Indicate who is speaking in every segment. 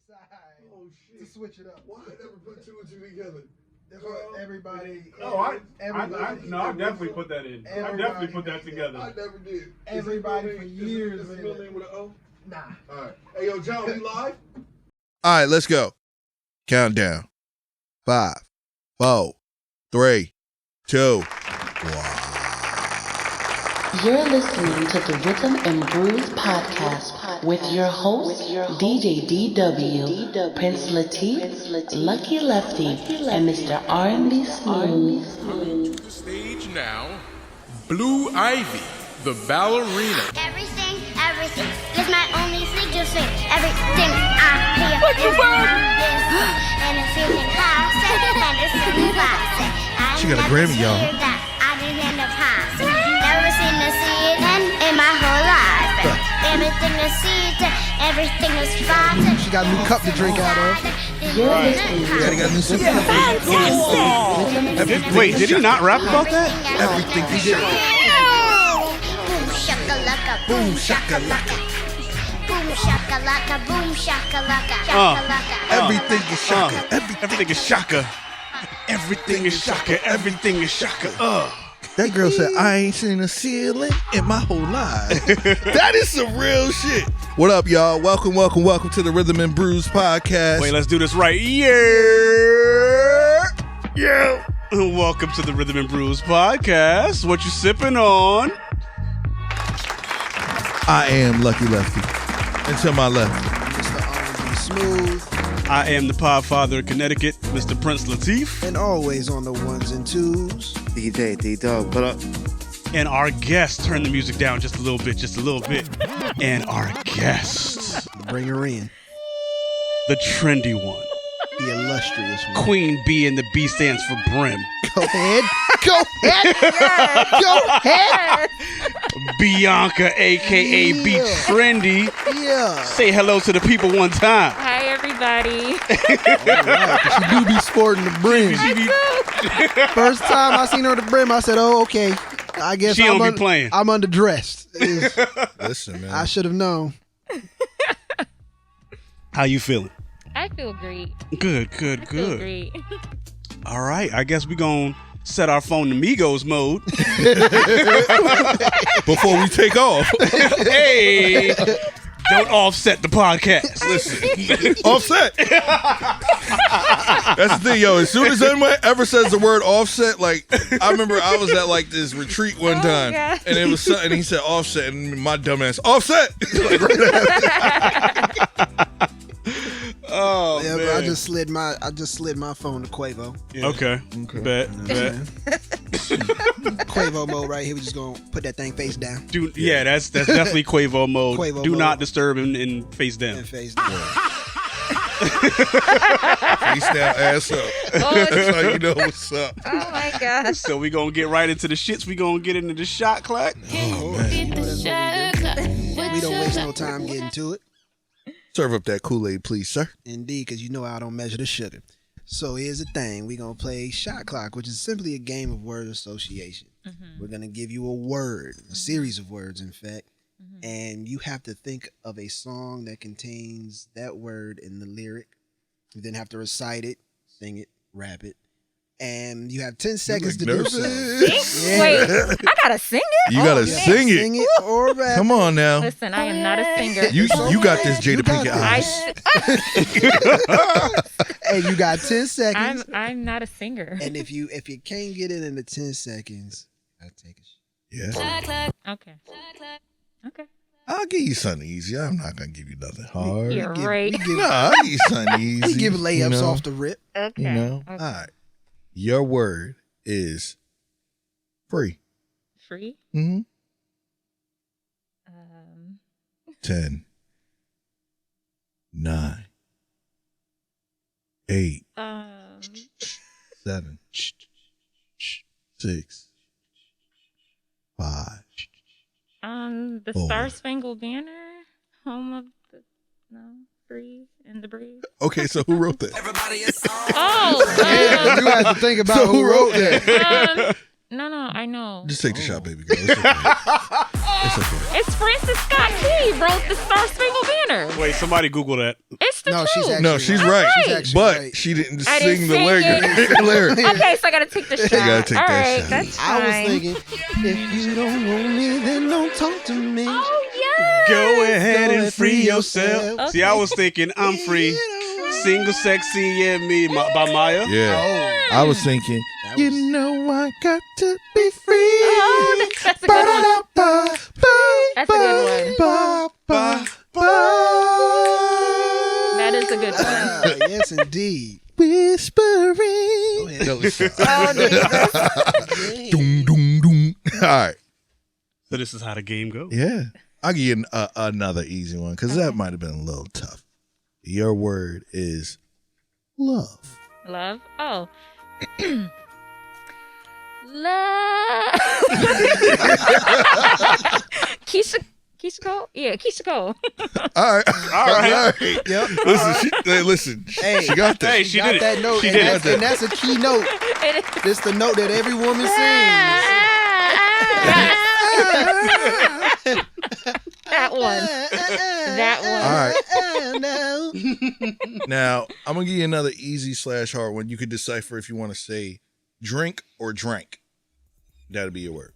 Speaker 1: side
Speaker 2: Oh, shit.
Speaker 1: to switch it up.
Speaker 2: Why I never put two and two together?
Speaker 1: That's what everybody.
Speaker 3: I definitely put that in. I definitely put that together.
Speaker 2: I never did.
Speaker 1: Everybody for years.
Speaker 2: Is his middle name with an O?
Speaker 1: Nah.
Speaker 2: All right. Hey, yo, John, we live?
Speaker 4: All right, let's go. Countdown. 5, 4, 3, 2, 1.
Speaker 5: You're listening to the Rhythm and Brews podcast with your host, DJ DW, Prince Latif, Lucky Lefty, and Mr. R&B Smooth.
Speaker 6: To the stage now, Blue Ivy, the ballerina.
Speaker 7: Everything is my only thing to sing. Everything I hear is and it's feeling high, and it's feeling high.
Speaker 4: She got a Grammy, y'all.
Speaker 7: I didn't end up high. Never seen a CNN in my whole life. Everything is seated, everything is fine.
Speaker 1: She got a new cup to drink out of.
Speaker 5: You're listening
Speaker 4: Yeah, they got new super.
Speaker 3: Wait, did he not rap about that?
Speaker 4: Everything he did.
Speaker 7: Boom shakalaka, boom shakalaka. Boom shakalaka, boom shakalaka.
Speaker 4: Everything is shaka.
Speaker 3: Everything is shaka. Everything is shaka. Everything is shaka.
Speaker 4: That girl said, I ain't seen a ceiling in my whole life. That is some real shit. What up, y'all? Welcome to the Rhythm and Brews podcast.
Speaker 3: Wait, let's do this right. Yeah. Welcome to the Rhythm and Brews podcast. What you sipping on?
Speaker 4: I am Lucky Lefty. And to my left,
Speaker 1: Mr. R&B Smooth.
Speaker 3: I am the Podfather of Connecticut, Mr. Prince Latif.
Speaker 1: And always on the ones and twos.
Speaker 8: DJ D-Dog, what up?
Speaker 3: And our guest, turn the music down just a little bit. And our guest,
Speaker 1: Bring her in.
Speaker 3: the trendy one,
Speaker 1: The illustrious one.
Speaker 3: Queen B, and the B stands for Brim.
Speaker 1: Go ahead. Go ahead.
Speaker 3: Bianca, a.k.a. B-Trendy.
Speaker 1: Yeah.
Speaker 3: Say hello to the people one time.
Speaker 9: Hi, everybody.
Speaker 1: All right, she do be sporting the brim. First time I seen her with the brim, I said, "Oh, okay. I guess
Speaker 3: She don't be playing.
Speaker 1: I'm underdressed."
Speaker 4: listen, man.
Speaker 1: I should have known.
Speaker 3: How you feeling?
Speaker 9: I feel great.
Speaker 3: Good.
Speaker 9: I feel great.
Speaker 3: All right, I guess we gonna set our phone to Migos mode.
Speaker 4: Before we take off.
Speaker 3: Hey, don't offset the podcast.
Speaker 4: Listen, offset. That's the thing, yo. As soon as anyone ever says the word offset, like I remember I was at like this retreat one time,
Speaker 9: God.
Speaker 4: and it was something. He said offset, and my dumbass offset. Like, right after.
Speaker 3: Oh
Speaker 1: Yeah,
Speaker 3: man.
Speaker 1: but I just slid my phone to Quavo.
Speaker 3: Okay. Bet.
Speaker 1: Quavo mode right here. We just gonna put that thing face down
Speaker 3: Yeah, that's definitely Quavo mode.
Speaker 1: Quavo
Speaker 3: Do
Speaker 1: mode.
Speaker 3: not disturb and face down.
Speaker 1: and face down.
Speaker 4: Face down, ass up. That's how you know what's up.
Speaker 9: Oh, my gosh.
Speaker 3: So we gonna get right into the shits. We gonna get into the shot clock.
Speaker 4: Oh man,
Speaker 1: We don't waste no time getting to it.
Speaker 4: serve up that Kool-Aid, please, sir.
Speaker 1: Indeed, because you know I don't measure the sugar. So here's the thing. We're going to play Shot Clock, which is simply a game of word association.
Speaker 9: Mm-hmm.
Speaker 1: We're going to give you a word, a series of words, in fact, and you have to think of a song that contains that word in the lyric. You then have to recite it, sing it, rap it, and you have 10 seconds to do so.
Speaker 9: Sing? Wait, I gotta sing it?
Speaker 4: You gotta sing it.
Speaker 1: Sing it or rap.
Speaker 4: Come on now.
Speaker 9: Listen, I am not a singer.
Speaker 4: You got this, Jada Pinkett
Speaker 1: got
Speaker 4: eyes.
Speaker 1: Hey, you got 10 seconds.
Speaker 9: I'm not a singer.
Speaker 1: And if you can't get it in the 10 seconds, I take it.
Speaker 4: Yeah.
Speaker 9: Okay.
Speaker 4: I'll give you something easy. I'm not gonna give you nothing hard.
Speaker 9: You're right.
Speaker 4: Nah, I'll give you something easy.
Speaker 1: We give layups
Speaker 4: you know?
Speaker 1: off the rip.
Speaker 9: Okay.
Speaker 4: You know?
Speaker 9: Okay.
Speaker 4: All right. Your word is free.
Speaker 9: Free?
Speaker 4: Mm-hmm. 10, 9, 8, 7, 6, 5.
Speaker 9: The
Speaker 4: Four.
Speaker 9: Star Spangled Banner, home of the breeze and the breeze.
Speaker 4: Okay, so who wrote that?
Speaker 9: Oh,
Speaker 1: You have to think about
Speaker 4: So
Speaker 1: who wrote that.
Speaker 9: no, I know.
Speaker 4: Just take the shot, baby girl. It's okay. It's okay.
Speaker 9: It's Francis Scott Key wrote the Star Spangled Banner.
Speaker 3: Wait, somebody Google that.
Speaker 9: It's the truth.
Speaker 1: she's actually
Speaker 4: No, she's right.
Speaker 1: She's actually
Speaker 4: But
Speaker 1: right.
Speaker 4: she didn't
Speaker 9: I
Speaker 4: sing
Speaker 9: didn't
Speaker 4: the
Speaker 9: sing
Speaker 4: lyric.
Speaker 9: Okay, so I gotta take the shot.
Speaker 4: gotta take
Speaker 9: All
Speaker 4: that
Speaker 9: right,
Speaker 4: shot.
Speaker 9: that's fine.
Speaker 1: I was thinking, if you don't want me, then don't talk to me.
Speaker 9: Oh yeah.
Speaker 3: Go ahead and free yourself.
Speaker 9: Okay.
Speaker 3: See, I was thinking, I'm free. Single, sexy, and me by Maya.
Speaker 4: Yeah. I was thinking, you know I got to be free.
Speaker 9: Oh, that's a good one. That's a good one. That is a good one.
Speaker 1: Yes, indeed.
Speaker 4: Whispering.
Speaker 1: Go
Speaker 4: Doom, doom, doom. All right.
Speaker 3: So this is how the game goes.
Speaker 4: Yeah. I'll give you another easy one because that might have been a little tough. Your word is love.
Speaker 9: Love. Oh. Love. Keisha Cole? Yeah, Keisha Cole.
Speaker 4: All right.
Speaker 1: Yep.
Speaker 4: Listen,
Speaker 1: Hey,
Speaker 4: she got that.
Speaker 3: Hey, she
Speaker 1: got
Speaker 3: did
Speaker 1: that
Speaker 3: it.
Speaker 1: note,
Speaker 3: She
Speaker 1: and
Speaker 3: did
Speaker 1: that's,
Speaker 3: it.
Speaker 1: and that's a key note. It's the note that every woman sings.
Speaker 9: That one. That one.
Speaker 4: All right. Now, I'm going to give you another easy / hard one. You could decipher if you want to say drink or drank. That'll be your word.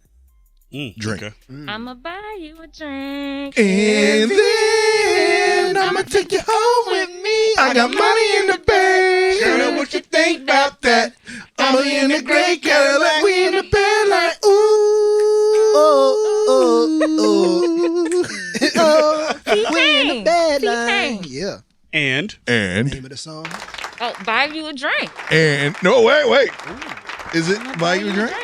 Speaker 4: Drink.
Speaker 3: Okay.
Speaker 9: I'ma buy you a drink.
Speaker 4: And then I'ma take you home with me. I got money in the bank.
Speaker 1: Girl, what you think about that?
Speaker 4: I'm in the gray Cadillac. We in the bed like ooh.
Speaker 1: We in the bed
Speaker 9: T-Pain.
Speaker 1: line. Yeah.
Speaker 3: And
Speaker 1: Name of the song.
Speaker 9: Oh, buy you a drink.
Speaker 4: No, wait. Is it buy you a drink?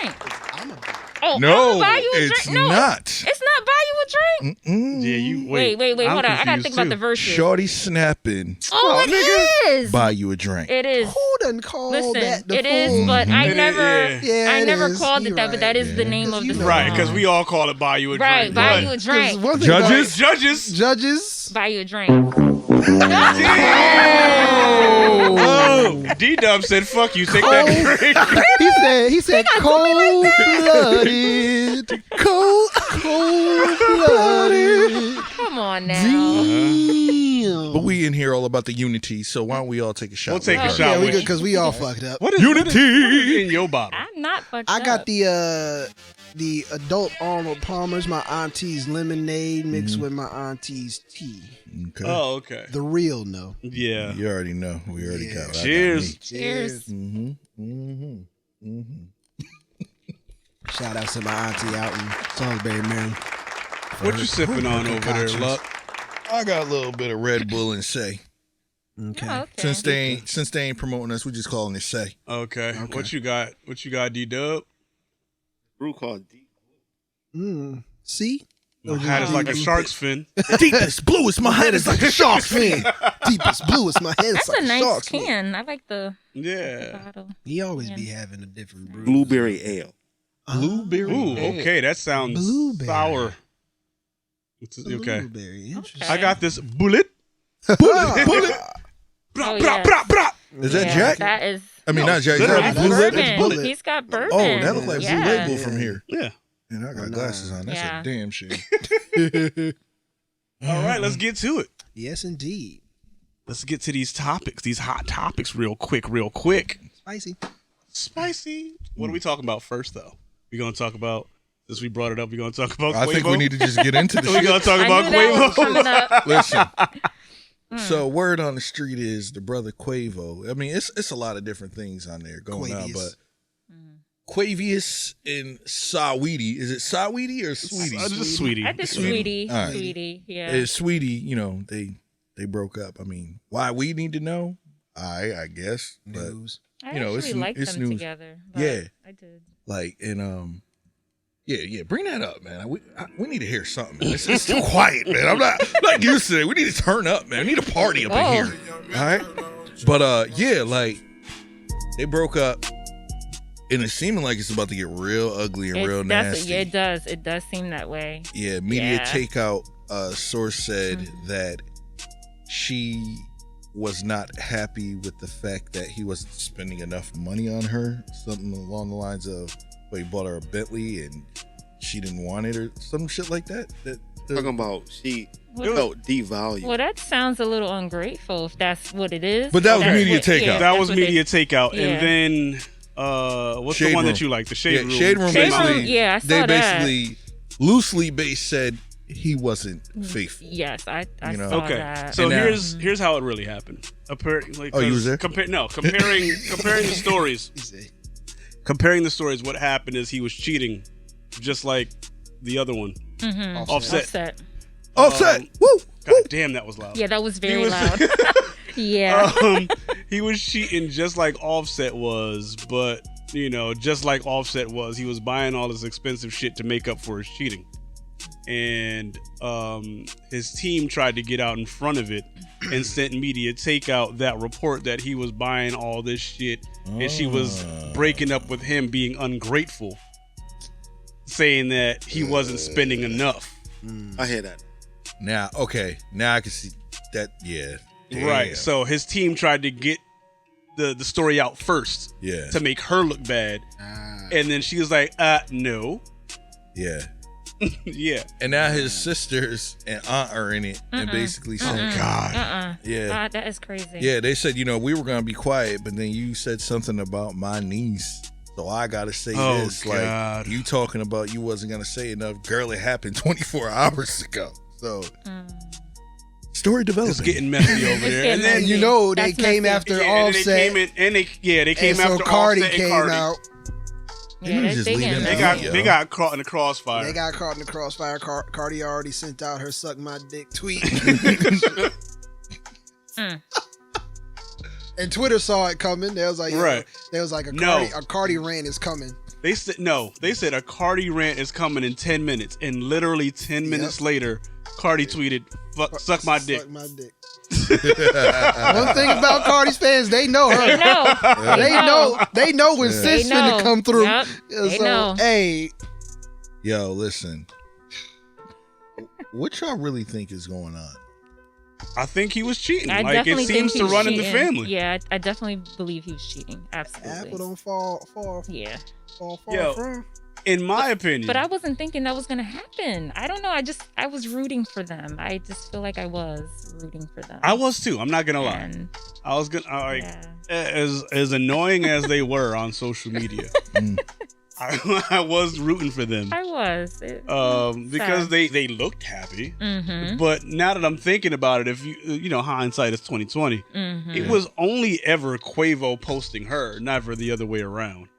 Speaker 9: Oh,
Speaker 4: No,
Speaker 9: I'ma buy you a
Speaker 4: it's
Speaker 9: drink. No,
Speaker 4: not.
Speaker 9: It's not buy you a drink.
Speaker 3: yeah, you
Speaker 9: Wait,
Speaker 3: I'm
Speaker 9: hold on. I gotta
Speaker 3: confused
Speaker 9: think about
Speaker 3: too.
Speaker 9: the verses.
Speaker 4: Shorty snapping.
Speaker 9: Oh, it is.
Speaker 4: Buy you a drink.
Speaker 9: It is.
Speaker 1: Who done called
Speaker 9: Listen,
Speaker 1: that the
Speaker 9: it is,
Speaker 1: fool?
Speaker 9: but I
Speaker 3: It is,
Speaker 9: never,
Speaker 1: yeah.
Speaker 9: I
Speaker 1: it
Speaker 9: never
Speaker 1: is.
Speaker 9: called it
Speaker 1: You
Speaker 9: that. But that is the name of the song.
Speaker 3: Right, because we all call it buy you a
Speaker 9: Right,
Speaker 3: drink.
Speaker 9: buy
Speaker 3: but-
Speaker 9: you a drink.
Speaker 1: One thing
Speaker 4: Judges?
Speaker 1: Judges.
Speaker 9: Buy you a drink.
Speaker 3: Oh, D-Dub said, fuck you, take that drink.
Speaker 1: He said cold blooded. Cold blooded.
Speaker 9: Come on now.
Speaker 1: Damn.
Speaker 4: But we in here all about the unity, so why don't we all take a shot?
Speaker 3: We'll take a
Speaker 4: with her?
Speaker 3: shot
Speaker 1: Yeah, we
Speaker 3: with
Speaker 1: good
Speaker 3: you.
Speaker 1: because we all fucked up.
Speaker 3: What is
Speaker 4: Unity.
Speaker 3: in your bottle?
Speaker 9: I'm not fucked
Speaker 1: I got
Speaker 9: up.
Speaker 1: the adult Arnold Palmer's, my auntie's lemonade mixed with my auntie's tea.
Speaker 4: Okay.
Speaker 3: Oh, okay.
Speaker 1: The real no.
Speaker 3: Yeah.
Speaker 4: You already know. We already got it.
Speaker 3: Cheers.
Speaker 9: Cheers.
Speaker 1: Shout out to my auntie out in Salisbury, Maryland.
Speaker 3: What you sipping on over there, Luck?
Speaker 4: I got a little bit of Red Bull and Say.
Speaker 1: Okay.
Speaker 9: Oh, okay.
Speaker 4: Since they ain't promoting us, we just calling it Say.
Speaker 3: Okay. What you got? D-Dub?
Speaker 8: Brew called D.
Speaker 1: See?
Speaker 3: My hat is like a shark's fin.
Speaker 4: Deepest, bluest, my head is like a shark's fin.
Speaker 1: Deepest blue is my head. It's
Speaker 9: That's
Speaker 1: like
Speaker 9: a nice
Speaker 1: shark's fin.
Speaker 9: can. I like the
Speaker 3: Yeah.
Speaker 9: bottle.
Speaker 1: He always be having a different brew.
Speaker 8: Blueberry ale.
Speaker 4: Blueberry.
Speaker 3: Ooh, okay. That sounds
Speaker 1: Blueberry.
Speaker 3: sour. Okay.
Speaker 1: Blueberry. Interesting.
Speaker 3: I got this bullet.
Speaker 4: Bullet.
Speaker 3: Bra,
Speaker 9: Oh,
Speaker 3: bra,
Speaker 9: yeah.
Speaker 3: bra, bra.
Speaker 4: Is that
Speaker 9: Yeah,
Speaker 4: Jack?
Speaker 9: That is.
Speaker 4: I mean, not Jack.
Speaker 3: literally
Speaker 4: That's
Speaker 9: That's
Speaker 4: Blue
Speaker 3: Bullet.
Speaker 4: Label.
Speaker 9: bourbon.
Speaker 1: Bullet.
Speaker 9: He's got bourbon.
Speaker 4: Oh, that looks like
Speaker 9: yeah.
Speaker 4: Blue Label from here.
Speaker 3: Yeah.
Speaker 4: And I got glasses on. That's
Speaker 9: Yeah.
Speaker 4: a damn shame.
Speaker 3: All right, let's get to it.
Speaker 1: Yes, indeed.
Speaker 3: Let's get to these topics, these hot topics real quick.
Speaker 1: Spicy.
Speaker 3: Spicy. What are we talking about first, though? We're going to talk about, since we brought it up, we're going to talk about Quavo.
Speaker 4: I think we need to just get into the
Speaker 3: We're going
Speaker 4: shit.
Speaker 3: to talk
Speaker 9: I
Speaker 3: about
Speaker 9: knew that one was
Speaker 3: Quavo.
Speaker 9: coming up.
Speaker 4: Listen. So word on the street is the brother Quavo. I mean, it's a lot of different things on there going on,
Speaker 1: Quavious.
Speaker 4: but Quavious and Saweetie. Is it Saweetie or Sweetie?
Speaker 3: Just Sweetie.
Speaker 9: I think Sweetie.
Speaker 4: All right.
Speaker 9: Sweetie. Yeah.
Speaker 4: It's Sweetie, you know, they broke up. I mean, why we need to know? I guess. But
Speaker 1: News.
Speaker 9: I
Speaker 4: you know,
Speaker 9: actually
Speaker 4: it's-
Speaker 9: liked
Speaker 4: it's
Speaker 9: them
Speaker 4: news.
Speaker 9: together. But
Speaker 4: Yeah.
Speaker 9: I did.
Speaker 4: like and yeah, bring that up, man. We need to hear something. Man. It's too quiet, man. I'm not used to it. We need to turn up, man. We need a party up in here. All right? But yeah, like they broke up and it's seeming like it's about to get real ugly and real nasty.
Speaker 9: Yeah, it does. It does seem that way.
Speaker 4: Yeah, media
Speaker 9: Yeah.
Speaker 4: takeout source said that she was not happy with the fact that he wasn't spending enough money on her. Something along the lines of, well, he bought her a Bentley and she didn't want it or some shit like that. That
Speaker 8: Talking about she
Speaker 9: Well,
Speaker 8: felt devalued.
Speaker 9: Well, that sounds a little ungrateful if that's what it is.
Speaker 4: But that was
Speaker 9: That's
Speaker 4: media
Speaker 9: what-
Speaker 4: takeout.
Speaker 9: yeah,
Speaker 3: That
Speaker 9: that's
Speaker 3: was
Speaker 9: what
Speaker 3: media
Speaker 9: they-
Speaker 3: takeout,
Speaker 9: Yeah.
Speaker 3: and then what's
Speaker 4: Shade
Speaker 3: the one
Speaker 4: Room.
Speaker 3: that you like? The Shade Room.
Speaker 4: Shade Room
Speaker 9: Shade
Speaker 4: basically.
Speaker 9: Room, yeah, I
Speaker 4: they
Speaker 9: saw that.
Speaker 4: basically loosely based said he wasn't faithful.
Speaker 9: Yes, I
Speaker 4: You know.
Speaker 9: saw
Speaker 3: Okay,
Speaker 9: that.
Speaker 3: so
Speaker 4: And now-
Speaker 3: here's how it really happened.
Speaker 4: Oh, you was there?
Speaker 3: comparing the stories. Comparing the stories, what happened is he was cheating, just like the other one.
Speaker 9: Mm-hmm.
Speaker 3: Offset.
Speaker 4: Offset. Woo.
Speaker 3: God damn, that was loud.
Speaker 9: Yeah, that was
Speaker 3: He
Speaker 9: very
Speaker 3: was-
Speaker 9: loud. Yeah.
Speaker 3: He was cheating just like Offset was, but just like Offset was, he was buying all this expensive shit to make up for his cheating. And his team tried to get out in front of it and sent media takeout that report that he was buying all this shit and she was breaking up with him, being ungrateful, saying that he wasn't spending enough.
Speaker 8: I hear that.
Speaker 4: Now I can see that. Yeah.
Speaker 3: Right.
Speaker 4: Damn.
Speaker 3: So his team tried to get the story out first,
Speaker 4: Yeah.
Speaker 3: to make her look bad, and then she was like, no.
Speaker 4: Yeah.
Speaker 3: Yeah.
Speaker 4: And now his sisters and aunt are in it and basically saying,
Speaker 3: God.
Speaker 4: Yeah.
Speaker 9: God, that is crazy.
Speaker 4: Yeah, they said, we were going to be quiet, but then you said something about my niece. So I got to say this.
Speaker 3: God.
Speaker 4: Like, you talking about you wasn't going to say enough. Girl, it happened 24 hours ago. So, story developing.
Speaker 3: It's getting messy over there. And then
Speaker 1: You know they
Speaker 9: That's
Speaker 1: came
Speaker 9: messy.
Speaker 1: after
Speaker 3: and
Speaker 1: Offset.
Speaker 3: they came
Speaker 1: and so
Speaker 3: after
Speaker 1: Cardi
Speaker 3: Offset and
Speaker 1: came
Speaker 3: Cardi.
Speaker 1: out.
Speaker 9: Yeah,
Speaker 4: You just leave
Speaker 9: getting
Speaker 4: it
Speaker 3: They
Speaker 4: out.
Speaker 9: messy.
Speaker 3: got caught in the crossfire.
Speaker 1: They got caught in the crossfire. Cardi already sent out her "suck my dick" tweet, and Twitter saw it coming. They was like,
Speaker 3: Right.
Speaker 1: There was like
Speaker 3: No.
Speaker 1: a Cardi rant is coming.
Speaker 3: They said no. They said a Cardi rant is coming in 10 minutes, and literally 10 minutes later, Cardi tweeted, "Suck my dick."
Speaker 1: Suck my dick. One thing about Cardi's fans, they know her.
Speaker 9: They know.
Speaker 1: They know when sis
Speaker 9: They
Speaker 1: finna
Speaker 9: know.
Speaker 1: come through.
Speaker 9: Yep. They
Speaker 1: So
Speaker 9: know.
Speaker 1: hey,
Speaker 4: Yo, listen. What y'all really think is going on?
Speaker 3: I think he was cheating.
Speaker 9: I
Speaker 3: Like
Speaker 9: definitely
Speaker 3: it seems
Speaker 9: think he
Speaker 3: to
Speaker 9: was
Speaker 3: run in the
Speaker 9: cheating.
Speaker 3: family.
Speaker 9: Yeah, I definitely believe he was cheating. Absolutely.
Speaker 1: apple don't fall
Speaker 9: Yeah.
Speaker 1: far
Speaker 3: Yo.
Speaker 1: from.
Speaker 3: In my opinion.
Speaker 9: But I wasn't thinking that was gonna happen. I don't know. I was rooting for them. I just feel like I was rooting for them.
Speaker 3: I was too. I'm not gonna lie.
Speaker 9: And,
Speaker 3: I was gonna like
Speaker 9: yeah.
Speaker 3: as annoying as they were on social media. I was rooting for them.
Speaker 9: I was.
Speaker 3: Because
Speaker 9: sad.
Speaker 3: they looked happy.
Speaker 9: Mm-hmm.
Speaker 3: But now that I'm thinking about it, if hindsight is 2020,
Speaker 9: Mm-hmm.
Speaker 3: it was only ever Quavo posting her, never the other way around.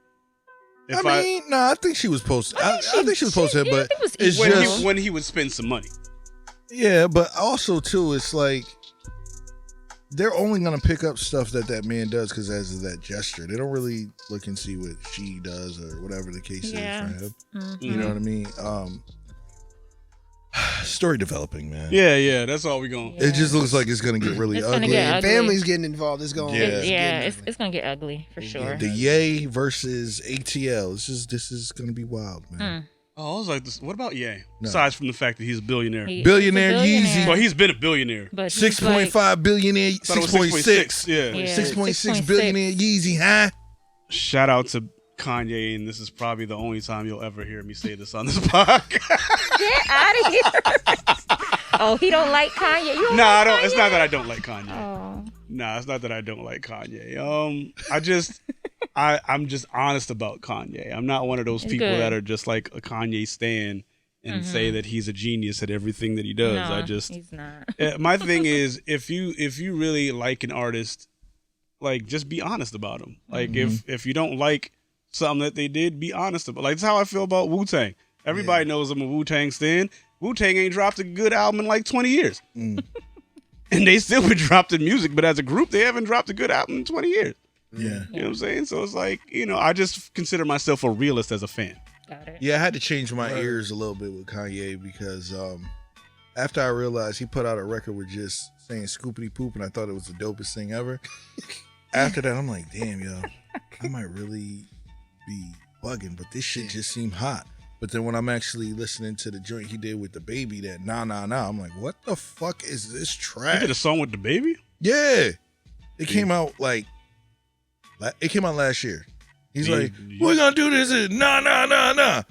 Speaker 4: I think she was posted. I think she was posted,
Speaker 9: yeah,
Speaker 4: but
Speaker 9: it was
Speaker 4: it's
Speaker 9: equal.
Speaker 4: just
Speaker 3: when he would spend some money.
Speaker 4: yeah. But also too, it's like they're only gonna pick up stuff that man does because as that gesture, they don't really look and see what she does or whatever the case
Speaker 9: Yeah.
Speaker 4: is for him.
Speaker 9: Mm-hmm.
Speaker 4: You know what I mean? Story developing, man.
Speaker 3: Yeah, that's all we going.
Speaker 4: It just looks like it's gonna get really
Speaker 9: It's gonna
Speaker 4: ugly.
Speaker 9: get
Speaker 1: And
Speaker 9: ugly.
Speaker 1: families getting involved. It's going.
Speaker 4: Yeah.
Speaker 9: It's gonna get ugly for sure.
Speaker 4: The Ye versus ATL. This is gonna be wild, man.
Speaker 3: Oh, I was like, what about Ye?
Speaker 4: No.
Speaker 3: Aside from the fact that he's a billionaire.
Speaker 9: He's a
Speaker 4: Billionaire Yeezy.
Speaker 3: Well, he's been a billionaire.
Speaker 9: But he's
Speaker 4: 6.5 billionaire,
Speaker 3: Thought it was
Speaker 4: 6.6.
Speaker 3: Yeah.
Speaker 9: Yeah.
Speaker 4: 6.6 billionaire Yeezy, huh?
Speaker 3: Shout out to Kanye, and this is probably the only time you'll ever hear me say this on this podcast.
Speaker 9: Get out of here. Oh, he don't like Kanye. You don't
Speaker 3: Nah, I
Speaker 9: like
Speaker 3: don't.
Speaker 9: Kanye?
Speaker 3: It's not that I don't like Kanye.
Speaker 9: Oh.
Speaker 3: Nah, it's not that I don't like Kanye. I'm just honest about Kanye. I'm not one of those
Speaker 9: It's
Speaker 3: people
Speaker 9: good.
Speaker 3: that are just like a Kanye stan and say that he's a genius at everything that he does.
Speaker 9: No, he's not.
Speaker 3: My thing is, if you really like an artist, like just be honest about him. Like if you don't like something that they did, be honest about. Like that's how I feel about Wu-Tang. Everybody knows I'm a Wu-Tang stan. Wu-Tang ain't dropped a good album in like 20 years. And they still been dropping music, but as a group, they haven't dropped a good album in 20 years.
Speaker 4: Yeah.
Speaker 3: You know what I'm saying? So it's like, I just consider myself a realist as a fan.
Speaker 9: Got it.
Speaker 4: Yeah, I had to change my ears a little bit with Kanye because after I realized he put out a record with just saying scoopity poop and I thought it was the dopest thing ever. After that, I'm like, damn, yo, I might really be bugging, but this shit just seemed hot. But then when I'm actually listening to the joint he did with the baby, that nah, I'm like, what the fuck is this
Speaker 3: You
Speaker 4: trash?
Speaker 3: did a song with the baby?
Speaker 4: Yeah, it came out it came out last year. He's like, we're gonna do this. Nah.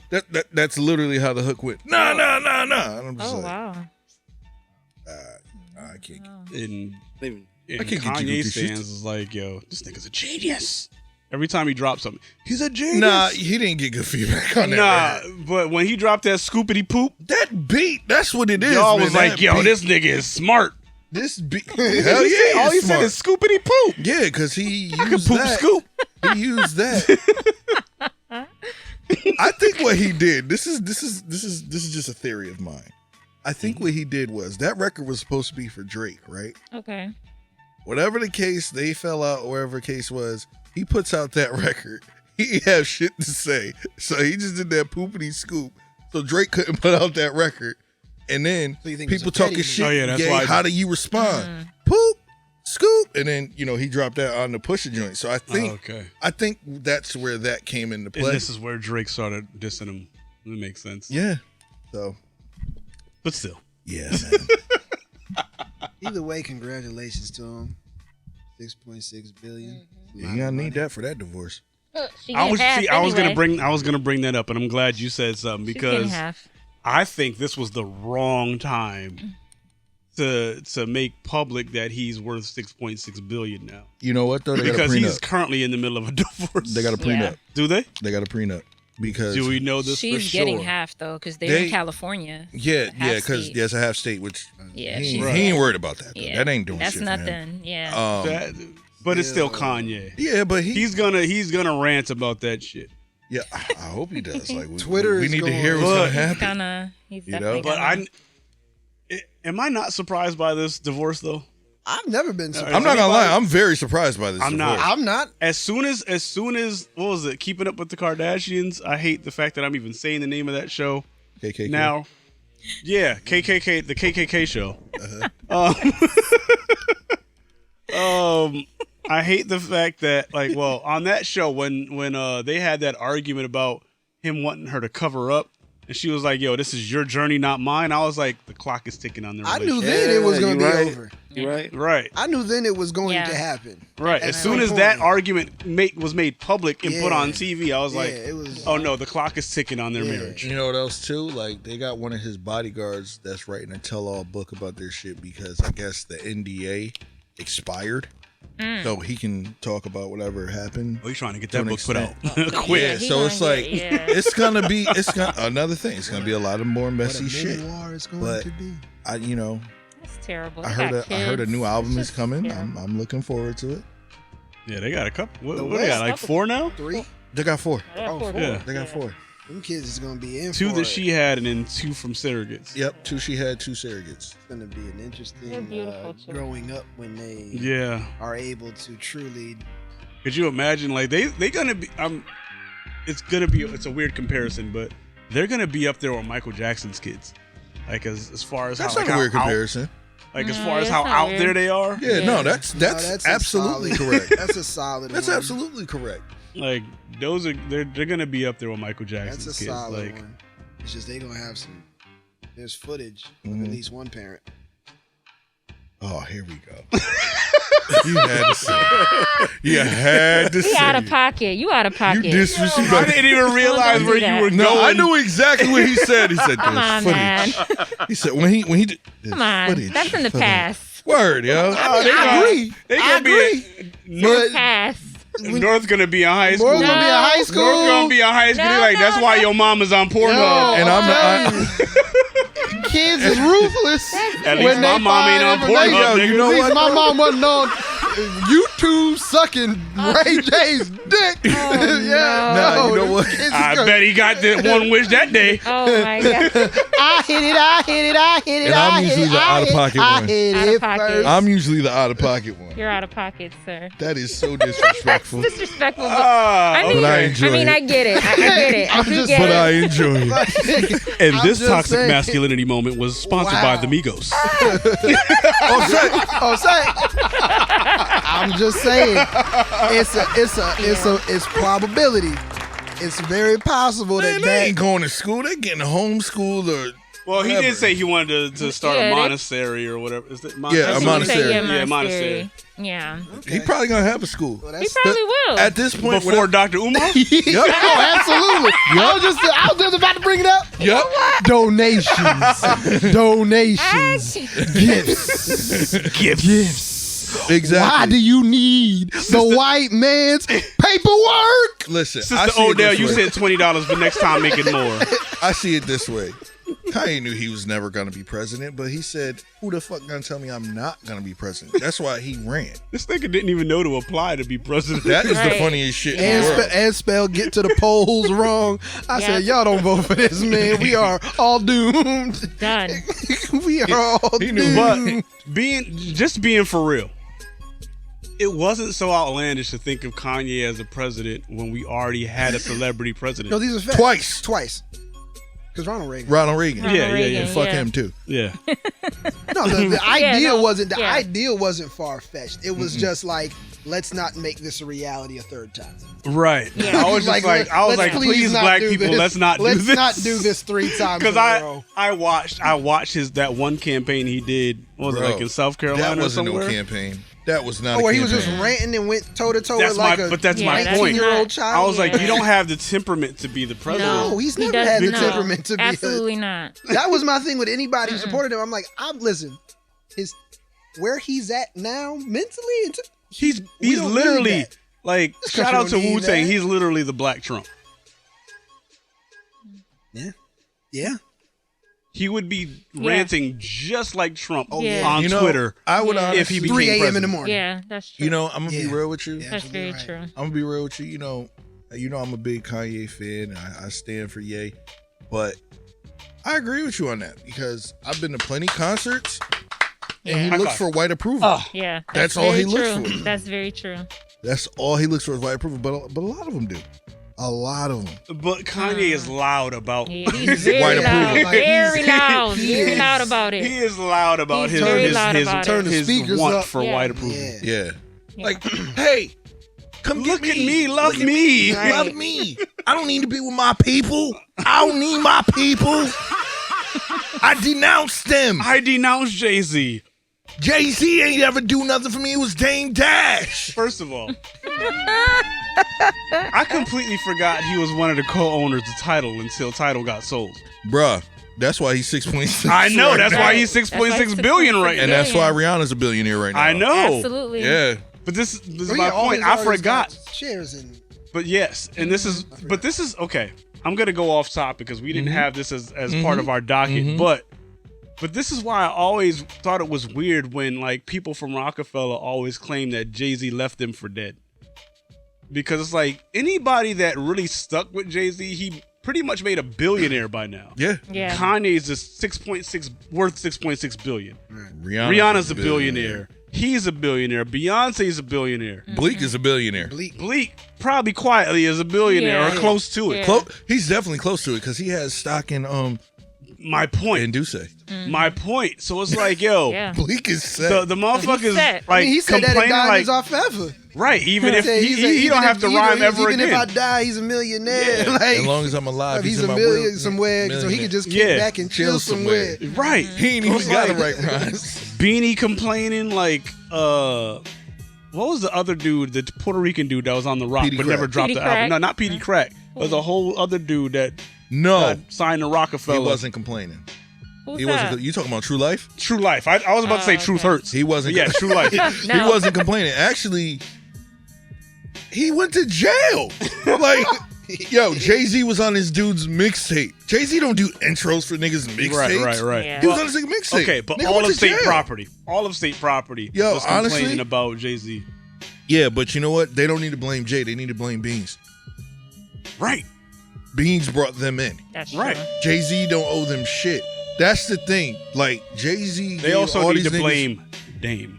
Speaker 4: That's literally how the hook went. Nah. And I'm just
Speaker 9: Wow.
Speaker 4: I can't.
Speaker 3: And
Speaker 4: I can't get
Speaker 3: Kanye
Speaker 4: you with
Speaker 3: fans
Speaker 4: this
Speaker 3: is like, yo, this nigga's a genius. Every time he drops something, he's a genius.
Speaker 4: Nah, he didn't get good feedback on that.
Speaker 3: Nah,
Speaker 4: record.
Speaker 3: but when he dropped that scoopity poop,
Speaker 4: that beat, that's what it is.
Speaker 3: Y'all
Speaker 4: man.
Speaker 3: was like,
Speaker 4: That
Speaker 3: yo,
Speaker 4: beat,
Speaker 3: this nigga is smart.
Speaker 4: This beat, hell yeah,
Speaker 3: All he
Speaker 4: smart.
Speaker 3: said is scoopity poop.
Speaker 4: Yeah, because he
Speaker 3: I can
Speaker 4: used
Speaker 3: poop
Speaker 4: that.
Speaker 3: scoop.
Speaker 4: He used that. I think what he did. This is just a theory of mine. I think what he did was that record was supposed to be for Drake, right?
Speaker 9: Okay.
Speaker 4: Whatever the case, they fell out. Wherever the case was, he puts out that record. He have shit to say, so he just did that poopity scoop. So Drake couldn't put out that record, and then
Speaker 1: So you think it was
Speaker 4: people
Speaker 1: a petty
Speaker 4: talking
Speaker 1: move?
Speaker 4: shit.
Speaker 3: Oh, yeah, that's
Speaker 4: Yay,
Speaker 3: why I
Speaker 4: how
Speaker 3: just-
Speaker 4: do you respond? Poop, scoop, and then he dropped that on the Pusha joint. So I think
Speaker 3: Okay.
Speaker 4: I think that's where that came into play.
Speaker 3: And this is where Drake started dissing him. It makes sense.
Speaker 4: Yeah. So
Speaker 3: But still.
Speaker 4: yeah, man.
Speaker 1: Either way, congratulations to him. 6.6 billion.
Speaker 4: You ain't gonna need that for that divorce.
Speaker 3: I was gonna bring that up, and I'm glad you said something because I think this was the wrong time to make public that he's worth 6.6 billion now.
Speaker 4: You know what though? They got a
Speaker 3: Because
Speaker 4: prenup.
Speaker 3: he's currently in the middle of a divorce.
Speaker 4: They got a prenup.
Speaker 9: Yeah.
Speaker 3: Do they?
Speaker 4: They got a prenup because
Speaker 3: Do we know this
Speaker 9: She's
Speaker 3: for
Speaker 9: getting
Speaker 3: sure?
Speaker 9: half though, because they're in
Speaker 4: They-
Speaker 9: California.
Speaker 4: yeah,
Speaker 9: half
Speaker 4: because
Speaker 9: state.
Speaker 4: there's a half state, which
Speaker 9: Yeah,
Speaker 4: he,
Speaker 9: she's
Speaker 4: ain't- he ain't worried about that. Though.
Speaker 9: Yeah,
Speaker 4: That ain't doing
Speaker 9: that's
Speaker 4: shit. for him.
Speaker 9: nothing. Yeah.
Speaker 3: That- but it's still Kanye.
Speaker 4: Yeah, but
Speaker 3: He's gonna rant about that shit.
Speaker 4: Yeah, I hope he does. Like
Speaker 1: Twitter
Speaker 4: we
Speaker 1: is
Speaker 4: need to
Speaker 1: going-
Speaker 4: hear what's
Speaker 3: But-
Speaker 4: gonna happen.
Speaker 9: He's
Speaker 4: You know?
Speaker 9: definitely
Speaker 3: But
Speaker 9: gonna.
Speaker 3: am I not surprised by this divorce though?
Speaker 1: I've never been surprised.
Speaker 4: I'm not gonna lie. I'm very surprised by this.
Speaker 3: I'm not.
Speaker 4: divorce.
Speaker 1: I'm not.
Speaker 3: As soon as what was it? Keeping Up with the Kardashians. I hate the fact that I'm even saying the name of that show
Speaker 4: KKK.
Speaker 3: now. Yeah, KKK, the KKK show. I hate the fact that on that show when they had that argument about him wanting her to cover up, and she was like, "Yo, this is your journey, not mine." I was like, the clock is ticking on their
Speaker 1: I
Speaker 3: relationship.
Speaker 1: knew then it was going to
Speaker 8: you
Speaker 1: be
Speaker 8: right.
Speaker 1: over.
Speaker 8: You right?
Speaker 3: Right.
Speaker 1: I knew then it was going
Speaker 9: Yeah.
Speaker 1: to happen.
Speaker 3: Right.
Speaker 1: At
Speaker 3: As soon
Speaker 1: some
Speaker 3: as that
Speaker 1: point.
Speaker 3: argument was made public and put
Speaker 1: Yeah.
Speaker 3: on TV, I was like,
Speaker 1: it was.
Speaker 3: "Oh no, the clock is ticking on their
Speaker 1: Yeah.
Speaker 3: marriage."
Speaker 4: You know what else too? Like they got one of his bodyguards that's writing a tell-all book about their shit because I guess the NDA expired, so he can talk about whatever happened.
Speaker 3: Oh, you're trying to get
Speaker 4: To
Speaker 3: that
Speaker 4: an
Speaker 3: book put out
Speaker 4: extent.
Speaker 3: quick.
Speaker 4: Yeah,
Speaker 9: he
Speaker 4: so
Speaker 9: gonna
Speaker 4: it's like
Speaker 9: get- yeah.
Speaker 4: it's gonna another thing. It's gonna be a lot of more
Speaker 1: What a
Speaker 4: messy shit.
Speaker 1: memoir it's going
Speaker 4: But
Speaker 1: to be.
Speaker 9: That's terrible.
Speaker 4: I
Speaker 9: They
Speaker 4: heard
Speaker 9: got
Speaker 4: I heard a
Speaker 9: kids.
Speaker 4: new album
Speaker 9: It's
Speaker 4: is
Speaker 9: just
Speaker 4: coming.
Speaker 9: terrible.
Speaker 4: I'm looking forward to it.
Speaker 3: Yeah, they got a couple. What
Speaker 1: The
Speaker 3: they got?
Speaker 1: West-
Speaker 3: Like 4 now?
Speaker 1: 3.
Speaker 4: They got 4.
Speaker 9: Yeah, poor
Speaker 3: Yeah.
Speaker 9: girl.
Speaker 4: They got 4.
Speaker 1: Them kids is going to be in
Speaker 3: 2
Speaker 1: for
Speaker 3: that
Speaker 1: it.
Speaker 3: she had, and then 2 from surrogates.
Speaker 4: Yep, 2 she had, 2 surrogates.
Speaker 1: It's going to be an
Speaker 9: They're
Speaker 1: interesting
Speaker 9: beautiful, too.
Speaker 1: growing up when they
Speaker 3: Yeah.
Speaker 1: are able to truly.
Speaker 3: Could you imagine? Like they gonna be. It's a weird comparison, but they're gonna be up there with Michael Jackson's kids. Like as far as
Speaker 4: That's
Speaker 3: how
Speaker 4: not a weird comparison.
Speaker 3: as
Speaker 9: No,
Speaker 3: far as
Speaker 9: that's
Speaker 3: how
Speaker 9: not
Speaker 3: out
Speaker 9: weird.
Speaker 3: there they are.
Speaker 4: Yeah,
Speaker 9: Yeah.
Speaker 4: no, that's
Speaker 1: No, a
Speaker 4: absolutely
Speaker 1: solid-
Speaker 4: correct.
Speaker 1: That's a solid
Speaker 4: That's
Speaker 1: one.
Speaker 4: absolutely correct.
Speaker 3: Like they're gonna be up there with Michael Jackson's
Speaker 1: That's a
Speaker 3: kids.
Speaker 1: solid
Speaker 3: Like
Speaker 1: one. It's just they going to have some. There's footage of
Speaker 4: Mhm.
Speaker 1: at least one parent.
Speaker 4: Oh, here we go. You had to say it. You had to
Speaker 9: You
Speaker 4: say
Speaker 9: out of
Speaker 4: it.
Speaker 9: pocket. You out of pocket.
Speaker 4: You disrespect.
Speaker 3: I didn't even realize
Speaker 9: Don't
Speaker 3: where
Speaker 9: do
Speaker 3: you
Speaker 9: that.
Speaker 3: were
Speaker 4: No,
Speaker 3: going.
Speaker 4: I knew exactly what he said. He said,
Speaker 9: Come on,
Speaker 4: "There's
Speaker 9: man.
Speaker 4: footage." He said, when he did, "There's
Speaker 9: Come on.
Speaker 4: footage,
Speaker 9: That's in the
Speaker 4: footage."
Speaker 9: past.
Speaker 4: Word, yo.
Speaker 1: I agree.
Speaker 3: They
Speaker 1: I
Speaker 3: gonna
Speaker 1: agree.
Speaker 3: be North,
Speaker 9: Past.
Speaker 3: North's gonna be in high school.
Speaker 1: North's going to be in high school.
Speaker 3: North's gonna be in high school. They're like, that's why your mama's on Pornhub.
Speaker 4: And I'm
Speaker 1: Kids is ruthless.
Speaker 3: At least
Speaker 1: when
Speaker 3: my
Speaker 1: they
Speaker 3: mom ain't
Speaker 1: find
Speaker 3: on
Speaker 1: information.
Speaker 3: Pornhub,
Speaker 4: Yo, you
Speaker 3: nigga.
Speaker 4: know
Speaker 1: At least
Speaker 4: what,
Speaker 1: my
Speaker 4: though?
Speaker 1: mom wasn't on YouTube sucking Ray J's dick.
Speaker 4: Nah, you know what?
Speaker 1: Kids is
Speaker 3: I
Speaker 1: gonna-
Speaker 3: bet he got the one wish that day.
Speaker 9: Oh my god.
Speaker 1: I hit it, I hit it, I hit it,
Speaker 4: And
Speaker 1: I
Speaker 4: I'm
Speaker 1: hit
Speaker 4: usually
Speaker 1: it,
Speaker 4: the
Speaker 1: I hit it,
Speaker 4: out-of-pocket
Speaker 1: I
Speaker 4: one.
Speaker 1: hit
Speaker 9: Out of
Speaker 1: it
Speaker 9: pocket.
Speaker 1: first.
Speaker 4: I'm usually the out of pocket one.
Speaker 9: You're out of pocket, sir.
Speaker 4: That is so disrespectful.
Speaker 9: Disrespectful.
Speaker 3: Ah,
Speaker 9: I mean,
Speaker 4: But I enjoy it.
Speaker 9: I get it. I get it. I
Speaker 1: I'm
Speaker 9: do
Speaker 1: just-
Speaker 9: get
Speaker 4: But
Speaker 9: it.
Speaker 4: I enjoy it.
Speaker 3: And
Speaker 1: I'm
Speaker 3: this
Speaker 1: just
Speaker 3: toxic
Speaker 1: saying.
Speaker 3: masculinity moment was sponsored by
Speaker 1: Wow.
Speaker 3: the Migos.
Speaker 1: Oh, say. I'm just saying. It's probability. It's very possible
Speaker 4: Man,
Speaker 1: that
Speaker 4: they ain't going to school. They getting homeschooled or
Speaker 3: Well, he
Speaker 4: Whatever.
Speaker 3: did say he wanted to start
Speaker 9: Yeah,
Speaker 3: a
Speaker 9: they-
Speaker 3: monastery or whatever. Is it
Speaker 4: Yeah, a monastery.
Speaker 9: Yeah,
Speaker 3: monastery.
Speaker 9: Yeah.
Speaker 4: He probably gonna have a school.
Speaker 1: Well,
Speaker 9: He
Speaker 1: that's,
Speaker 9: probably will.
Speaker 4: At this point,
Speaker 3: Before Dr. Umar?
Speaker 4: Yep.
Speaker 1: oh, absolutely. I was just about to bring it up.
Speaker 4: Yep.
Speaker 1: Donations. Donations. Gifts. Gifts.
Speaker 4: Exactly.
Speaker 1: Why do you need the white man's paperwork?
Speaker 4: Listen, I
Speaker 3: Sister
Speaker 4: see it
Speaker 3: Odell,
Speaker 4: this
Speaker 3: you
Speaker 4: way.
Speaker 3: said $20, but next time make it more.
Speaker 4: I see it this way. Kanye knew he was never going to be president, but he said, who the fuck going to tell me I'm not going to be president? That's why he ran.
Speaker 3: This nigga didn't even know to apply to be president.
Speaker 4: That is the
Speaker 9: Right.
Speaker 4: funniest shit in the world.
Speaker 1: And spell get to the polls wrong. I said, y'all don't vote for this, man. We are all doomed.
Speaker 9: Done.
Speaker 1: We are all
Speaker 4: He knew,
Speaker 1: doomed.
Speaker 3: But being for real, it wasn't so outlandish to think of Kanye as a president when we already had a celebrity president.
Speaker 1: No, these are facts.
Speaker 4: Twice.
Speaker 1: Because Ronald Reagan.
Speaker 4: Ronald Reagan.
Speaker 3: Yeah,
Speaker 9: Reagan,
Speaker 4: Fuck
Speaker 9: yeah.
Speaker 4: him too.
Speaker 3: Yeah.
Speaker 1: No, the idea
Speaker 9: no,
Speaker 1: wasn't
Speaker 9: yeah.
Speaker 1: ideal wasn't far fetched. It was just like, let's not make this a reality a third time.
Speaker 3: Right.
Speaker 9: Yeah.
Speaker 3: I was just like,
Speaker 1: let's
Speaker 3: please,
Speaker 1: not
Speaker 3: black
Speaker 1: do
Speaker 3: people,
Speaker 1: this.
Speaker 3: let's not do
Speaker 1: Let's
Speaker 3: this.
Speaker 1: not do this 3 times in
Speaker 3: Because
Speaker 1: a row.
Speaker 3: I watched that one campaign he did. What was
Speaker 4: Bro,
Speaker 3: it, like in South Carolina
Speaker 4: That
Speaker 3: or
Speaker 4: wasn't
Speaker 3: somewhere?
Speaker 4: no campaign. That was not
Speaker 1: Oh,
Speaker 4: a
Speaker 1: where he
Speaker 4: campaign.
Speaker 1: was just ranting and went toe to toe
Speaker 3: That's
Speaker 1: with like
Speaker 3: but that's
Speaker 9: Yeah,
Speaker 3: my
Speaker 9: that's
Speaker 3: point.
Speaker 9: not-
Speaker 1: 19-year-old child.
Speaker 3: I was like,
Speaker 9: Yeah.
Speaker 3: you don't have the temperament to be the president.
Speaker 1: No, he's
Speaker 9: He
Speaker 1: never
Speaker 9: does
Speaker 1: had the
Speaker 9: not.
Speaker 1: temperament to be.
Speaker 9: Absolutely not.
Speaker 1: That was my thing with anybody who supported him. I'm like, listen, where he's at now mentally.
Speaker 3: He's
Speaker 1: We don't need
Speaker 3: literally
Speaker 1: that.
Speaker 3: like
Speaker 1: This
Speaker 3: shout
Speaker 1: country
Speaker 3: out to
Speaker 1: don't need
Speaker 3: Wu Tang.
Speaker 1: that.
Speaker 3: He's literally the Black Trump.
Speaker 1: Yeah.
Speaker 3: He would be
Speaker 9: Yeah.
Speaker 3: ranting just like Trump
Speaker 9: Yeah.
Speaker 3: on
Speaker 4: You know,
Speaker 3: Twitter
Speaker 4: I would
Speaker 9: Yeah.
Speaker 4: honestly,
Speaker 3: if he became
Speaker 1: 3 a.m. in
Speaker 3: president.
Speaker 1: the morning.
Speaker 9: Yeah, that's true.
Speaker 4: You know, I'm gonna be
Speaker 1: Yeah.
Speaker 4: real with you.
Speaker 1: Yeah.
Speaker 9: that's very
Speaker 1: absolutely right.
Speaker 9: true.
Speaker 4: I'm gonna be real with you. You know, I'm a big Kanye fan. I stand for Ye, but I agree with you on that because I've been to plenty concerts, and he
Speaker 9: Yeah.
Speaker 4: looks for white approval.
Speaker 9: Yeah,
Speaker 4: That's all
Speaker 9: very
Speaker 4: he looks
Speaker 9: true.
Speaker 4: for.
Speaker 9: That's very true.
Speaker 4: That's all he looks for is white approval. But a lot of them do. A lot of them.
Speaker 3: But Kanye is loud about.
Speaker 9: Yeah, he's very
Speaker 4: White
Speaker 9: loud.
Speaker 4: approval.
Speaker 1: Like,
Speaker 9: Very
Speaker 1: he's-
Speaker 9: loud.
Speaker 1: he
Speaker 9: Very
Speaker 1: is-
Speaker 9: loud about it.
Speaker 3: He is loud about
Speaker 9: He's
Speaker 3: his
Speaker 9: very
Speaker 3: his,
Speaker 9: loud
Speaker 3: his,
Speaker 9: about it.
Speaker 1: Turn the
Speaker 3: his
Speaker 1: speakers
Speaker 3: want
Speaker 1: up.
Speaker 3: for
Speaker 9: Yeah.
Speaker 3: white approval.
Speaker 1: Yeah.
Speaker 4: Yeah.
Speaker 9: Yeah.
Speaker 4: Like, hey, come
Speaker 3: Look
Speaker 4: get
Speaker 3: at me, love me.
Speaker 9: Right.
Speaker 4: Love me. I don't need to be with my people. I don't need my people. I denounce them.
Speaker 3: I denounce Jay-Z.
Speaker 4: Jay-Z ain't ever do nothing for me. It was Dame Dash.
Speaker 3: First of all, I completely forgot he was one of the co-owners of Tidal until Tidal got sold.
Speaker 4: Bruh, that's why he's 6.6.
Speaker 3: I know,
Speaker 4: right
Speaker 3: that's
Speaker 4: now.
Speaker 3: why he's
Speaker 9: That's why
Speaker 3: 6.6
Speaker 9: he's
Speaker 3: billion right
Speaker 4: And
Speaker 3: now.
Speaker 4: that's why Rihanna's a billionaire right now.
Speaker 3: I know.
Speaker 9: Absolutely.
Speaker 4: Yeah.
Speaker 3: But this is
Speaker 1: Oh,
Speaker 3: my
Speaker 1: yeah, all
Speaker 3: point.
Speaker 1: his
Speaker 3: I
Speaker 1: artists
Speaker 3: forgot.
Speaker 1: got shares in.
Speaker 3: But yes, and this is okay. I'm gonna go off topic because we didn't have this as part of our docket, but this is why I always thought it was weird when like people from Rockefeller always claim that Jay-Z left them for dead. Because it's like anybody that really stuck with Jay-Z, he pretty much made a billionaire by now.
Speaker 4: Yeah.
Speaker 9: Yeah.
Speaker 3: Kanye's is 6.6 worth 6.6 billion.
Speaker 4: Rihanna's
Speaker 3: Rihanna's a billionaire. He's a billionaire. Beyonce's a billionaire.
Speaker 4: Bleak is a billionaire.
Speaker 3: Bleak probably quietly is a billionaire
Speaker 9: Yeah.
Speaker 3: or close to it.
Speaker 9: Yeah.
Speaker 4: He's definitely close to it because he has stock in
Speaker 3: My point.
Speaker 4: Duce.
Speaker 3: My point. So it's like, yo,
Speaker 9: Yeah.
Speaker 4: Bleak is set.
Speaker 3: the motherfuckers
Speaker 9: set.
Speaker 3: like
Speaker 1: He said that
Speaker 3: complaining
Speaker 1: diamonds
Speaker 3: like
Speaker 1: off forever.
Speaker 3: right. Even if
Speaker 1: He said
Speaker 3: he don't have to rhyme ever
Speaker 1: even
Speaker 3: again.
Speaker 1: if I die, he's a millionaire.
Speaker 3: Yeah.
Speaker 1: Like,
Speaker 4: as long as I'm alive,
Speaker 1: he's
Speaker 4: in
Speaker 1: a
Speaker 4: my
Speaker 1: million
Speaker 4: will.
Speaker 1: somewhere, so he
Speaker 4: Millionaire.
Speaker 1: can just kick
Speaker 3: Yeah.
Speaker 1: back and
Speaker 4: Chill
Speaker 1: chill somewhere.
Speaker 3: Right.
Speaker 4: He ain't even got to write rhymes.
Speaker 3: Beanie complaining like what was the other dude, the Puerto Rican dude that was on the rock
Speaker 4: Petey
Speaker 3: but
Speaker 4: Crack.
Speaker 3: never dropped
Speaker 9: Petey
Speaker 3: the album?
Speaker 9: Crack.
Speaker 3: No, not Petey Crack. There's a whole other dude that
Speaker 4: No,
Speaker 3: got signed to Rockefeller.
Speaker 4: he wasn't complaining.
Speaker 9: Who's
Speaker 4: He
Speaker 9: that?
Speaker 4: wasn't. You talking about True Life?
Speaker 3: True Life. I was about to say Truth
Speaker 9: okay.
Speaker 3: Hurts.
Speaker 4: He wasn't.
Speaker 3: Yeah, True Life.
Speaker 4: He
Speaker 9: No.
Speaker 4: wasn't complaining. Actually, he went to jail. Like, yo, Jay-Z was on his dude's mixtape. Jay-Z don't do intros for niggas' mixtapes.
Speaker 3: Right.
Speaker 9: Yeah.
Speaker 4: He was on his mixtape.
Speaker 3: Okay, but
Speaker 4: Nigga
Speaker 3: all
Speaker 4: went
Speaker 3: of
Speaker 4: to
Speaker 3: state
Speaker 4: jail.
Speaker 3: property. All of state property
Speaker 4: Yo,
Speaker 3: was complaining
Speaker 4: honestly-
Speaker 3: about Jay-Z.
Speaker 4: Yeah, but you know what? They don't need to blame Jay. They need to blame Beans.
Speaker 3: Right.
Speaker 4: Beans brought them in.
Speaker 9: That's
Speaker 3: Right.
Speaker 9: true.
Speaker 4: Jay-Z don't owe them shit. That's the thing. Like, Jay-Z.
Speaker 3: They
Speaker 4: gave
Speaker 3: also
Speaker 4: all
Speaker 3: need to
Speaker 4: these niggas-
Speaker 3: blame Dame.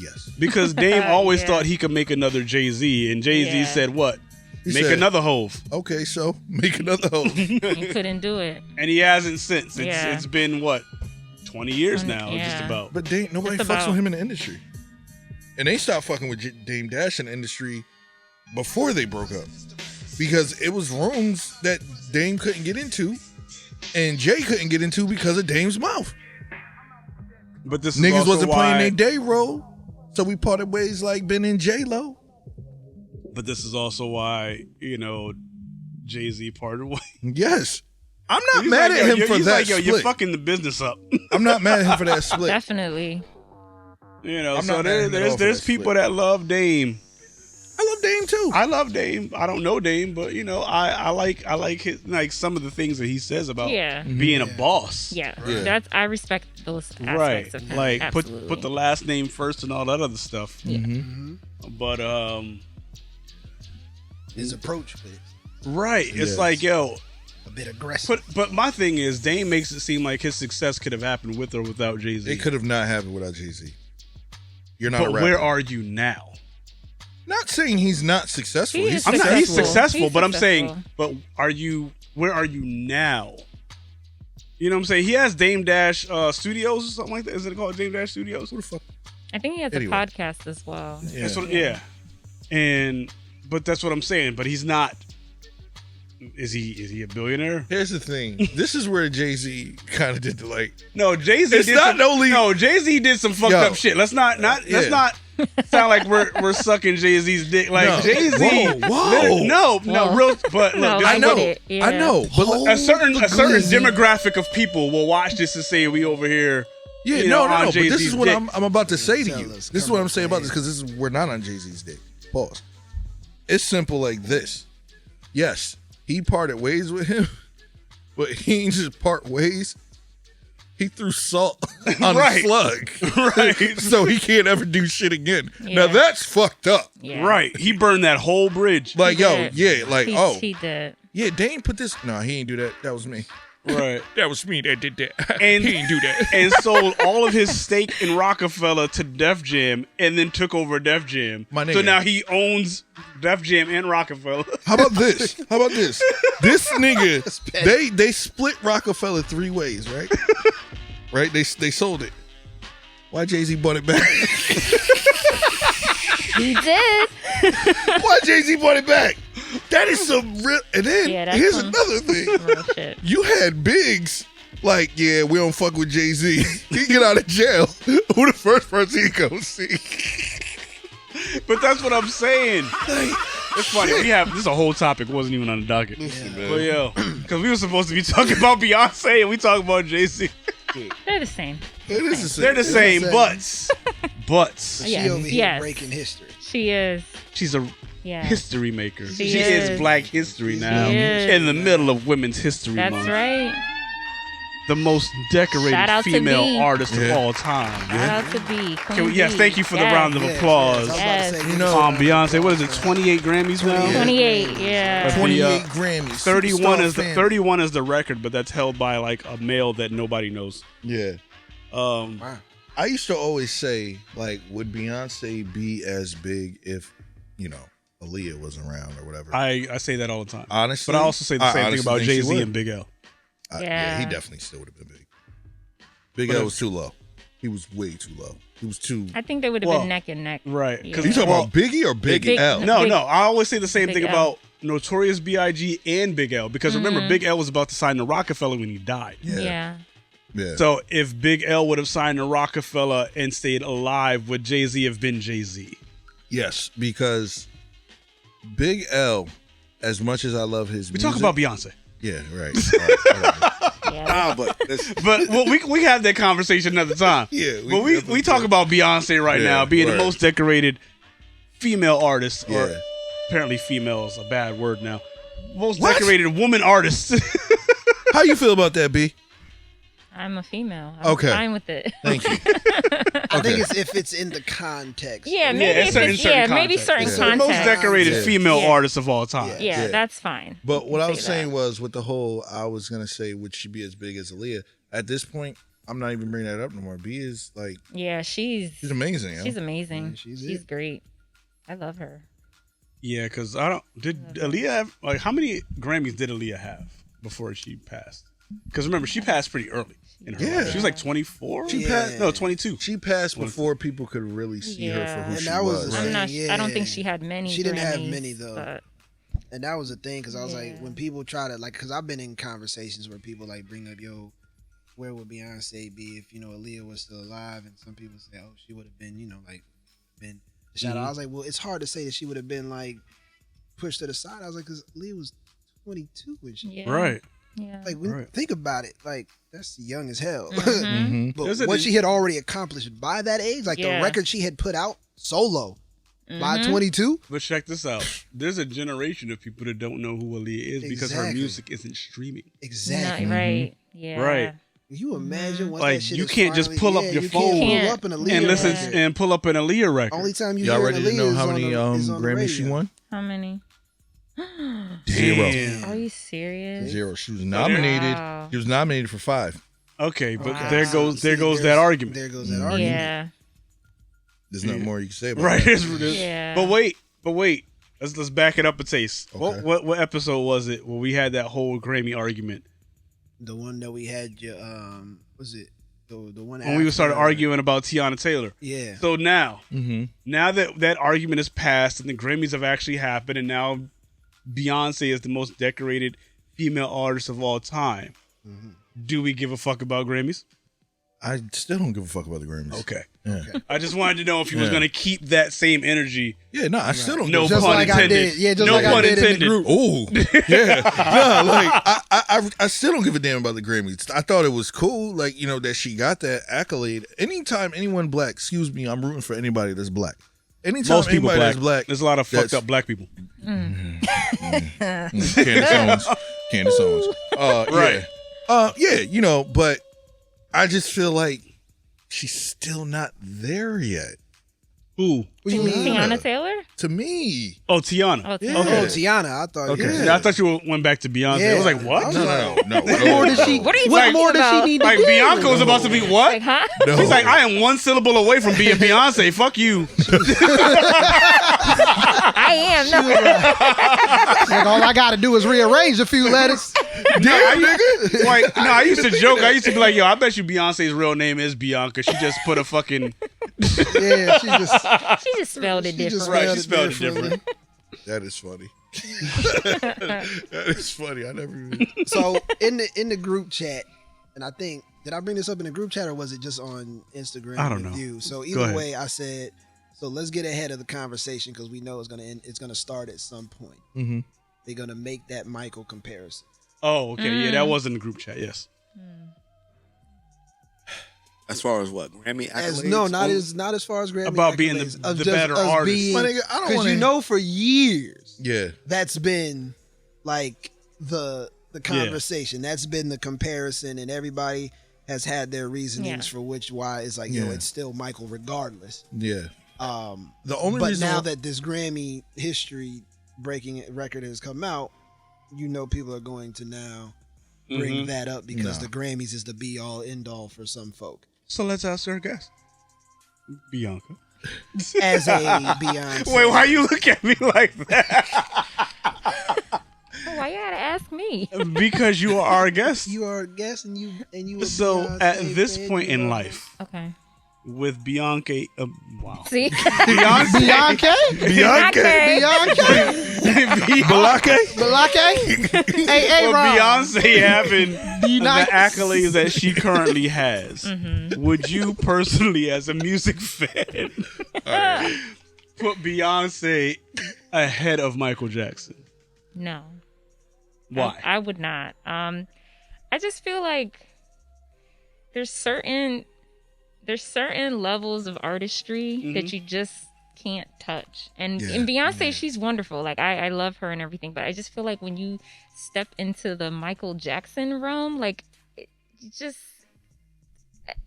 Speaker 4: Yes.
Speaker 3: Because Dame always
Speaker 9: Yeah.
Speaker 3: thought he could make another Jay-Z, and Jay-Z
Speaker 9: Yeah.
Speaker 3: said what?
Speaker 4: He
Speaker 3: Make
Speaker 4: said,
Speaker 3: another Hove.
Speaker 4: Okay, so make another hoe.
Speaker 9: You couldn't do it.
Speaker 3: And he hasn't since.
Speaker 9: Yeah.
Speaker 3: It's been what? 20 years now,
Speaker 9: Yeah.
Speaker 3: just about.
Speaker 4: But nobody
Speaker 9: Just
Speaker 4: fucks
Speaker 9: about.
Speaker 4: with him in the industry. And they stopped fucking with Dame Dash in the industry before they broke up. Because it was rooms that Dame couldn't get into and Jay couldn't get into because of Dame's mouth.
Speaker 3: But this is
Speaker 4: Niggas
Speaker 3: also
Speaker 4: wasn't
Speaker 3: why,
Speaker 4: playing their day role, so we parted ways like Ben and J-Lo.
Speaker 3: But this is also why, Jay-Z parted ways.
Speaker 4: Yes. I'm not
Speaker 3: He's
Speaker 4: mad
Speaker 3: like,
Speaker 4: at him
Speaker 3: yo,
Speaker 4: for
Speaker 3: he's
Speaker 4: that
Speaker 3: like, yo,
Speaker 4: split.
Speaker 3: you're fucking the business up.
Speaker 4: I'm not mad at him for that split.
Speaker 9: Definitely.
Speaker 4: I'm
Speaker 3: So
Speaker 4: not mad at him at all for
Speaker 3: there's
Speaker 4: that
Speaker 3: people
Speaker 4: split.
Speaker 3: that love Dame.
Speaker 4: I love Dame too.
Speaker 3: I love Dame. I don't know Dame, but I like his, like some of the things that he says about being a boss.
Speaker 9: Yeah.
Speaker 4: Yeah.
Speaker 9: I respect those aspects
Speaker 3: Right.
Speaker 9: of him.
Speaker 3: Like
Speaker 9: Absolutely.
Speaker 3: put the last name first and all that other stuff.
Speaker 9: Yeah.
Speaker 3: But
Speaker 1: His approach, but
Speaker 3: right. It's
Speaker 4: Yes.
Speaker 3: like, yo,
Speaker 1: a bit aggressive.
Speaker 3: but my thing is Dame makes it seem like his success could have happened with or without Jay-Z.
Speaker 4: It could have not happened without Jay-Z. You're not a
Speaker 3: But
Speaker 4: rapper.
Speaker 3: where are you now?
Speaker 4: Not saying he's not successful.
Speaker 9: He
Speaker 4: He's
Speaker 9: is
Speaker 3: I'm not. He's
Speaker 9: Successful.
Speaker 3: successful,
Speaker 9: He's
Speaker 3: but I'm
Speaker 9: successful.
Speaker 3: saying, but where are you now? You know what I'm saying? He has Dame Dash Studios or something like that. Is it called Dame Dash Studios?
Speaker 4: Who the fuck?
Speaker 9: I think he has
Speaker 4: Anyway.
Speaker 9: a podcast as well.
Speaker 4: Yeah.
Speaker 3: Yeah. But that's what I'm saying. But he's not. Is he a billionaire?
Speaker 4: Here's the thing. This is where Jay-Z kind of did the like.
Speaker 3: No, Jay-Z
Speaker 4: It's
Speaker 3: did
Speaker 4: not
Speaker 3: some,
Speaker 4: only-
Speaker 3: No, Jay-Z did some fucked
Speaker 4: Yo.
Speaker 3: up shit. Let's not
Speaker 4: Yeah.
Speaker 3: sound like we're sucking Jay-Z's dick. Like
Speaker 4: No.
Speaker 3: Jay-Z.
Speaker 4: Whoa.
Speaker 3: No,
Speaker 9: Whoa.
Speaker 3: real. But look,
Speaker 9: No,
Speaker 3: this
Speaker 9: I
Speaker 3: is
Speaker 9: know.
Speaker 3: what-
Speaker 9: get it. Yeah.
Speaker 4: I know, but
Speaker 3: a certain
Speaker 4: glizzy.
Speaker 3: demographic of people will watch this and say we over here.
Speaker 4: Yeah,
Speaker 3: you
Speaker 4: no.
Speaker 3: know, on
Speaker 4: But this
Speaker 3: Jay-Z's
Speaker 4: is what
Speaker 3: dick.
Speaker 4: I'm about to say to
Speaker 1: Tell
Speaker 4: you.
Speaker 1: us,
Speaker 4: This is
Speaker 1: come
Speaker 4: what
Speaker 1: on,
Speaker 4: I'm saying about
Speaker 1: man.
Speaker 4: this because we're not on Jay-Z's dick. Pause. It's simple like this. Yes, he parted ways with him, but he ain't just part ways. He threw salt on
Speaker 3: Right.
Speaker 4: a slug,
Speaker 3: Right.
Speaker 4: so he can't ever do shit again. Now
Speaker 9: Yeah.
Speaker 4: that's fucked up.
Speaker 9: Yeah.
Speaker 3: Right, he burned that whole bridge.
Speaker 4: Like
Speaker 9: He
Speaker 4: yo,
Speaker 9: did.
Speaker 4: yeah, like
Speaker 9: He did.
Speaker 4: yeah, Dane put this. No, he ain't do that. That was me.
Speaker 3: Right,
Speaker 4: That was me that did that.
Speaker 3: and
Speaker 4: he ain't do that.
Speaker 3: and sold all of his stake in Rockefeller to Def Jam, and then took over Def Jam.
Speaker 4: My
Speaker 3: So
Speaker 4: nigga.
Speaker 3: now he owns Def Jam and Rockefeller.
Speaker 4: How about this? This nigga, they split Rockefeller 3 ways, right? Right? They sold it. Why Jay-Z bought it back?
Speaker 9: He did.
Speaker 4: Why Jay-Z bought it back? That is some real. And then
Speaker 9: Yeah, that's
Speaker 4: here's
Speaker 9: some-
Speaker 4: another thing.
Speaker 9: Real shit.
Speaker 4: You had Biggs like, yeah, we don't fuck with Jay-Z. He get out of jail. Who the first person he go see?
Speaker 3: But that's what I'm saying. It's funny. This is a whole topic. It wasn't even on the docket. But yo, because we were supposed to be talking about Beyonce and we talk about Jay-Z.
Speaker 9: They're the same.
Speaker 4: It is the same.
Speaker 3: They're the same, but
Speaker 1: She
Speaker 9: Yes.
Speaker 1: over here
Speaker 9: Yes.
Speaker 1: breaking history.
Speaker 9: She is.
Speaker 3: she's a
Speaker 9: Yeah.
Speaker 3: history maker.
Speaker 9: She
Speaker 3: She is
Speaker 9: is.
Speaker 3: Black History now,
Speaker 9: is.
Speaker 3: in the middle of Women's History
Speaker 9: That's
Speaker 3: Month.
Speaker 9: right.
Speaker 3: The most decorated
Speaker 9: Shout out to
Speaker 3: female
Speaker 9: B.
Speaker 3: artist of
Speaker 4: Yeah.
Speaker 3: all time.
Speaker 9: Shout out to B. Queen
Speaker 3: Yes,
Speaker 9: B.
Speaker 3: thank you for the
Speaker 9: Yes.
Speaker 3: round of applause.
Speaker 1: I was
Speaker 9: Yes.
Speaker 1: about to say,
Speaker 4: You know,
Speaker 3: Beyonce, what is it? 28 Grammys now.
Speaker 9: 28. Yeah.
Speaker 4: 28 Grammys.
Speaker 3: 31
Speaker 4: Superstar
Speaker 3: is the
Speaker 4: fan.
Speaker 3: 31 is the record, but that's held by like a male that nobody knows.
Speaker 4: Yeah. I used to always say, like, would Beyonce be as big if, Aaliyah was around or whatever?
Speaker 3: I say that all the time.
Speaker 4: Honestly,
Speaker 3: But I also say the same thing
Speaker 4: honestly
Speaker 3: about
Speaker 4: think she
Speaker 3: Jay-Z
Speaker 4: would.
Speaker 3: and Big L.
Speaker 4: Yeah, he
Speaker 9: Yeah.
Speaker 4: definitely still would have been big. Big
Speaker 3: But
Speaker 4: L
Speaker 3: if-
Speaker 4: was too low. He was way too low. He was too.
Speaker 9: I think they would have
Speaker 3: Well,
Speaker 9: been neck and neck.
Speaker 3: Right.
Speaker 9: Yeah.
Speaker 3: Because
Speaker 4: You talking about Biggie or Big,
Speaker 9: Big-
Speaker 4: L?
Speaker 3: No,
Speaker 9: Big-
Speaker 3: no. I always say the same
Speaker 9: Big
Speaker 3: thing
Speaker 9: L.
Speaker 3: about Notorious B.I.G. and Big L. Because remember, Big L was about to sign to Rockefeller when he died.
Speaker 9: Yeah.
Speaker 4: Yeah.
Speaker 3: So if Big L would have signed to Rockefeller and stayed alive, would Jay-Z have been Jay-Z?
Speaker 4: Yes, because Big L, as much as I love his
Speaker 3: We
Speaker 4: music.
Speaker 3: talk about Beyonce.
Speaker 4: Yeah, right. All right, whatever.
Speaker 9: Yeah.
Speaker 8: Nah, but listen,
Speaker 3: But well, we have that conversation another time.
Speaker 4: Yeah,
Speaker 3: But we talk about Beyonce right
Speaker 4: Yeah,
Speaker 3: now being
Speaker 4: right.
Speaker 3: the most decorated female artist, or
Speaker 4: Yeah.
Speaker 3: apparently female is a bad word now. Most
Speaker 4: What?
Speaker 3: decorated woman artist.
Speaker 4: How you feel about that, B?
Speaker 9: I'm a female. I'm
Speaker 4: Okay.
Speaker 9: fine with it.
Speaker 4: Thank you.
Speaker 1: I think
Speaker 4: Okay.
Speaker 1: it's if it's in the context.
Speaker 9: Yeah, maybe
Speaker 3: it's
Speaker 9: if
Speaker 3: certain-
Speaker 9: it's,
Speaker 3: certain
Speaker 9: yeah, maybe
Speaker 3: context.
Speaker 9: certain
Speaker 1: Yeah.
Speaker 3: The
Speaker 9: context.
Speaker 3: most decorated
Speaker 4: Yeah.
Speaker 3: female
Speaker 9: Yeah.
Speaker 3: artist of all time.
Speaker 9: Yeah,
Speaker 4: Yeah.
Speaker 9: that's fine.
Speaker 4: But what
Speaker 9: You
Speaker 4: I
Speaker 9: can
Speaker 4: was
Speaker 9: say
Speaker 4: saying
Speaker 9: that.
Speaker 4: was with the whole, I was going to say, would she be as big as Aaliyah? At this point, I'm not even bringing that up no more. B is like,
Speaker 9: Yeah, she's
Speaker 4: amazing. yo.
Speaker 9: she's amazing.
Speaker 1: Yeah, she's
Speaker 9: she's
Speaker 1: it.
Speaker 9: great. I love her.
Speaker 3: Yeah, because did Aaliyah have, like, how many Grammys did Aaliyah have before she passed? Because remember, she passed pretty early in her
Speaker 4: Yeah.
Speaker 3: life. She was like 24?
Speaker 4: She
Speaker 1: passed-
Speaker 3: No, 22.
Speaker 4: She passed before people could really see her for
Speaker 9: Yeah.
Speaker 4: who
Speaker 1: And
Speaker 4: she
Speaker 1: that was
Speaker 4: was.
Speaker 1: the
Speaker 9: I'm not.
Speaker 1: thing,
Speaker 9: I don't
Speaker 1: yeah.
Speaker 9: think she had many.
Speaker 1: She didn't have
Speaker 9: Grammys,
Speaker 1: many, though.
Speaker 9: but
Speaker 1: And that was the thing, because I was like, when people try to, like, because I've been in conversations where people, like, bring up, yo, where would Beyonce be if, you know, Aaliyah was still alive? And some people say, oh, she would have been, you know, like, been shot out. I was like, well, it's hard to say that she would have been, like, pushed to the side. I was like, because Aaliyah was 22 when she.
Speaker 9: Yeah.
Speaker 3: Right.
Speaker 9: Yeah.
Speaker 1: Like, when you think about it, like, that's young as hell.
Speaker 9: Mm-hmm.
Speaker 1: But what she had already accomplished by that age, like the record she had put out solo by 22.
Speaker 3: But check this out. There's a generation of people that don't know who Aaliyah is because her music isn't streaming.
Speaker 1: Exactly.
Speaker 9: Right. Yeah.
Speaker 3: Right.
Speaker 1: Can you imagine once
Speaker 3: like
Speaker 1: that shit
Speaker 3: you
Speaker 1: is
Speaker 3: can't
Speaker 1: finally,
Speaker 3: just pull up your phone
Speaker 1: pull up an Aaliyah
Speaker 3: and listen
Speaker 1: record.
Speaker 3: and pull up an Aaliyah record.
Speaker 1: Only time you
Speaker 4: Y'all
Speaker 1: hear
Speaker 4: ready
Speaker 1: Aaliyah
Speaker 4: to know
Speaker 1: is
Speaker 4: how
Speaker 1: on
Speaker 4: many
Speaker 1: the, is on the
Speaker 4: Grammys she
Speaker 1: radio.
Speaker 4: won?
Speaker 9: How many?
Speaker 4: 0.
Speaker 9: Are you serious?
Speaker 4: 0. She was nominated.
Speaker 9: Wow.
Speaker 4: She was nominated for 5.
Speaker 3: Okay, but
Speaker 9: Wow.
Speaker 3: there goes that argument.
Speaker 1: There goes that argument.
Speaker 9: Yeah.
Speaker 4: There's nothing more you can say about
Speaker 3: Right.
Speaker 4: that.
Speaker 9: Yeah.
Speaker 3: But wait. Let's back it up a taste.
Speaker 4: Okay.
Speaker 3: What episode was it where we had that whole Grammy argument?
Speaker 1: The one that we had, was it the one
Speaker 3: When we started arguing about Tiana Taylor.
Speaker 1: Yeah.
Speaker 3: So now that argument is passed and the Grammys have actually happened, and now Beyonce is the most decorated female artist of all time. Do we give a fuck about Grammys?
Speaker 4: I still don't give a fuck about the Grammys.
Speaker 3: Okay.
Speaker 4: Yeah.
Speaker 3: I just wanted to know if you was going to keep that same energy.
Speaker 4: Yeah, no, I still don't.
Speaker 3: No
Speaker 1: Just
Speaker 3: pun
Speaker 1: like
Speaker 3: intended.
Speaker 1: I did. Yeah, just
Speaker 3: no
Speaker 1: like
Speaker 3: pun
Speaker 1: I did
Speaker 3: intended.
Speaker 1: in the group.
Speaker 4: Oh, yeah. No, like I still don't give a damn about the Grammys. I thought it was cool, like, you know, that she got that accolade. Anytime anyone black, excuse me, I'm rooting for anybody that's black. Anytime
Speaker 3: Most people
Speaker 4: anybody
Speaker 3: black.
Speaker 4: that's black,
Speaker 3: There's a lot of fucked
Speaker 4: that's-
Speaker 3: up black people.
Speaker 4: Candace Owens.
Speaker 3: Right.
Speaker 4: Yeah, you know, but I just feel like she's still not there yet.
Speaker 3: Who?
Speaker 1: What do you mean?
Speaker 9: Tiana Taylor?
Speaker 4: To me.
Speaker 3: Oh, Tiana.
Speaker 9: Oh,
Speaker 4: Yeah.
Speaker 1: Oh,
Speaker 9: Tiana.
Speaker 1: Tiana. I thought.
Speaker 3: Okay.
Speaker 1: Yeah.
Speaker 3: I thought you went back to Beyonce. I was like, what?
Speaker 4: No.
Speaker 1: What more does she?
Speaker 9: What are you
Speaker 1: What
Speaker 9: talking
Speaker 1: more does
Speaker 9: about?
Speaker 1: she need to
Speaker 3: Like
Speaker 1: do?
Speaker 3: Bianca was about to be what?
Speaker 9: Like, huh?
Speaker 4: No.
Speaker 3: She's like, I am one syllable away from being Beyonce. Fuck you.
Speaker 9: I am. No.
Speaker 1: Like, all I got to do is rearrange a few letters.
Speaker 3: I used to joke. I used to be like, yo, I bet you Beyonce's real name is Bianca. She just put a fucking
Speaker 1: Yeah, she just
Speaker 9: She just spelled it different.
Speaker 3: Right, she spelled it different.
Speaker 4: That is funny. That is funny. I never even.
Speaker 1: So in the group chat, and I think, did I bring this up in the group chat or was it just on Instagram?
Speaker 3: I don't know.
Speaker 1: Review? So
Speaker 3: Go
Speaker 1: either
Speaker 3: ahead.
Speaker 1: way, I said, so let's get ahead of the conversation because we know it's gonna end. It's gonna start at some point.
Speaker 4: Mm-hmm.
Speaker 1: They're gonna make that Michael comparison.
Speaker 3: Oh, okay. Yeah, that was in the group chat. Yes.
Speaker 8: As far as what? Grammy
Speaker 1: As
Speaker 8: accolades?
Speaker 1: not as far as Grammy
Speaker 3: About being the-
Speaker 1: accolades, of
Speaker 3: the
Speaker 1: just
Speaker 3: better
Speaker 1: us
Speaker 3: artist.
Speaker 1: being-
Speaker 4: My nigga, I don't
Speaker 1: 'cause
Speaker 4: wanna-
Speaker 1: you know for years
Speaker 4: Yeah.
Speaker 1: that's been like the conversation. That's been the comparison, and everybody has had their reasonings for why it's like, yo,
Speaker 4: Yeah.
Speaker 1: it's still Michael regardless.
Speaker 4: Yeah. The only
Speaker 1: But
Speaker 4: reason
Speaker 1: now that this Grammy history breaking record has come out, you know people are going to now bring that up because
Speaker 4: No.
Speaker 1: the Grammys is the be all end all for some folk.
Speaker 3: So let's ask our guest, Bianca.
Speaker 1: As a Beyonce.
Speaker 3: Wait, why you look at me like that?
Speaker 9: Why you gotta ask me?
Speaker 3: Because you are our guest.
Speaker 1: You are a guest and you a
Speaker 3: So
Speaker 1: Beyonce
Speaker 3: at this
Speaker 1: fan,
Speaker 3: point
Speaker 1: you
Speaker 3: in
Speaker 1: are-
Speaker 3: life,
Speaker 9: Okay.
Speaker 3: with Bianca, wow,
Speaker 9: See?
Speaker 3: Beyonce,
Speaker 1: Bianca? Bianca? Balake? Hey,
Speaker 3: with
Speaker 1: Ron.
Speaker 3: Beyonce having the
Speaker 1: United-
Speaker 3: accolades that she currently has, would you personally, as a music fan, put Beyonce ahead of Michael Jackson?
Speaker 9: No.
Speaker 3: Why?
Speaker 9: I would not. I just feel like there's certain levels of artistry that you just can't touch. And Beyonce, she's wonderful. Like I love her and everything, but I just feel like when you step into the Michael Jackson realm, like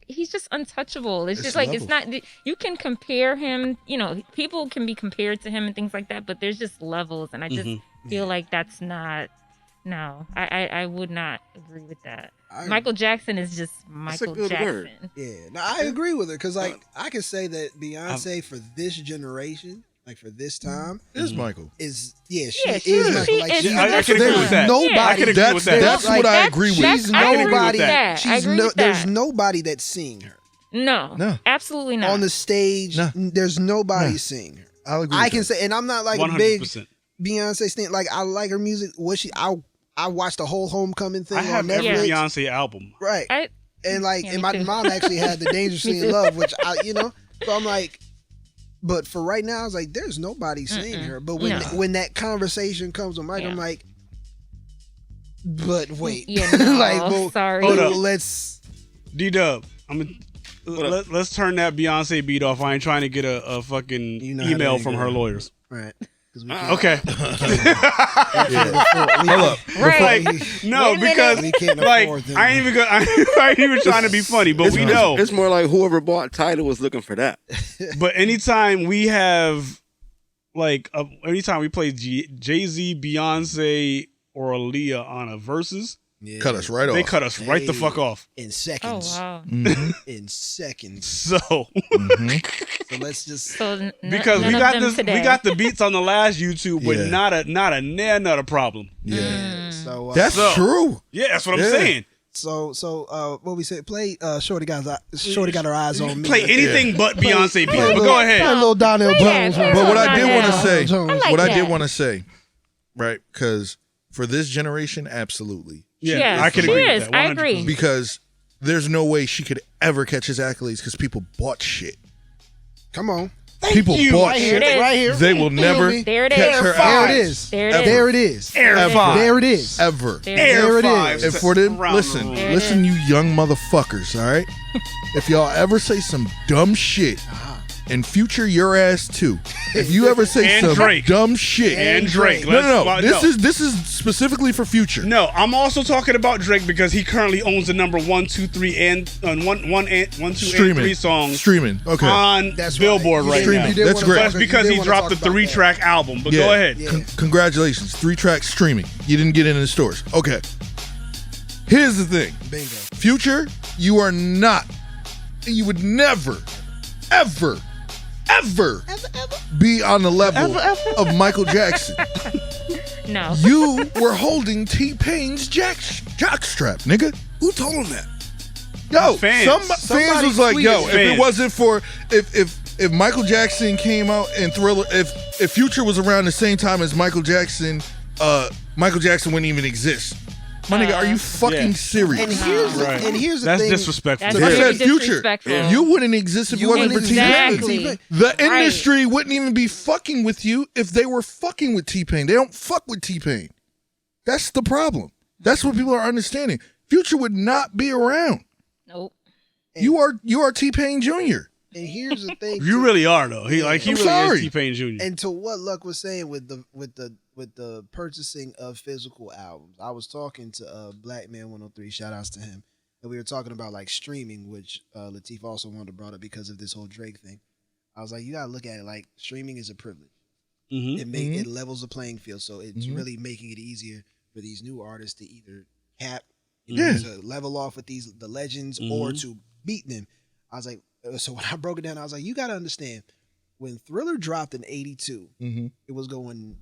Speaker 9: he's just untouchable. It's just like
Speaker 4: levels.
Speaker 9: it's not. You can compare him. You know, people can be compared to him and things like that. But there's just levels, and I just feel like that's not. No, I would not agree with that. Michael Jackson is just Michael
Speaker 8: good
Speaker 9: Jackson.
Speaker 8: word.
Speaker 1: Yeah, no, I agree with her because, like, I can say that Beyonce for this generation, like for this time,
Speaker 4: is Michael.
Speaker 1: is
Speaker 9: she
Speaker 1: is
Speaker 9: is.
Speaker 1: Michael.
Speaker 9: She
Speaker 1: Like,
Speaker 9: is.
Speaker 1: she's-
Speaker 3: I can agree
Speaker 1: there's
Speaker 3: with that.
Speaker 1: nobody.
Speaker 3: I can agree with that.
Speaker 4: That's
Speaker 1: Like,
Speaker 4: what I agree with.
Speaker 1: She's
Speaker 9: I agree with
Speaker 1: nobody.
Speaker 9: that. I
Speaker 1: She's
Speaker 9: agree with
Speaker 1: there's
Speaker 9: that.
Speaker 1: nobody that's seeing her
Speaker 9: No, absolutely not.
Speaker 1: on the stage.
Speaker 4: No.
Speaker 1: There's nobody
Speaker 4: No.
Speaker 1: seeing her.
Speaker 4: I'll agree.
Speaker 1: I
Speaker 4: with
Speaker 1: can
Speaker 4: that.
Speaker 1: say, and I'm not like a
Speaker 3: 100%.
Speaker 1: Beyonce stand. Like I like her music. I watched the whole Homecoming thing
Speaker 3: I have
Speaker 1: on
Speaker 3: every
Speaker 1: Netflix.
Speaker 3: Beyonce album.
Speaker 1: Right. And like,
Speaker 9: Yeah,
Speaker 1: and
Speaker 9: me
Speaker 1: my
Speaker 9: too.
Speaker 1: mom actually had the Dangerously in Love, which so I'm like, but for right now, I was like, there's nobody saying her. But when that conversation comes with Mike, I'm like, but wait,
Speaker 9: sorry.
Speaker 3: Hold up.
Speaker 1: Let's
Speaker 3: D-Dub, let's turn that Beyonce beat off. I ain't trying to get a fucking email from her lawyers.
Speaker 1: Right.
Speaker 3: Okay.
Speaker 4: Hold up.
Speaker 3: Right. No, because
Speaker 1: we can't
Speaker 3: like
Speaker 1: afford them.
Speaker 3: I ain't even trying to be funny, but we know.
Speaker 8: It's more like whoever bought Tidal was looking for that.
Speaker 3: But anytime we have anytime we play Jay-Z, Beyonce, or Aaliyah on a versus,
Speaker 4: cut us right off.
Speaker 3: They cut us right the fuck off
Speaker 1: in seconds.
Speaker 9: Oh wow.
Speaker 1: In seconds.
Speaker 3: So
Speaker 1: So let's just
Speaker 3: because we got the beats on the last YouTube, but not a problem.
Speaker 1: Yeah. So
Speaker 4: that's true.
Speaker 3: Yeah, that's what I'm saying.
Speaker 1: So what we said? Play Shorty got her eyes on me.
Speaker 3: Play anything but Beyonce beats. But go ahead.
Speaker 1: Play a little Donnell Jones.
Speaker 4: But what I did want to say,
Speaker 9: I
Speaker 4: did want to say, right? Because for this generation, absolutely.
Speaker 3: Yeah, I can agree with that. 100%.
Speaker 9: I agree.
Speaker 4: Because there's no way she could ever catch his accolades because people bought shit.
Speaker 1: Come on.
Speaker 4: People bought shit.
Speaker 1: Right here.
Speaker 4: They will never
Speaker 9: There it
Speaker 4: catch
Speaker 9: is.
Speaker 4: her
Speaker 1: There it
Speaker 4: eyes.
Speaker 1: is.
Speaker 9: There it is.
Speaker 1: There it is.
Speaker 3: Air 5.
Speaker 1: There it is.
Speaker 4: Ever.
Speaker 1: There it is.
Speaker 4: And for them, listen, you young motherfuckers, all right? If y'all ever say some dumb shit, and Future your ass too. If you ever say some dumb shit,
Speaker 3: and Drake,
Speaker 4: no, this is specifically for Future.
Speaker 3: No, I'm also talking about Drake because he currently owns the number 1, 2, 3, and 1, 2, and 3 songs
Speaker 4: streaming. Okay,
Speaker 3: on Billboard right now.
Speaker 4: That's great.
Speaker 3: That's because he dropped the 3-track album. But go ahead.
Speaker 4: Congratulations, 3 tracks streaming. You didn't get it in the stores. Okay. Here's the thing.
Speaker 1: Bingo.
Speaker 4: Future, you would never, ever be on the level of Michael Jackson.
Speaker 9: No.
Speaker 4: You were holding T-Pain's jockstrap, nigga. Who told him that? Yo, fans was like, yo, if it wasn't for if Michael Jackson came out and Thriller, if Future was around the same time as Michael Jackson wouldn't even exist. My nigga, are you fucking serious?
Speaker 1: And here's the
Speaker 3: That's
Speaker 1: thing.
Speaker 3: disrespectful.
Speaker 9: That's
Speaker 4: I
Speaker 9: very
Speaker 4: said Future.
Speaker 9: disrespectful.
Speaker 4: You wouldn't exist if it wasn't for T-Pain. The industry wouldn't even be fucking with you if they were fucking with T-Pain. They don't fuck with T-Pain. That's the problem. That's what people are understanding. Future would not be around.
Speaker 9: Nope.
Speaker 4: You are T-Pain Jr.
Speaker 1: And here's the thing.
Speaker 3: You really are though. He really is T-Pain Jr.
Speaker 1: And to what Luck was saying with the purchasing of physical albums, I was talking to Black Man 103. Shout outs to him. And we were talking about like streaming, which Latif also wanted to brought up because of this whole Drake thing. I was like, you gotta look at it like streaming is a privilege.
Speaker 3: Mm-hmm.
Speaker 1: It levels the playing field, so it's really making it easier for these new artists to either cap, to level off with the legends, or to beat them. I was like, so when I broke it down, I was like, you got to understand, when Thriller dropped in '82, it was going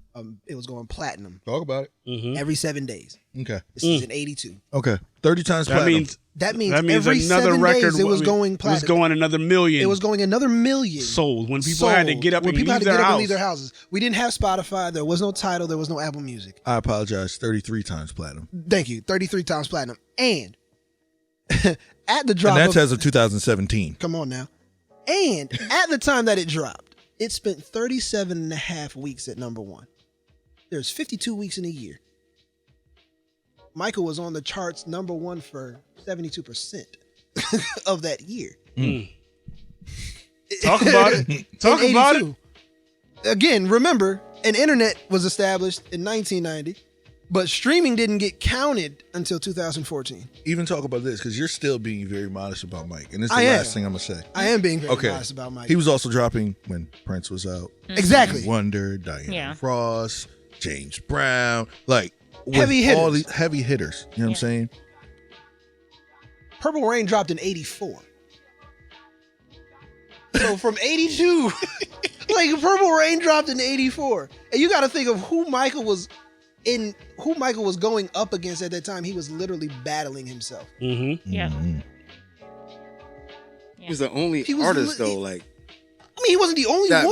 Speaker 1: platinum.
Speaker 4: Talk about it.
Speaker 1: Every 7 days.
Speaker 4: Okay.
Speaker 1: This is in '82.
Speaker 4: Okay. 30 times platinum.
Speaker 1: That means every
Speaker 3: another
Speaker 1: 7
Speaker 3: record
Speaker 1: days it was going platinum.
Speaker 3: It was going another million.
Speaker 1: It was going another million
Speaker 3: sold when people had to get up and leave their
Speaker 1: houses. We didn't have Spotify. There was no Tidal. There was no Apple Music.
Speaker 4: I apologize. 33 times platinum.
Speaker 1: Thank you. 33 times platinum. And at the drop,
Speaker 4: and that's as of 2017.
Speaker 1: Come on now. And at the time that it dropped, it spent 37 and a half weeks at number 1. There's 52 weeks in a year. Michael was on the charts number 1 for 72% of that year.
Speaker 3: Talk about it. Talk about it.
Speaker 1: Again, remember, an internet was established in 1990, but streaming didn't get counted until 2014.
Speaker 4: Even talk about this, because you're still being very modest about Mike. And this is the last thing I'm going to say.
Speaker 1: I am being very modest about Mike.
Speaker 4: He was also dropping when Prince was out.
Speaker 1: Exactly.
Speaker 4: Wonder, Diana Ross, James Brown. Like,
Speaker 1: heavy hitters.
Speaker 4: All these heavy hitters. You know what I'm saying?
Speaker 1: Purple Rain dropped in 84. So from 82, like Purple Rain dropped in 84. And you got to think of who Michael was going up against at that time. He was literally battling himself.
Speaker 8: Mm-hmm. Yeah. He was the only artist though, like
Speaker 1: I mean, he wasn't the only one.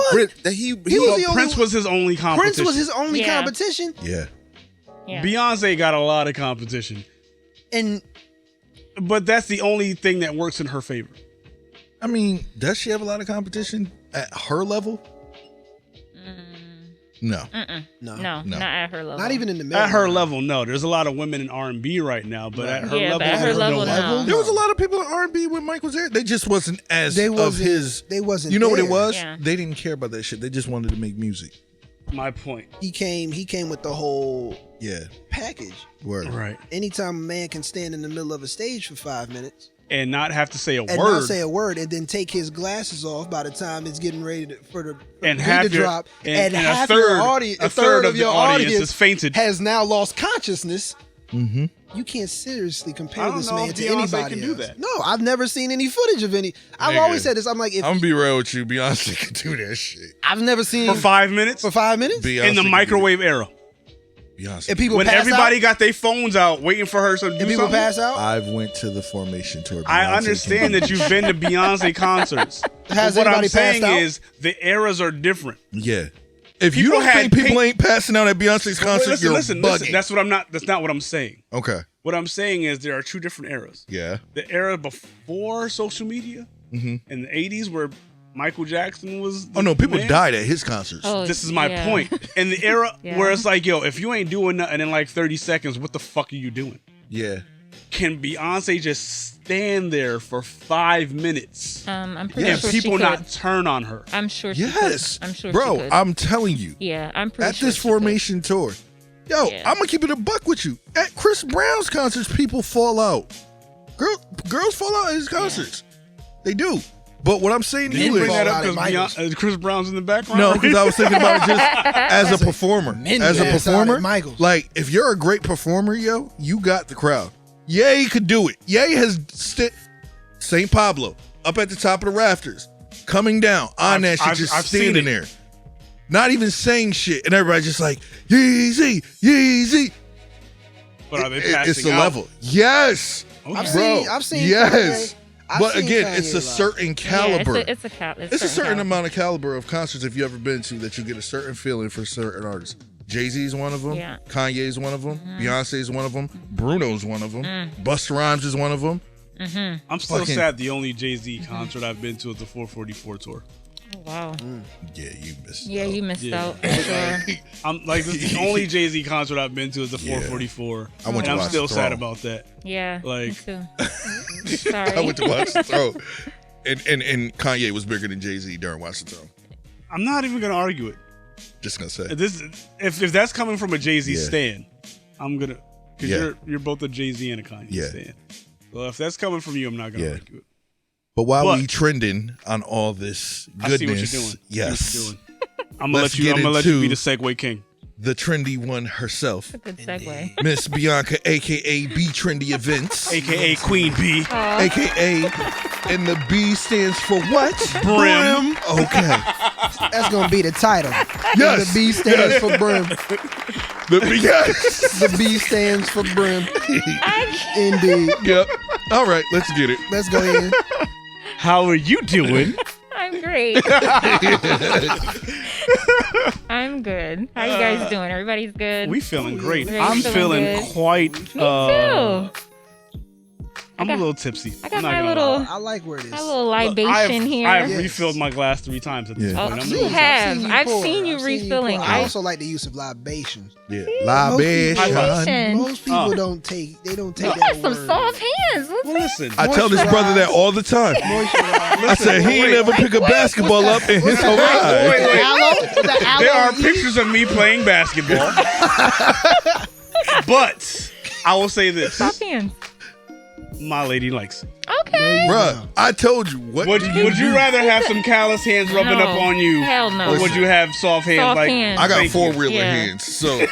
Speaker 8: He
Speaker 1: was the only
Speaker 3: Prince was his only competition.
Speaker 1: Prince was his only
Speaker 9: Yeah.
Speaker 1: competition.
Speaker 4: Yeah.
Speaker 9: Yeah.
Speaker 3: Beyonce got a lot of competition. But that's the only thing that works in her favor.
Speaker 4: I mean, does she have a lot of competition at her level? No.
Speaker 1: No,
Speaker 9: not at her level.
Speaker 1: not even in the middle.
Speaker 3: At her level, no. There's a lot of women in R&B right now, but at her
Speaker 9: Yeah,
Speaker 3: level,
Speaker 9: but at her level, no.
Speaker 4: There was a lot of people in R&B when Mike was there. They just wasn't as
Speaker 1: They
Speaker 4: of
Speaker 1: wasn't-
Speaker 4: his.
Speaker 1: they wasn't
Speaker 4: You know what
Speaker 1: there.
Speaker 4: it was?
Speaker 9: Yeah.
Speaker 4: They didn't care about that shit. They just wanted to make music.
Speaker 3: My point.
Speaker 1: He came with the whole
Speaker 4: Yeah.
Speaker 1: package.
Speaker 4: Word.
Speaker 3: Right.
Speaker 1: Anytime a man can stand in the middle of a stage for 5 minutes
Speaker 3: And not have to say a
Speaker 1: and
Speaker 3: word.
Speaker 1: not say a word, and then take his glasses off by the time it's getting ready for the
Speaker 3: And
Speaker 1: beat
Speaker 3: half
Speaker 1: to
Speaker 3: your-
Speaker 1: drop,
Speaker 3: and a
Speaker 1: half
Speaker 3: third-
Speaker 1: your audience,
Speaker 3: a third of the
Speaker 1: your
Speaker 3: audience is fainted.
Speaker 1: has now lost consciousness.
Speaker 4: Mm-hmm.
Speaker 1: You can't seriously compare
Speaker 3: I don't
Speaker 1: this
Speaker 3: know
Speaker 1: man
Speaker 3: if
Speaker 1: to
Speaker 3: Beyonce
Speaker 1: anybody
Speaker 3: can do
Speaker 1: else.
Speaker 3: that.
Speaker 1: No, I've never seen any footage of any. I've
Speaker 4: Nigga,
Speaker 1: always said this. I'm like, if
Speaker 4: I'm gonna be real with you. Beyonce could do that shit.
Speaker 1: I've never seen
Speaker 3: For 5 minutes?
Speaker 1: for 5 minutes.
Speaker 4: Beyonce
Speaker 3: In the
Speaker 4: could
Speaker 3: microwave era.
Speaker 4: do it. Beyonce.
Speaker 1: And people
Speaker 3: When
Speaker 1: pass
Speaker 3: everybody
Speaker 1: out,
Speaker 3: got their phones out waiting for her to do
Speaker 1: and people
Speaker 3: something.
Speaker 1: pass out.
Speaker 4: I went to the Formation tour.
Speaker 3: I
Speaker 4: Beyonce
Speaker 3: understand
Speaker 4: came.
Speaker 3: that you've been to Beyonce concerts.
Speaker 1: Has
Speaker 3: But what I'm
Speaker 1: anybody
Speaker 3: saying
Speaker 1: passed out?
Speaker 3: is the eras are different.
Speaker 4: Yeah. If you
Speaker 3: People
Speaker 4: don't
Speaker 3: had
Speaker 4: think people
Speaker 3: pink-
Speaker 4: ain't passing out at Beyonce's concert,
Speaker 3: listen,
Speaker 4: you're
Speaker 3: listen.
Speaker 4: bugging.
Speaker 3: That's not what I'm saying.
Speaker 4: Okay.
Speaker 3: What I'm saying is there are two different eras.
Speaker 4: Yeah.
Speaker 3: The era before social media in the 80s where Michael Jackson was the
Speaker 4: Oh no, people
Speaker 3: man.
Speaker 4: died at his concerts.
Speaker 9: Oh,
Speaker 3: This is my
Speaker 9: yeah.
Speaker 3: point. In the era
Speaker 9: Yeah.
Speaker 3: where it's like, yo, if you ain't doing nothing in like 30 seconds, what the fuck are you doing?
Speaker 4: Yeah.
Speaker 3: Can Beyonce just stand there for 5 minutes
Speaker 9: I'm pretty
Speaker 3: and
Speaker 9: sure
Speaker 3: people
Speaker 9: she could.
Speaker 3: not turn on her?
Speaker 9: I'm sure she
Speaker 4: Yes.
Speaker 9: could. I'm sure
Speaker 4: Bro,
Speaker 9: she could.
Speaker 4: I'm telling you.
Speaker 9: Yeah, I'm pretty
Speaker 4: At
Speaker 9: sure
Speaker 4: this
Speaker 9: she could.
Speaker 4: Formation tour. Yo,
Speaker 9: Yeah.
Speaker 4: I'm gonna keep it a buck with you. At Chris Brown's concerts, people fall out. Girls fall out at his concerts. They do. But what I'm saying to
Speaker 3: Did you
Speaker 4: you
Speaker 3: bring
Speaker 4: is
Speaker 3: that
Speaker 1: fall
Speaker 3: up
Speaker 1: out at
Speaker 3: because Chris Brown's in the background?
Speaker 4: no, because I was thinking about it just as a performer.
Speaker 1: Men
Speaker 4: As a
Speaker 1: pass out
Speaker 4: performer,
Speaker 1: at Michael's.
Speaker 4: like if you're a great performer, yo, you got the crowd. Ye could do it. Ye has St. Pablo up at the top of the rafters, coming down on that shit, just
Speaker 3: I've seen
Speaker 4: standing
Speaker 3: it.
Speaker 4: there, not even saying shit, and everybody just like Yeezy, Yeezy.
Speaker 3: But are they
Speaker 4: It's
Speaker 3: passing
Speaker 4: the
Speaker 3: out?
Speaker 4: level. Yes,
Speaker 3: Okay.
Speaker 1: I've seen
Speaker 4: yes.
Speaker 1: Kanye. I've
Speaker 4: But
Speaker 1: seen
Speaker 4: again,
Speaker 1: Kanye
Speaker 4: it's a
Speaker 1: live.
Speaker 4: certain caliber.
Speaker 9: Yeah, it's
Speaker 4: It's a certain
Speaker 9: caliber.
Speaker 4: amount of caliber of concerts if you ever been to that you get a certain feeling for certain artists. Jay-Z is one of them.
Speaker 9: Yeah.
Speaker 4: Kanye is one of them. Beyonce is one of them. Bruno's one of them. Busta Rhymes is one of them.
Speaker 3: I'm still
Speaker 4: Fucking-
Speaker 3: sad the only Jay-Z concert I've been to is the 444 tour.
Speaker 9: Oh, wow.
Speaker 4: Yeah, you missed.
Speaker 9: Yeah, you missed
Speaker 3: Yeah.
Speaker 9: out. For sure.
Speaker 3: I'm like, this is the only Jay-Z concert I've been to is the
Speaker 4: Yeah.
Speaker 3: 444.
Speaker 4: I went to
Speaker 3: and I'm
Speaker 4: watch
Speaker 3: still sad
Speaker 4: Throne.
Speaker 3: about that.
Speaker 9: Yeah.
Speaker 3: Like-
Speaker 9: me too. Sorry.
Speaker 4: I went to watch the Throne. And Kanye was bigger than Jay-Z during Watch the Throne.
Speaker 3: I'm not even gonna argue it.
Speaker 4: Just gonna say.
Speaker 3: This if that's coming from a Jay-Z
Speaker 4: Yeah.
Speaker 3: stan, I'm gonna because
Speaker 4: Yeah.
Speaker 3: you're both a Jay-Z and a Kanye
Speaker 4: Yeah.
Speaker 3: stan. Well, if that's coming from you, I'm not gonna
Speaker 4: Yeah.
Speaker 3: argue it.
Speaker 4: But while
Speaker 3: But-
Speaker 4: we trending on all this
Speaker 3: I see what
Speaker 4: goodness,
Speaker 3: you're doing.
Speaker 4: yes,
Speaker 3: I see what you're doing. I'm gonna
Speaker 4: Let's
Speaker 3: let you. I'm
Speaker 4: get
Speaker 3: gonna let you be
Speaker 4: into-
Speaker 3: the Segway king.
Speaker 4: the trendy one herself,
Speaker 9: Good segue.
Speaker 4: Miss Bianca, aka B-Trendy Events,
Speaker 3: AKA Queen B.
Speaker 4: aka, and the B stands for what?
Speaker 3: Brim.
Speaker 4: Okay.
Speaker 1: That's gonna be the title.
Speaker 4: Yes.
Speaker 1: The B stands for Brim.
Speaker 4: Yes.
Speaker 1: The B stands for Brim. Indeed.
Speaker 4: Yep. All right, let's get it.
Speaker 1: Let's go in.
Speaker 3: How are you doing?
Speaker 9: I'm great. I'm good. How you guys doing? Everybody's good?
Speaker 3: We feeling great.
Speaker 9: Everybody's
Speaker 3: I'm
Speaker 9: feeling
Speaker 3: feeling
Speaker 9: good.
Speaker 3: quite.
Speaker 9: Me too.
Speaker 3: I'm a little tipsy.
Speaker 9: I got
Speaker 3: I'm not
Speaker 9: my
Speaker 3: gonna
Speaker 9: little,
Speaker 3: lie.
Speaker 1: I like where it is.
Speaker 9: my little
Speaker 3: Look,
Speaker 9: libation here.
Speaker 3: I've
Speaker 1: Yes.
Speaker 3: refilled my glass 3 times at this
Speaker 4: Yeah.
Speaker 3: point.
Speaker 9: Oh,
Speaker 3: I'm
Speaker 9: you
Speaker 3: gonna-
Speaker 9: have. I've
Speaker 1: pour.
Speaker 9: seen you
Speaker 1: I've
Speaker 9: refilling.
Speaker 1: pour. I
Speaker 9: I-
Speaker 1: also like the use of libation.
Speaker 4: Yeah.
Speaker 9: Libation.
Speaker 4: Libation.
Speaker 1: Most people
Speaker 3: Oh.
Speaker 1: don't take. They don't take
Speaker 9: You
Speaker 1: that
Speaker 9: got some
Speaker 1: word.
Speaker 9: soft hands. What's
Speaker 3: Well,
Speaker 9: that?
Speaker 3: listen.
Speaker 4: I tell this brother that all the time. I said he ain't never pick a basketball up in his whole life.
Speaker 3: Wait, wait.
Speaker 1: Aloe? The aloe
Speaker 3: There are
Speaker 1: you-
Speaker 3: pictures of me playing basketball. But I will say this.
Speaker 9: Soft hands.
Speaker 3: My lady likes it.
Speaker 9: Okay.
Speaker 4: Bruh, I told you. What
Speaker 3: Would
Speaker 4: did
Speaker 3: you rather have some callous hands rubbing
Speaker 9: No.
Speaker 3: up on you?
Speaker 9: Hell no.
Speaker 3: Or would you have soft hands
Speaker 9: Soft
Speaker 3: like
Speaker 9: hands.
Speaker 4: I got
Speaker 3: Thank you.
Speaker 4: 4-wheeler
Speaker 9: Yeah.
Speaker 4: hands, so yeah.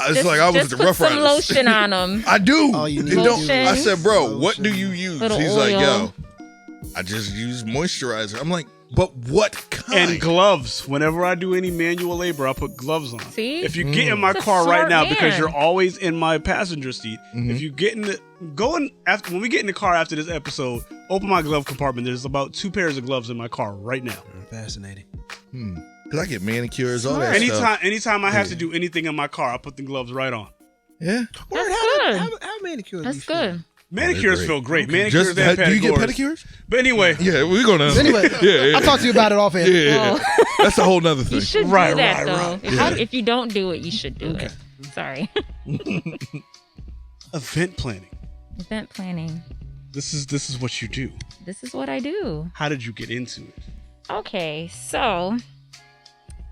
Speaker 4: It's
Speaker 9: Just-
Speaker 4: like I was
Speaker 9: just
Speaker 4: the
Speaker 9: put
Speaker 4: Rough
Speaker 9: some
Speaker 4: Riders.
Speaker 9: lotion on them.
Speaker 4: I do.
Speaker 1: All you
Speaker 4: It
Speaker 1: need
Speaker 4: don't-
Speaker 1: to do
Speaker 4: I
Speaker 1: is
Speaker 4: said, bro,
Speaker 1: lotion.
Speaker 4: what do you use?
Speaker 9: Little
Speaker 4: He's like, yo,
Speaker 9: oil.
Speaker 4: I just use moisturizer. I'm like, but what kind?
Speaker 3: And gloves. Whenever I do any manual labor, I put gloves on.
Speaker 9: See?
Speaker 3: If you get in my
Speaker 9: He's a
Speaker 3: car right
Speaker 9: smart
Speaker 3: now,
Speaker 9: man.
Speaker 3: because you're always in my passenger seat, if you get in the when we get in the car after this episode, open my glove compartment. There's about 2 pairs of gloves in my car right now.
Speaker 1: Fascinating.
Speaker 4: Because I get manicures, all that stuff.
Speaker 3: Anytime I have to do anything in my car, I put the gloves right on.
Speaker 4: Yeah.
Speaker 1: Word,
Speaker 9: good.
Speaker 1: How manicures
Speaker 9: That's
Speaker 1: be feel?
Speaker 9: good.
Speaker 3: Manicures feel great.
Speaker 1: Okay.
Speaker 3: Manicures and pedicures.
Speaker 4: Do you get pedicures?
Speaker 3: But anyway.
Speaker 4: Yeah, we're going to.
Speaker 1: Anyway, I'll talk to you about it off air.
Speaker 4: Yeah. That's a whole nother thing.
Speaker 9: You should do that, though. If you don't do it, you should do it. Sorry.
Speaker 3: Event planning.
Speaker 9: Event planning.
Speaker 3: This is what you do.
Speaker 9: This is what I do.
Speaker 3: How did you get into it?
Speaker 9: Okay, so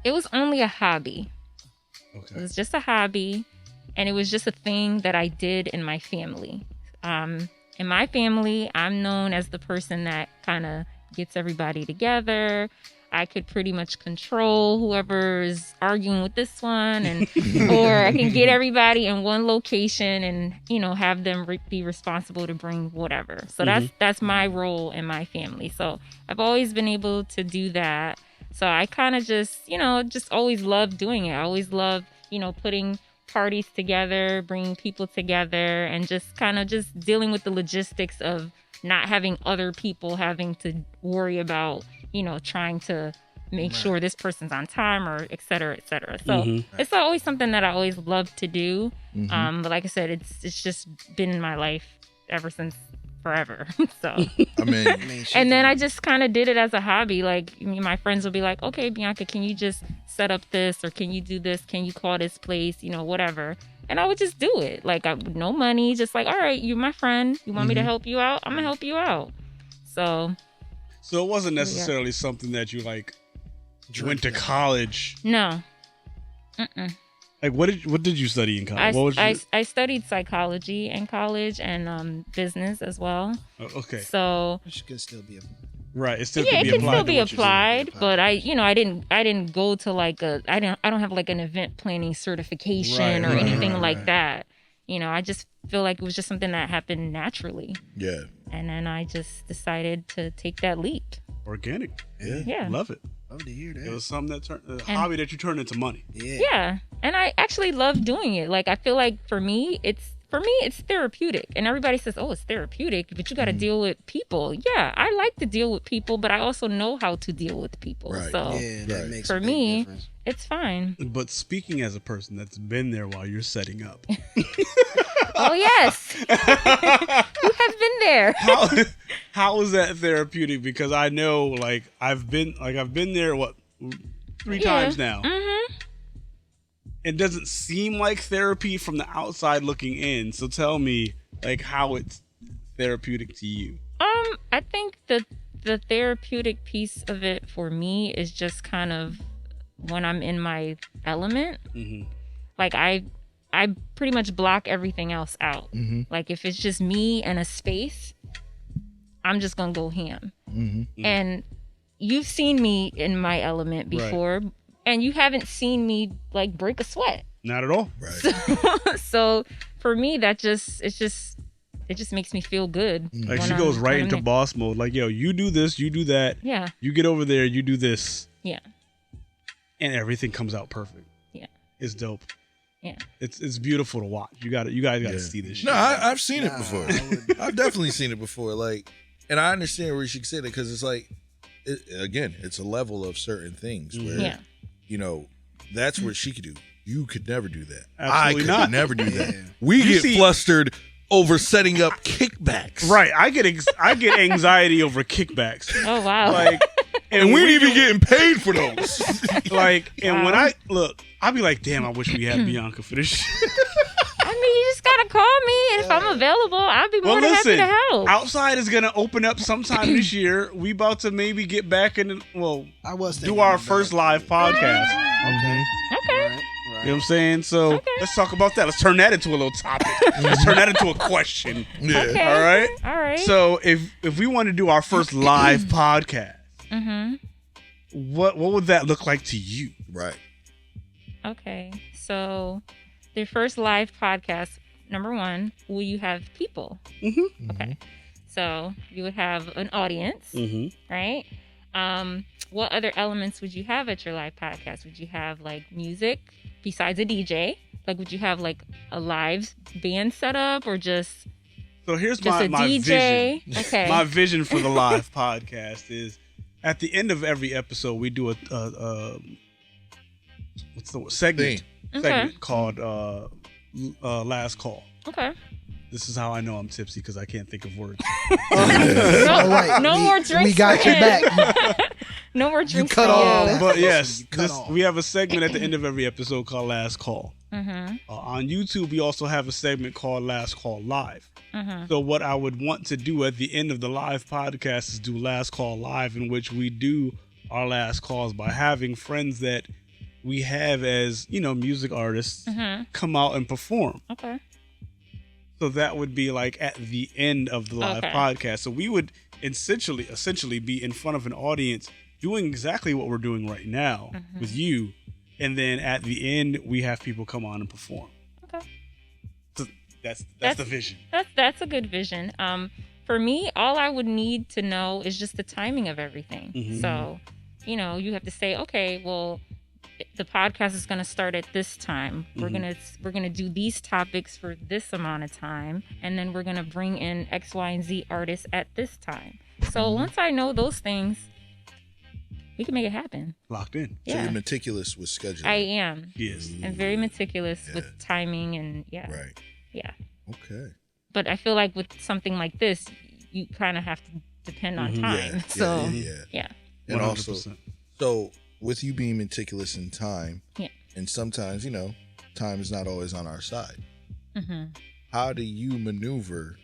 Speaker 9: it was only a hobby.
Speaker 3: Okay.
Speaker 9: It was just a hobby, and it was just a thing that I did in my family. In my family, I'm known as the person that kind of gets everybody together. I could pretty much control whoever's arguing with this one, or I can get everybody in one location and, have them be responsible to bring whatever. So that's my role in my family. So I've always been able to do that. So I kind of just always loved doing it. I always loved, putting parties together, bringing people together, and just kind of just dealing with the logistics of not having other people having to worry about, trying to make sure this person's on time, or et cetera, et cetera. So it's always something that I always loved to do. But like I said, it's just been in my life ever since forever. So and then I just kind of did it as a hobby. Like, my friends will be like, okay, Bianca, can you just set up this, or can you do this? Can you call this place? Whatever. And I would just do it. Like, no money, just like, all right, you're my friend. You want me to help you out? I'm gonna help you out. So
Speaker 3: it wasn't necessarily something that you went to college.
Speaker 9: No.
Speaker 3: Like, what did you study in college?
Speaker 9: I studied psychology in college, and business as well.
Speaker 3: Oh, okay.
Speaker 9: So
Speaker 1: Which can still be
Speaker 3: right. It still
Speaker 9: it
Speaker 3: can
Speaker 9: still be
Speaker 3: applied.
Speaker 9: applied. But I didn't go to I don't have like an event planning certification or anything like that. I just feel like it was just something that happened naturally.
Speaker 4: Yeah.
Speaker 9: And then I just decided to take that leap.
Speaker 3: Organic.
Speaker 9: Yeah.
Speaker 3: Love it.
Speaker 1: Love to hear that.
Speaker 3: It was something that hobby that you turned into money.
Speaker 9: Yeah. And I actually love doing it. Like, I feel like for me it's therapeutic. And everybody says, oh, it's therapeutic, but you got to deal with people. Yeah, I like to deal with people, but I also know how to deal with people.
Speaker 4: Right.
Speaker 9: So
Speaker 1: that makes
Speaker 9: for
Speaker 1: a big
Speaker 9: me,
Speaker 1: difference.
Speaker 9: it's fine.
Speaker 3: But speaking as a person that's been there while you're setting up.
Speaker 9: Oh, yes. You have been there.
Speaker 3: How is that therapeutic? Because I know, I've been there 3 times now. It doesn't seem like therapy from the outside looking in. So tell me, how it's therapeutic to you.
Speaker 9: I think the therapeutic piece of it for me is just kind of when I'm in my element. Like, I pretty much block everything else out. Like, if it's just me and a space, I'm just gonna go ham. And you've seen me in my element before, and you haven't seen me break a sweat.
Speaker 3: Not at all.
Speaker 4: Right.
Speaker 9: So for me, it just makes me feel good.
Speaker 3: Like, she goes right into boss mode. Like, yo, you do this, you do that.
Speaker 9: Yeah.
Speaker 3: You get over there, you do this.
Speaker 9: Yeah. And
Speaker 3: everything comes out perfect.
Speaker 9: Yeah.
Speaker 3: It's dope.
Speaker 9: Yeah.
Speaker 3: It's beautiful to watch. You guys got to see this shit.
Speaker 4: No, I've seen it before. I've definitely seen it before. And I understand where she said it, because it's it's a level of certain things where, that's what she could do. You could never do that.
Speaker 3: Absolutely
Speaker 4: I could never do that. We get flustered over setting up kickbacks.
Speaker 3: Right. I get anxiety over kickbacks.
Speaker 9: Oh, wow.
Speaker 4: And we ain't even getting paid for those.
Speaker 3: When I'll be like, damn, I wish we had Bianca for this shit.
Speaker 9: I mean, you just gotta call me, and if I'm available, I'll be more than happy to help.
Speaker 3: Outside is gonna open up sometime this year. We about to maybe get back in. Do our first live podcast.
Speaker 9: Okay.
Speaker 3: You know what I'm saying? So let's talk about that. Let's turn that into a little topic. Let's turn that into a question.
Speaker 4: Yeah.
Speaker 9: Okay.
Speaker 3: All right.
Speaker 9: All right.
Speaker 3: So if we want to do our first live podcast, what would that look like to you?
Speaker 4: Right.
Speaker 9: Okay. So the first live podcast, number one, will you have people? Okay. So you would have an audience, right? What other elements would you have at your live podcast? Would you have like music besides a DJ? Like, would you have like a live band setup or just?
Speaker 3: So here's
Speaker 9: just
Speaker 3: my
Speaker 9: DJ?
Speaker 3: vision.
Speaker 9: Okay.
Speaker 3: My vision for the live podcast is at the end of every episode we do a what's the word? Segment called Last Call.
Speaker 9: Okay.
Speaker 3: This is how I know I'm tipsy because I can't think of words.
Speaker 1: All right.
Speaker 9: No more drinks.
Speaker 1: We got
Speaker 9: for
Speaker 1: your
Speaker 9: him.
Speaker 1: back.
Speaker 9: No more drinks.
Speaker 1: cut
Speaker 9: for
Speaker 1: off.
Speaker 9: you.
Speaker 3: But yes,
Speaker 1: You cut off.
Speaker 3: we have a segment at the end of every episode called Last Call. On YouTube, we also have a segment called Last Call Live. So what I would want to do at the end of the live podcast is do Last Call Live, in which we do our last calls by having friends that we have as, music artists come out and perform.
Speaker 9: Okay.
Speaker 3: So that would be like at the end of the live podcast. So we would essentially be in front of an audience doing exactly what we're doing right now with you. And then at the end, we have people come on and perform.
Speaker 9: Okay.
Speaker 3: So that's the vision.
Speaker 9: That's a good vision. For me, all I would need to know is just the timing of everything. So, you have to say, okay, well, the podcast is going to start at this time. We're gonna do these topics for this amount of time, and then we're gonna bring in X, Y, and Z artists at this time. So once I know those things, we can make it happen.
Speaker 3: Locked in.
Speaker 9: Yeah.
Speaker 4: So you're meticulous with scheduling.
Speaker 9: I am.
Speaker 3: Yes.
Speaker 9: I'm very meticulous with timing and
Speaker 4: Right.
Speaker 9: Yeah.
Speaker 4: Okay.
Speaker 9: But I feel like with something like this, you kind of have to depend on time. Yeah.
Speaker 4: And
Speaker 3: 100%.
Speaker 4: also, so with you being meticulous in time,
Speaker 9: Yeah.
Speaker 4: and sometimes, time is not always on our side. How do you maneuver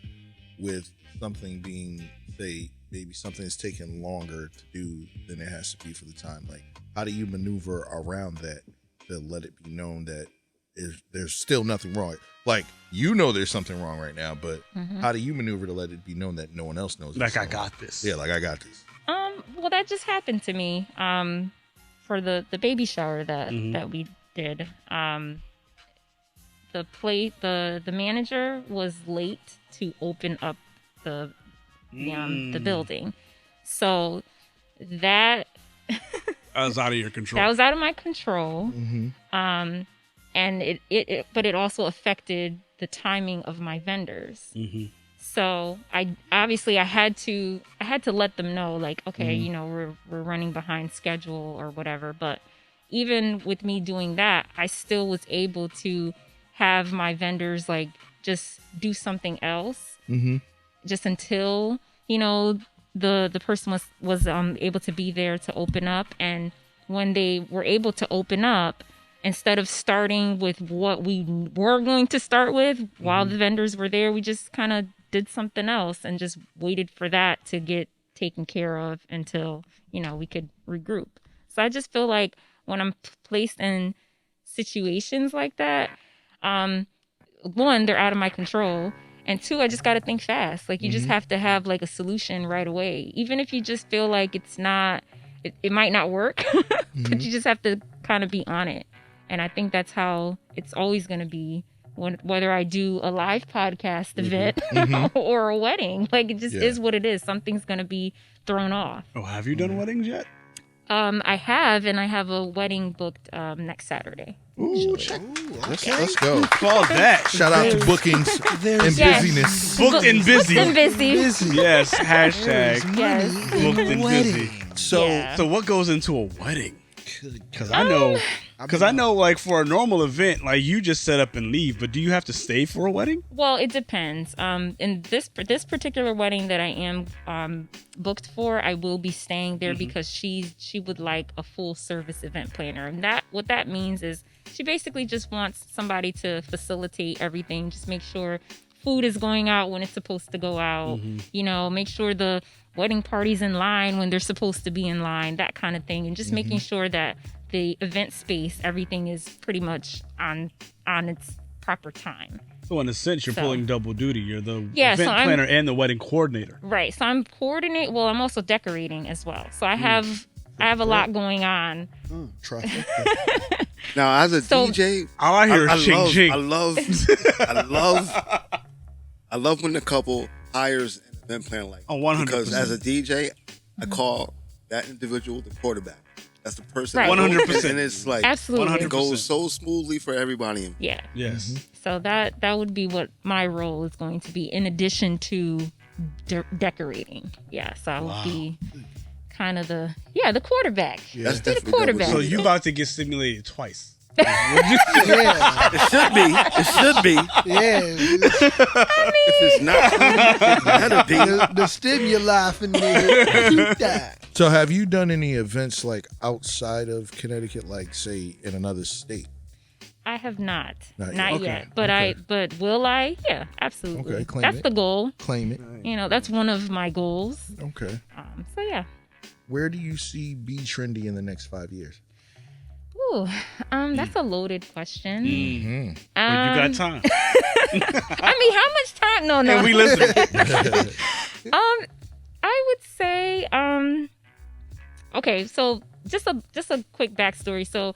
Speaker 4: with something being, say, maybe something that's taking longer to do than it has to be for the time? Like, how do you maneuver around that to let it be known that there's still nothing wrong? Like, there's something wrong right now, but how do you maneuver to let it be known that no one else knows?
Speaker 3: Like, I got this.
Speaker 4: Yeah, like I got this.
Speaker 9: Well, that just happened to me. For the baby shower that we did. The manager was late to open up the building, so that
Speaker 3: was out of your control.
Speaker 9: That was out of my control. And it also affected the timing of my vendors. So I had to let them know, like, okay, we're running behind schedule or whatever. But even with me doing that, I still was able to have my vendors like just do something else, just until the person was able to be there to open up. And when they were able to open up, instead of starting with what we were going to start with while the vendors were there, we just kind of did something else and just waited for that to get taken care of until, we could regroup. So I just feel like when I'm placed in situations like that, one, they're out of my control. And two, I just got to think fast. Like, you just have to have like a solution right away. Even if you just feel like it might not work, but you just have to kind of be on it. And I think that's how it's always going to be, whether I do a live podcast event or a wedding. Like, it just is what it is. Something's going to be thrown off.
Speaker 3: Oh, have you done weddings yet?
Speaker 9: I have, and I have a wedding booked next Saturday.
Speaker 4: Ooh, let's go.
Speaker 3: Call that.
Speaker 4: Shout out to bookings and busyness.
Speaker 3: Booked and busy.
Speaker 9: Booked and busy.
Speaker 3: Yes, hashtag
Speaker 9: Yes.
Speaker 3: booked and busy. So what goes into a wedding? Because I know, like, for a normal event, like, you just set up and leave, but do you have to stay for a wedding?
Speaker 9: Well, it depends. In this particular wedding that I am booked for, I will be staying there because she would like a full service event planner. And what that means is she basically just wants somebody to facilitate everything, just make sure food is going out when it's supposed to go out, make sure the wedding party's in line when they're supposed to be in line, that kind of thing. And just making sure that the event space, everything is pretty much on its proper time.
Speaker 3: So in a sense, you're pulling double duty. You're the event
Speaker 9: so
Speaker 3: planner and the wedding coordinator.
Speaker 9: Right. So I'm coordinating. Well, I'm also decorating as well. So I have a lot going on.
Speaker 8: Now, as a DJ,
Speaker 3: all I hear is ching ching.
Speaker 8: I love when the couple hires an event planner like.
Speaker 3: Oh, 100%.
Speaker 8: Because as a DJ, I call that individual the quarterback. That's the person.
Speaker 9: Right.
Speaker 3: 100%.
Speaker 8: And it's like
Speaker 9: Absolutely.
Speaker 8: it goes so smoothly for everybody.
Speaker 9: Yeah.
Speaker 3: Yes.
Speaker 9: So that would be what my role is going to be, in addition to decorating. Yeah. So I would be kind of the quarterback.
Speaker 8: Yeah. That's
Speaker 9: Be the
Speaker 8: definitely
Speaker 9: quarterback.
Speaker 3: So you about to get stimulated twice.
Speaker 1: Yeah,
Speaker 8: It should be. It should be.
Speaker 1: yeah.
Speaker 8: If it's not, it better be.
Speaker 1: The stimuli in there.
Speaker 4: So have you done any events like outside of Connecticut, like say in another state?
Speaker 9: I have not
Speaker 4: Not yet.
Speaker 9: yet, but
Speaker 4: Okay.
Speaker 9: but will I? Yeah, absolutely.
Speaker 4: Okay, claim
Speaker 9: That's
Speaker 4: it.
Speaker 9: the goal.
Speaker 4: Claim it.
Speaker 9: You know, that's one of my goals.
Speaker 4: Okay.
Speaker 9: So yeah.
Speaker 4: Where do you see B-Trendy in the next 5 years?
Speaker 9: Ooh, that's a loaded question.
Speaker 3: But you got time.
Speaker 9: I mean, how much time? No.
Speaker 3: And we listen.
Speaker 9: I would say, okay, so just a quick backstory. So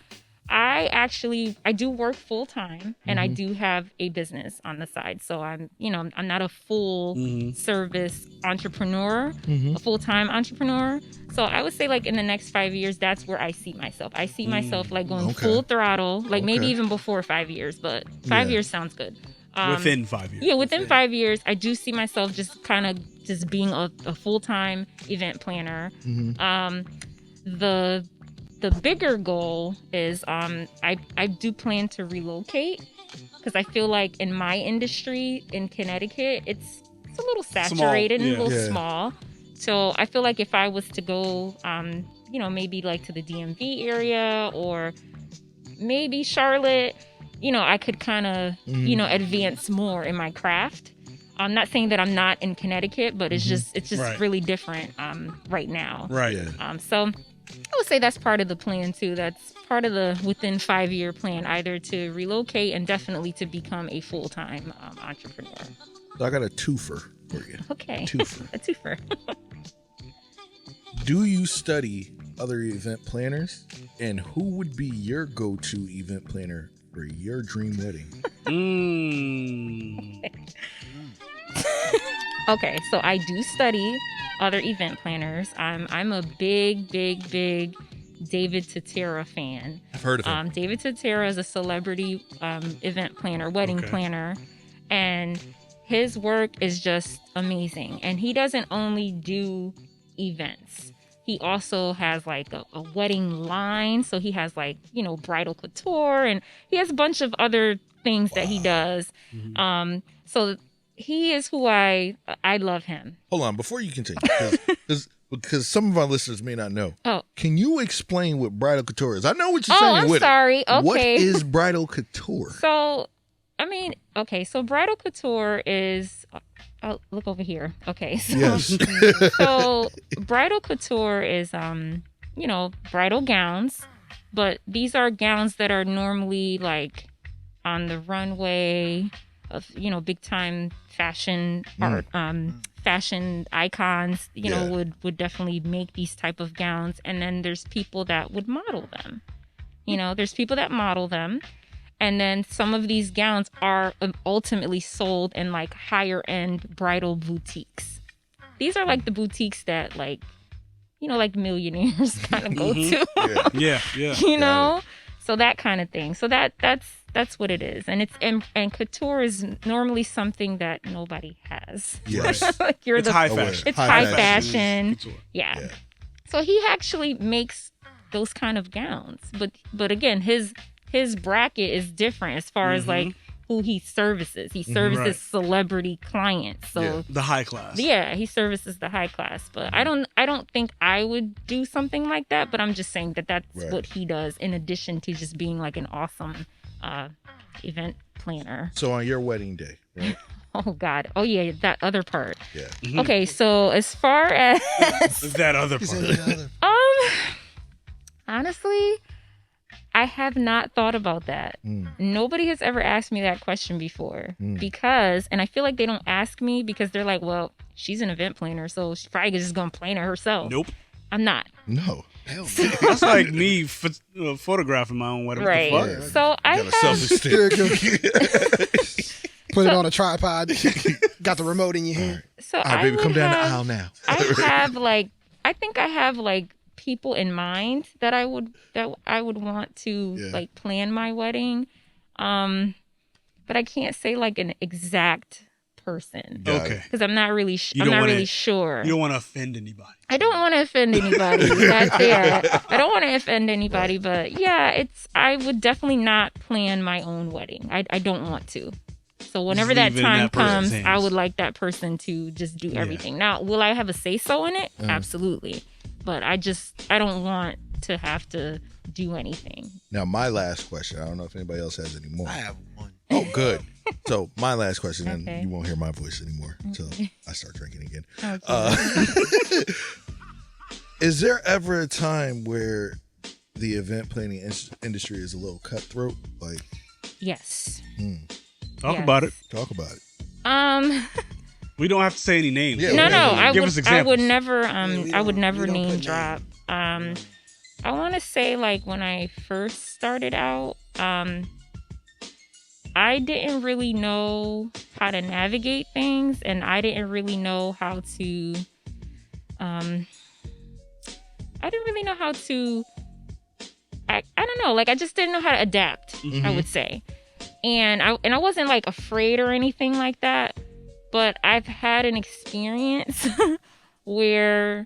Speaker 9: I do work full time, and I do have a business on the side. So I'm not a full service entrepreneur, a full time entrepreneur. So I would say, like, in the next 5 years, that's where I see myself. I see myself like going full throttle, like maybe even before 5 years, but 5 years sounds good.
Speaker 3: Within 5 years.
Speaker 9: Yeah, within 5 years, I do see myself just kind of just being a full-time event planner. The bigger goal is I do plan to relocate, because I feel like in my industry in Connecticut, it's a little saturated and a little small. So I feel like if I was to go, maybe like to the DMV area or maybe Charlotte, I could kind of, advance more in my craft. I'm not saying that I'm not in Connecticut, but it's just
Speaker 3: Right.
Speaker 9: really different right now.
Speaker 3: Right.
Speaker 9: So I would say that's part of the plan too. That's part of the within 5 year plan, either to relocate and definitely to become a full-time entrepreneur.
Speaker 4: So I got a twofer for you.
Speaker 9: Okay.
Speaker 4: Twofer.
Speaker 9: A twofer.
Speaker 4: Do you study other event planners? And who would be your go-to event planner for your dream wedding?
Speaker 9: Okay, so I do study other event planners. I'm a big David Tatera fan.
Speaker 4: I've heard of him.
Speaker 9: David Tatera is a celebrity event planner, wedding planner, and his work is just amazing. And he doesn't only do events. He also has like a wedding line. So he has like, bridal couture, and he has a bunch of other things that he does. So he is who I love him.
Speaker 4: Hold on, before you continue, because some of our listeners may not know.
Speaker 9: Oh.
Speaker 4: Can you explain what bridal couture is? I know what you're saying.
Speaker 9: I'm
Speaker 4: with
Speaker 9: sorry.
Speaker 4: It. What
Speaker 9: Okay.
Speaker 4: is bridal couture?
Speaker 9: So, so bridal couture is, I'll look over here. Okay. So,
Speaker 4: Yes.
Speaker 9: so bridal couture is, bridal gowns, but these are gowns that are normally like on the runway of, big time fashion art, fashion icons, would definitely make these type of gowns. And then there's people that would model them. There's people that model them. And then some of these gowns are ultimately sold in like higher end bridal boutiques. These are like the boutiques that like millionaires kind of go to.
Speaker 3: Yeah.
Speaker 9: So that kind of thing. So that's what it is. And and couture is normally something that nobody has.
Speaker 4: Yes.
Speaker 9: Like
Speaker 3: It's high fashion.
Speaker 9: It's high fashion.
Speaker 3: Couture.
Speaker 9: Yeah. So he actually makes those kind of gowns. But again, his bracket is different as far as like who he services. He services celebrity clients. So
Speaker 3: The high class.
Speaker 9: yeah, he services the high class. But I don't think I would do something like that. But I'm just saying that's what he does in addition to just being like an awesome event planner.
Speaker 4: So on your wedding day, right?
Speaker 9: Oh God. Oh yeah, that other part.
Speaker 4: Yeah.
Speaker 9: Okay, so as far as
Speaker 3: That other part.
Speaker 9: honestly, I have not thought about that. Nobody has ever asked me that question before because, and I feel like they don't ask me because they're like, well, she's an event planner, so she's probably just gonna plan it herself.
Speaker 3: Nope.
Speaker 9: I'm not.
Speaker 4: No.
Speaker 1: Hell
Speaker 3: That's like me photographing my own wedding.
Speaker 9: Right.
Speaker 3: What the fuck?
Speaker 9: So I
Speaker 4: Got a
Speaker 9: have,
Speaker 4: selfie stick.
Speaker 1: Put it on a tripod. Got the remote in your hand.
Speaker 9: So
Speaker 4: All right, baby, come down the aisle now.
Speaker 9: I think I have like people in mind that I would want to like plan my wedding. But I can't say like an exact person.
Speaker 3: Okay.
Speaker 9: Because I'm not really sure.
Speaker 3: You don't want to offend anybody.
Speaker 9: I don't want to offend anybody. I don't want to offend anybody, but yeah, I would definitely not plan my own wedding. I don't want to. So whenever that time comes, I would like that person to just do everything. Now, will I have a say-so in it? Absolutely. But I don't want to have to do anything.
Speaker 4: Now, my last question. I don't know if anybody else has any more.
Speaker 1: I have one.
Speaker 4: Oh, good. So my last question, and
Speaker 9: Okay.
Speaker 4: you won't hear my voice anymore until I start drinking again.
Speaker 9: Okay.
Speaker 4: Is there ever a time where the event planning industry is a little cutthroat? Like,
Speaker 9: Yes.
Speaker 3: Talk about it.
Speaker 4: Talk about it.
Speaker 3: We don't have to say any names.
Speaker 4: Yeah,
Speaker 9: No.
Speaker 3: Give us
Speaker 9: I
Speaker 3: examples.
Speaker 9: would never.
Speaker 1: we
Speaker 9: I would
Speaker 1: don't-
Speaker 9: never
Speaker 1: we don't
Speaker 9: name
Speaker 1: put
Speaker 9: drop. I want to say like when I first started out, I didn't really know how to navigate things, and I didn't really know how to. I didn't really know how to. I don't know. Like I just didn't know how to adapt. I would say, and I wasn't like afraid or anything like that. But I've had an experience where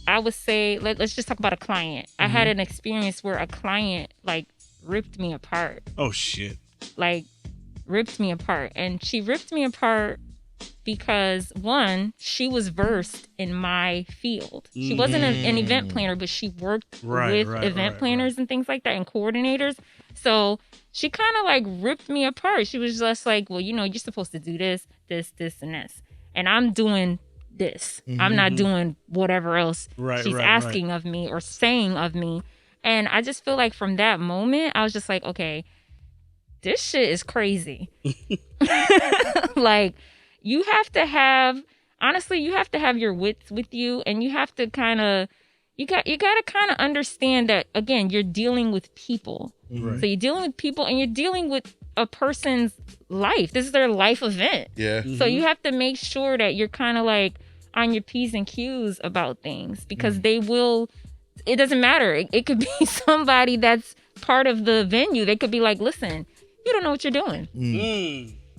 Speaker 9: I would say, let's just talk about a client. I had an experience where a client like ripped me apart.
Speaker 3: Oh shit.
Speaker 9: Like ripped me apart. And she ripped me apart because one, she was versed in my field. She wasn't an event planner, but she worked with event planners and things like that and coordinators. So she kind of like ripped me apart. She was just like, well, you're supposed to do this, and this. And I'm doing this. I'm not doing whatever else she's asking of me or saying of me. And I just feel like from that moment, I was just like, okay, this shit is crazy. Like, you have to have your wits with you, and you have to kind of, you got to kind of understand that, again, you're dealing with people.
Speaker 3: Right.
Speaker 9: So you're dealing with people, and you're dealing with a person's life. This is their life event.
Speaker 4: Yeah.
Speaker 9: So you have to make sure that you're kind of like on your P's and Q's about things, because they will, it doesn't matter. It could be somebody that's part of the venue. They could be like, listen, you don't know what you're doing.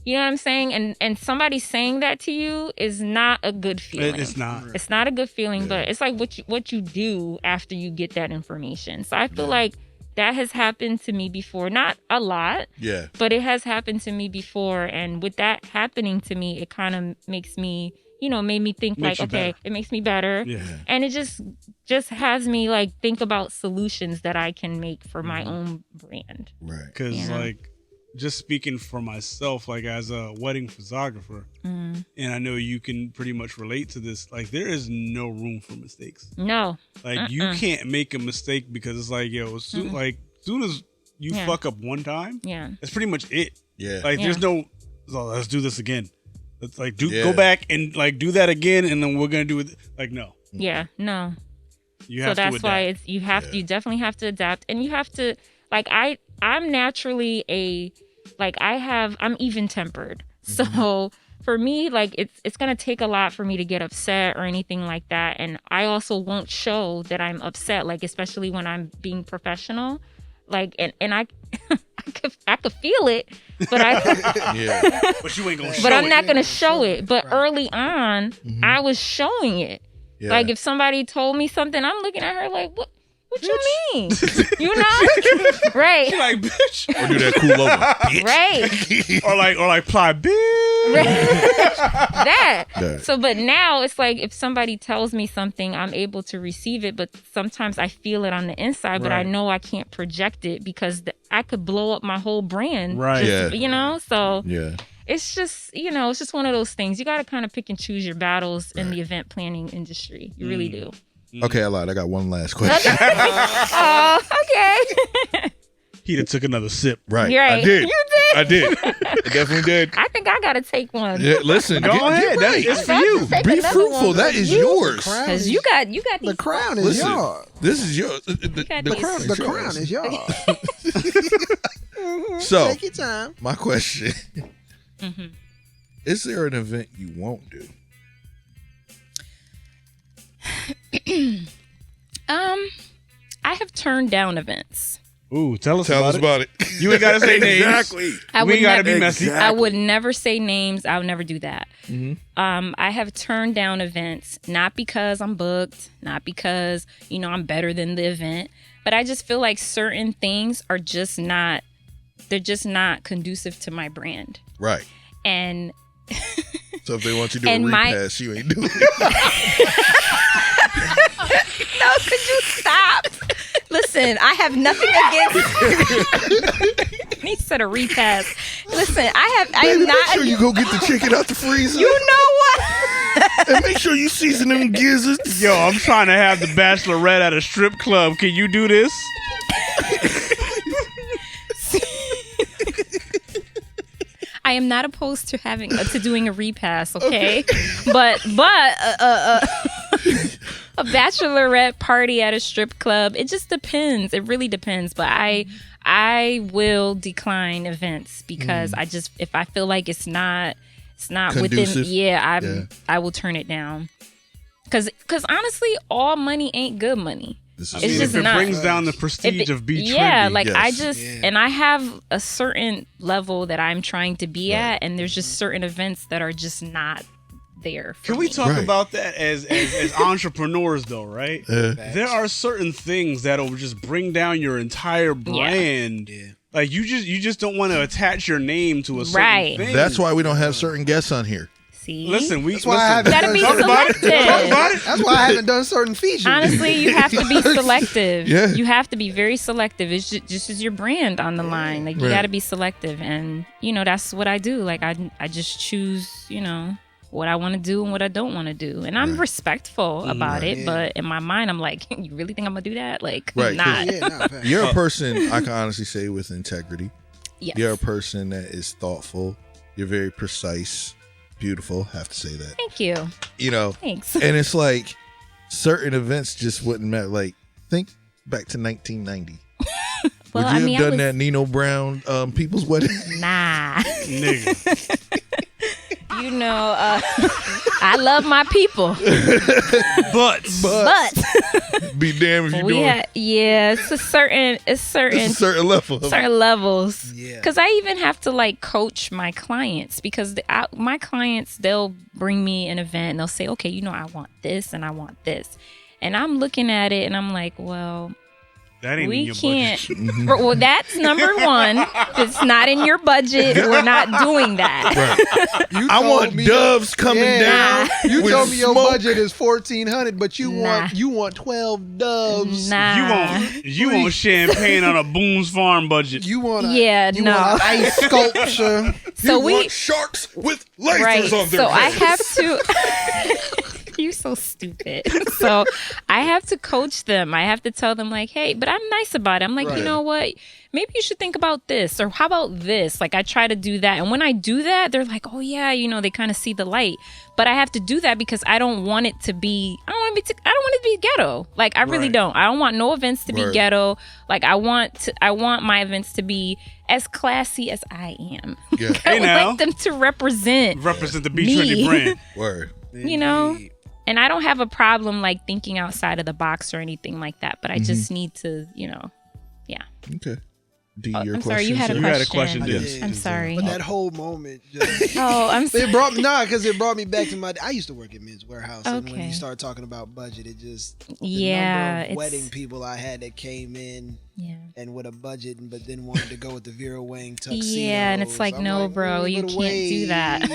Speaker 9: You know what I'm saying? And somebody saying that to you is not a good feeling.
Speaker 3: It's not.
Speaker 9: It's not a good feeling, but it's like what you do after you get that information. So I feel like that has happened to me before. Not a lot.
Speaker 4: Yeah.
Speaker 9: But it has happened to me before. And with that happening to me, it kind of makes me, made me think
Speaker 3: Makes
Speaker 9: like,
Speaker 3: you
Speaker 9: okay,
Speaker 3: better.
Speaker 9: it makes me better.
Speaker 3: Yeah.
Speaker 9: And it just has me like think about solutions that I can make for my own brand.
Speaker 4: Right.
Speaker 3: Because like, just speaking for myself, like as a wedding photographer, and I know you can pretty much relate to this, like there is no room for mistakes.
Speaker 9: No.
Speaker 3: Like you can't make a mistake, because it's like, soon as you fuck up one time, that's pretty much it.
Speaker 4: Yeah.
Speaker 3: Like there's no, let's do this again. Let's like go back and like do that again, and then we're gonna do it. Like no.
Speaker 9: Yeah, no.
Speaker 3: You
Speaker 9: so
Speaker 3: have
Speaker 9: that's
Speaker 3: to
Speaker 9: why
Speaker 3: adapt.
Speaker 9: you definitely have to adapt, and you have to like I'm naturally I'm even tempered. So for me, like it's gonna take a lot for me to get upset or anything like that. And I also won't show that I'm upset, like especially when I'm being professional. Like and I I could feel it, but
Speaker 3: But you ain't gonna show
Speaker 9: but I'm
Speaker 3: it.
Speaker 9: not gonna show it. But early on, I was showing it.
Speaker 4: Yeah.
Speaker 9: Like if somebody told me something, I'm looking at her like, what you mean? You know? Right.
Speaker 3: She like, bitch.
Speaker 4: Or do that cool over. Bitch.
Speaker 9: Right.
Speaker 3: or like ply bitch.
Speaker 9: That.
Speaker 4: Yeah.
Speaker 9: So, but now it's like if somebody tells me something, I'm able to receive it, but sometimes I feel it on the inside, but I
Speaker 3: Right.
Speaker 9: know I can't project it because I could blow up my whole brand.
Speaker 3: Right.
Speaker 9: just, So
Speaker 4: Yeah.
Speaker 9: it's just, it's just one of those things. You got to kind of pick and choose your battles in the event planning industry. You really do.
Speaker 4: Okay, I lied. I got one last question.
Speaker 9: Oh, okay.
Speaker 3: He done took another sip.
Speaker 4: Right.
Speaker 9: You're right.
Speaker 4: I did.
Speaker 9: You did.
Speaker 4: I did. I definitely did.
Speaker 9: I think I got to take one.
Speaker 4: Yeah, listen.
Speaker 3: Go ahead.
Speaker 4: Get right.
Speaker 3: It's for you.
Speaker 9: Take
Speaker 4: Be
Speaker 9: another
Speaker 4: fruitful.
Speaker 9: one.
Speaker 4: That is yours.
Speaker 9: Because you got these.
Speaker 1: The crown is
Speaker 4: Listen,
Speaker 1: yours.
Speaker 4: this is yours.
Speaker 9: got
Speaker 4: The
Speaker 9: these.
Speaker 4: crown is
Speaker 1: The
Speaker 4: yours.
Speaker 1: crown is yours.
Speaker 4: So,
Speaker 1: Take your time.
Speaker 4: my question
Speaker 9: Mm-hmm.
Speaker 4: Is there an event you won't do?
Speaker 9: I have turned down events.
Speaker 3: Ooh, tell us
Speaker 4: Tell us about it.
Speaker 3: You ain't gotta say names.
Speaker 4: Exactly.
Speaker 3: We ain't gotta be messy.
Speaker 9: I would never say names. I would never do that.
Speaker 4: Mm-hmm.
Speaker 9: I have turned down events, not because I'm booked, not because, I'm better than the event, but I just feel like certain things are just not, they're just not conducive to my brand.
Speaker 4: Right.
Speaker 9: And
Speaker 4: so if they want you to do a
Speaker 9: and
Speaker 4: repass, you ain't doing it.
Speaker 9: No, could you stop? Listen, I have nothing against. He said a repass. Listen, I am not.
Speaker 4: Make sure you go get the chicken out the freezer.
Speaker 9: You know what?
Speaker 4: And make sure you season them gizzards.
Speaker 3: Yo, I'm trying to have the bachelorette at a strip club. Can you do this?
Speaker 9: I am not opposed to doing a repass, okay? But a bachelorette party at a strip club, it just depends. It really depends. But I will decline events because if I feel like it's not
Speaker 4: conducive.
Speaker 9: within, I will turn it down. Cause honestly, all money ain't good money.
Speaker 3: It's just if it brings down the prestige of B-Trendy.
Speaker 9: Yeah, like and I have a certain level that I'm trying to be at, and there's just certain events that are just not there.
Speaker 3: Can we talk about that as entrepreneurs though, right? There are certain things that'll just bring down your entire brand. Yeah. Like you just don't want to attach your name to a certain thing.
Speaker 4: That's why we don't have certain guests on here.
Speaker 9: See?
Speaker 3: Listen,
Speaker 1: that's why I haven't
Speaker 9: gotta be selective.
Speaker 1: That's why I haven't done certain features.
Speaker 9: Honestly, you have to be selective.
Speaker 4: Yeah.
Speaker 9: You have to be very selective. It's just as your brand on the line. Like you got to be selective, and that's what I do. Like I just choose, what I want to do and what I don't want to do, and I'm respectful about it. But in my mind, I'm like, you really think I'm gonna do that? Like, not.
Speaker 4: You're a person I can honestly say with integrity.
Speaker 9: Yes.
Speaker 4: You're a person that is thoughtful. You're very precise. Beautiful, have to say that.
Speaker 9: Thank you.
Speaker 4: Thanks. And it's like certain events just wouldn't matter. Like think back to 1990. Would you have done that Nino Brown people's wedding?
Speaker 9: Nah.
Speaker 3: Nigga.
Speaker 9: I love my people.
Speaker 3: But
Speaker 4: be damned if you do it.
Speaker 9: It's a certain
Speaker 4: level.
Speaker 9: Certain levels.
Speaker 1: Yeah.
Speaker 9: Because I even have to coach my clients because my clients, they'll bring me an event and they'll say, okay, I want this and I want this. And I'm looking at it and I'm like, well,
Speaker 3: that ain't in your
Speaker 9: budget. Well, that's number one. If it's not in your budget, we're not doing that.
Speaker 4: Right. I want doves coming down.
Speaker 1: You told me your budget is $1,400, but you want 12 doves.
Speaker 9: Nah.
Speaker 3: You want champagne on a Boone's Farm budget.
Speaker 1: You want want ice sculpture.
Speaker 4: So you want sharks with lasers on their heads.
Speaker 9: I have to. You're so stupid. So I have to coach them. I have to tell them hey, but I'm nice about it. I'm like, you know what? Maybe you should think about this, or how about this? Like I try to do that. And when I do that, they're like, oh yeah, they kind of see the light. But I have to do that because I don't want it to be, I don't want it to be ghetto. Like I really don't. I don't want no events to be ghetto. Like I want my events to be as classy as I am.
Speaker 4: Yeah.
Speaker 9: I would like them to represent
Speaker 3: the B-Trendy brand.
Speaker 4: Word.
Speaker 9: And I don't have a problem thinking outside of the box or anything like that, but I just need to,
Speaker 4: Okay.
Speaker 9: I'm sorry, you had a question.
Speaker 3: Yes.
Speaker 9: I'm sorry.
Speaker 1: But that whole moment just...
Speaker 9: I'm sorry.
Speaker 1: It brought me back to I used to work at Men's Warehouse, and when you start talking about budget, it just... The number of wedding people I had that came in and with a budget, but then wanted to go with the Vera Wang tuxedos.
Speaker 9: Yeah, and it's no, bro, you can't do that.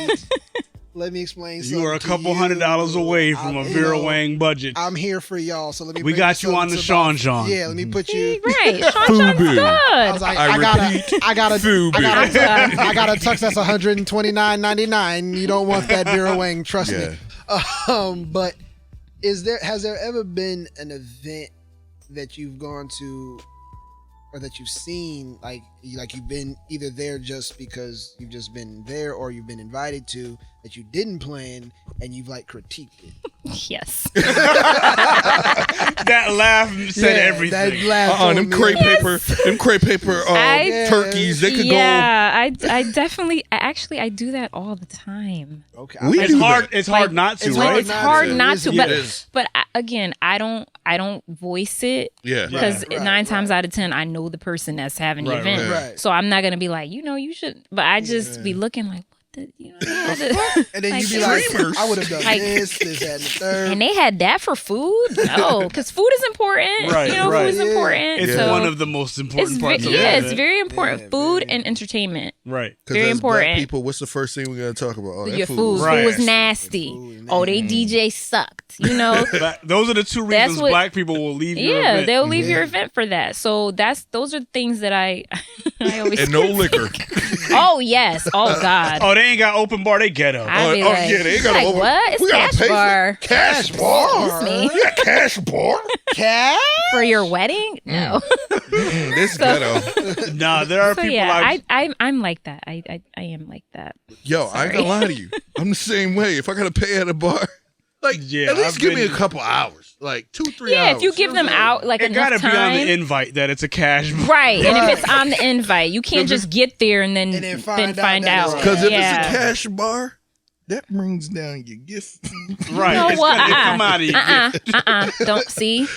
Speaker 1: Let me explain something.
Speaker 3: You are a couple $100 away from a Vera Wang budget.
Speaker 1: I'm here for y'all, so let me.
Speaker 3: We got you on the Sean.
Speaker 1: Yeah, let me put you.
Speaker 9: Right, Sean's good.
Speaker 1: I was like, I got a tux that's $129.99. You don't want that Vera Wang, trust me. But has there ever been an event that you've gone to or that you've seen, like you've been either there just because you've just been there, or you've been invited to that you didn't plan and you've critiqued it?
Speaker 9: Yes.
Speaker 3: That laugh said everything.
Speaker 1: That laugh
Speaker 4: them crepe paper turkeys. They could go.
Speaker 9: Yeah, I definitely. I do that all the time.
Speaker 1: Okay.
Speaker 3: It's hard. It's hard not to, right?
Speaker 9: It's hard not to.
Speaker 4: It is.
Speaker 9: But again, I don't voice it.
Speaker 4: Yeah.
Speaker 9: Because 9 times out of 10, I know the person that's having the event.
Speaker 1: Right.
Speaker 9: So I'm not gonna be like, you should. But I just be looking like, what the,
Speaker 1: and then you be like, I would have done this, that, and the third.
Speaker 9: And they had that for food? No, because food is important.
Speaker 3: Right,
Speaker 9: food is important.
Speaker 3: It's
Speaker 9: so
Speaker 3: one of the most important parts of
Speaker 9: it's very important. Food and entertainment.
Speaker 3: Right.
Speaker 9: Very important.
Speaker 4: Black people, what's the first thing we're going to talk about? Oh,
Speaker 9: Your
Speaker 4: that
Speaker 9: food.
Speaker 3: Right.
Speaker 9: Food was nasty. They DJ sucked.
Speaker 3: Those are the two reasons black people will leave your event.
Speaker 9: They'll leave your event for that. So those are things that I always
Speaker 4: and no liquor.
Speaker 9: Oh yes. Oh God.
Speaker 3: Oh, they ain't got open bar. They ghetto.
Speaker 9: I'd be like,
Speaker 4: yeah, they ain't got
Speaker 9: like,
Speaker 4: open.
Speaker 9: what? It's
Speaker 4: we gotta
Speaker 9: cash
Speaker 4: pay
Speaker 9: bar.
Speaker 4: Cash bar.
Speaker 9: That's me.
Speaker 4: You got cash bar?
Speaker 1: Cash?
Speaker 9: For your wedding? No.
Speaker 4: This ghetto.
Speaker 3: Nah, there are
Speaker 9: So
Speaker 3: people
Speaker 9: yeah, I'm like that. I am like that.
Speaker 4: Yo, I ain't gonna lie to you. I'm the same way. If I gotta pay at a bar, at least give me a couple hours, like 2-3 hours.
Speaker 9: Yeah, if you give them out like
Speaker 3: it
Speaker 9: enough
Speaker 3: gotta
Speaker 9: time.
Speaker 3: be on the invite that it's a cash bar.
Speaker 9: Right, and if it's on the invite, you can't just get there and then find out.
Speaker 4: Because if it's a cash bar, that brings down your gift.
Speaker 3: Right,
Speaker 9: You know
Speaker 3: it's
Speaker 9: what?
Speaker 3: gonna come out of your gift.
Speaker 9: Don't see.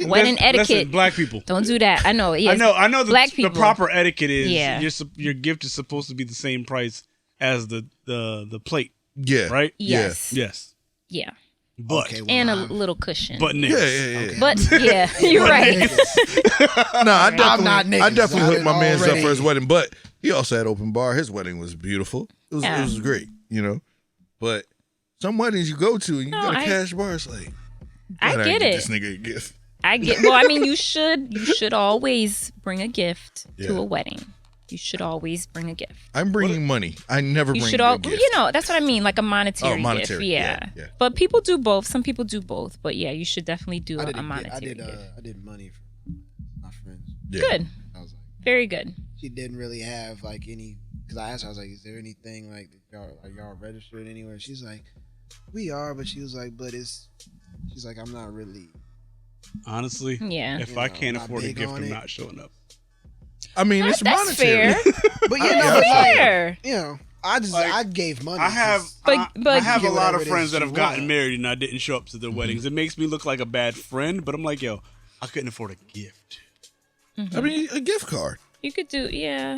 Speaker 9: Wedding etiquette.
Speaker 3: Listen, black people.
Speaker 9: Don't do that. I know. Yes.
Speaker 3: I know.
Speaker 9: Black
Speaker 3: The
Speaker 9: people.
Speaker 3: proper etiquette is your gift is supposed to be the same price as the plate.
Speaker 4: Yeah.
Speaker 3: Right.
Speaker 9: Yes.
Speaker 3: Yes.
Speaker 9: Yeah.
Speaker 3: But
Speaker 9: and a little cushion.
Speaker 3: But niggas.
Speaker 4: Yeah.
Speaker 9: But yeah, you're right.
Speaker 4: No, I
Speaker 1: I'm not niggas.
Speaker 4: definitely hooked my man's up
Speaker 1: already-
Speaker 4: for his wedding, but he also had open bar. His wedding was beautiful. It was great, But some weddings you go to and you got a cash bar, it's like
Speaker 9: I get it.
Speaker 4: This nigga a gift.
Speaker 9: Well, I mean, you should always bring a gift to a wedding. You should always bring a gift.
Speaker 4: I'm bringing money. I never bring a gift.
Speaker 9: That's what I mean, like a monetary
Speaker 4: monetary,
Speaker 9: gift. Yeah.
Speaker 4: yeah.
Speaker 9: But people do both. Some people do both. But yeah, you should definitely do a monetary gift.
Speaker 1: I did money for my friends.
Speaker 4: Yeah.
Speaker 9: Good.
Speaker 1: I was like,
Speaker 9: very good.
Speaker 1: she didn't really have like any, because I asked her, I was like, is there anything like that y'all registered anywhere? She's like, we are, but she was like, she's like, I'm not really.
Speaker 3: Honestly,
Speaker 9: yeah.
Speaker 3: If I can't afford a gift, I'm
Speaker 1: it.
Speaker 3: not showing up.
Speaker 4: I mean, it's
Speaker 9: That's
Speaker 4: monetary.
Speaker 9: fair.
Speaker 1: But
Speaker 9: That's fair.
Speaker 1: I gave money.
Speaker 3: I have a lot of friends that have gotten married and I didn't show up to their weddings. It makes me look like a bad friend, but I'm like, yo, I couldn't afford a gift.
Speaker 4: I mean, a gift card.
Speaker 9: You could do,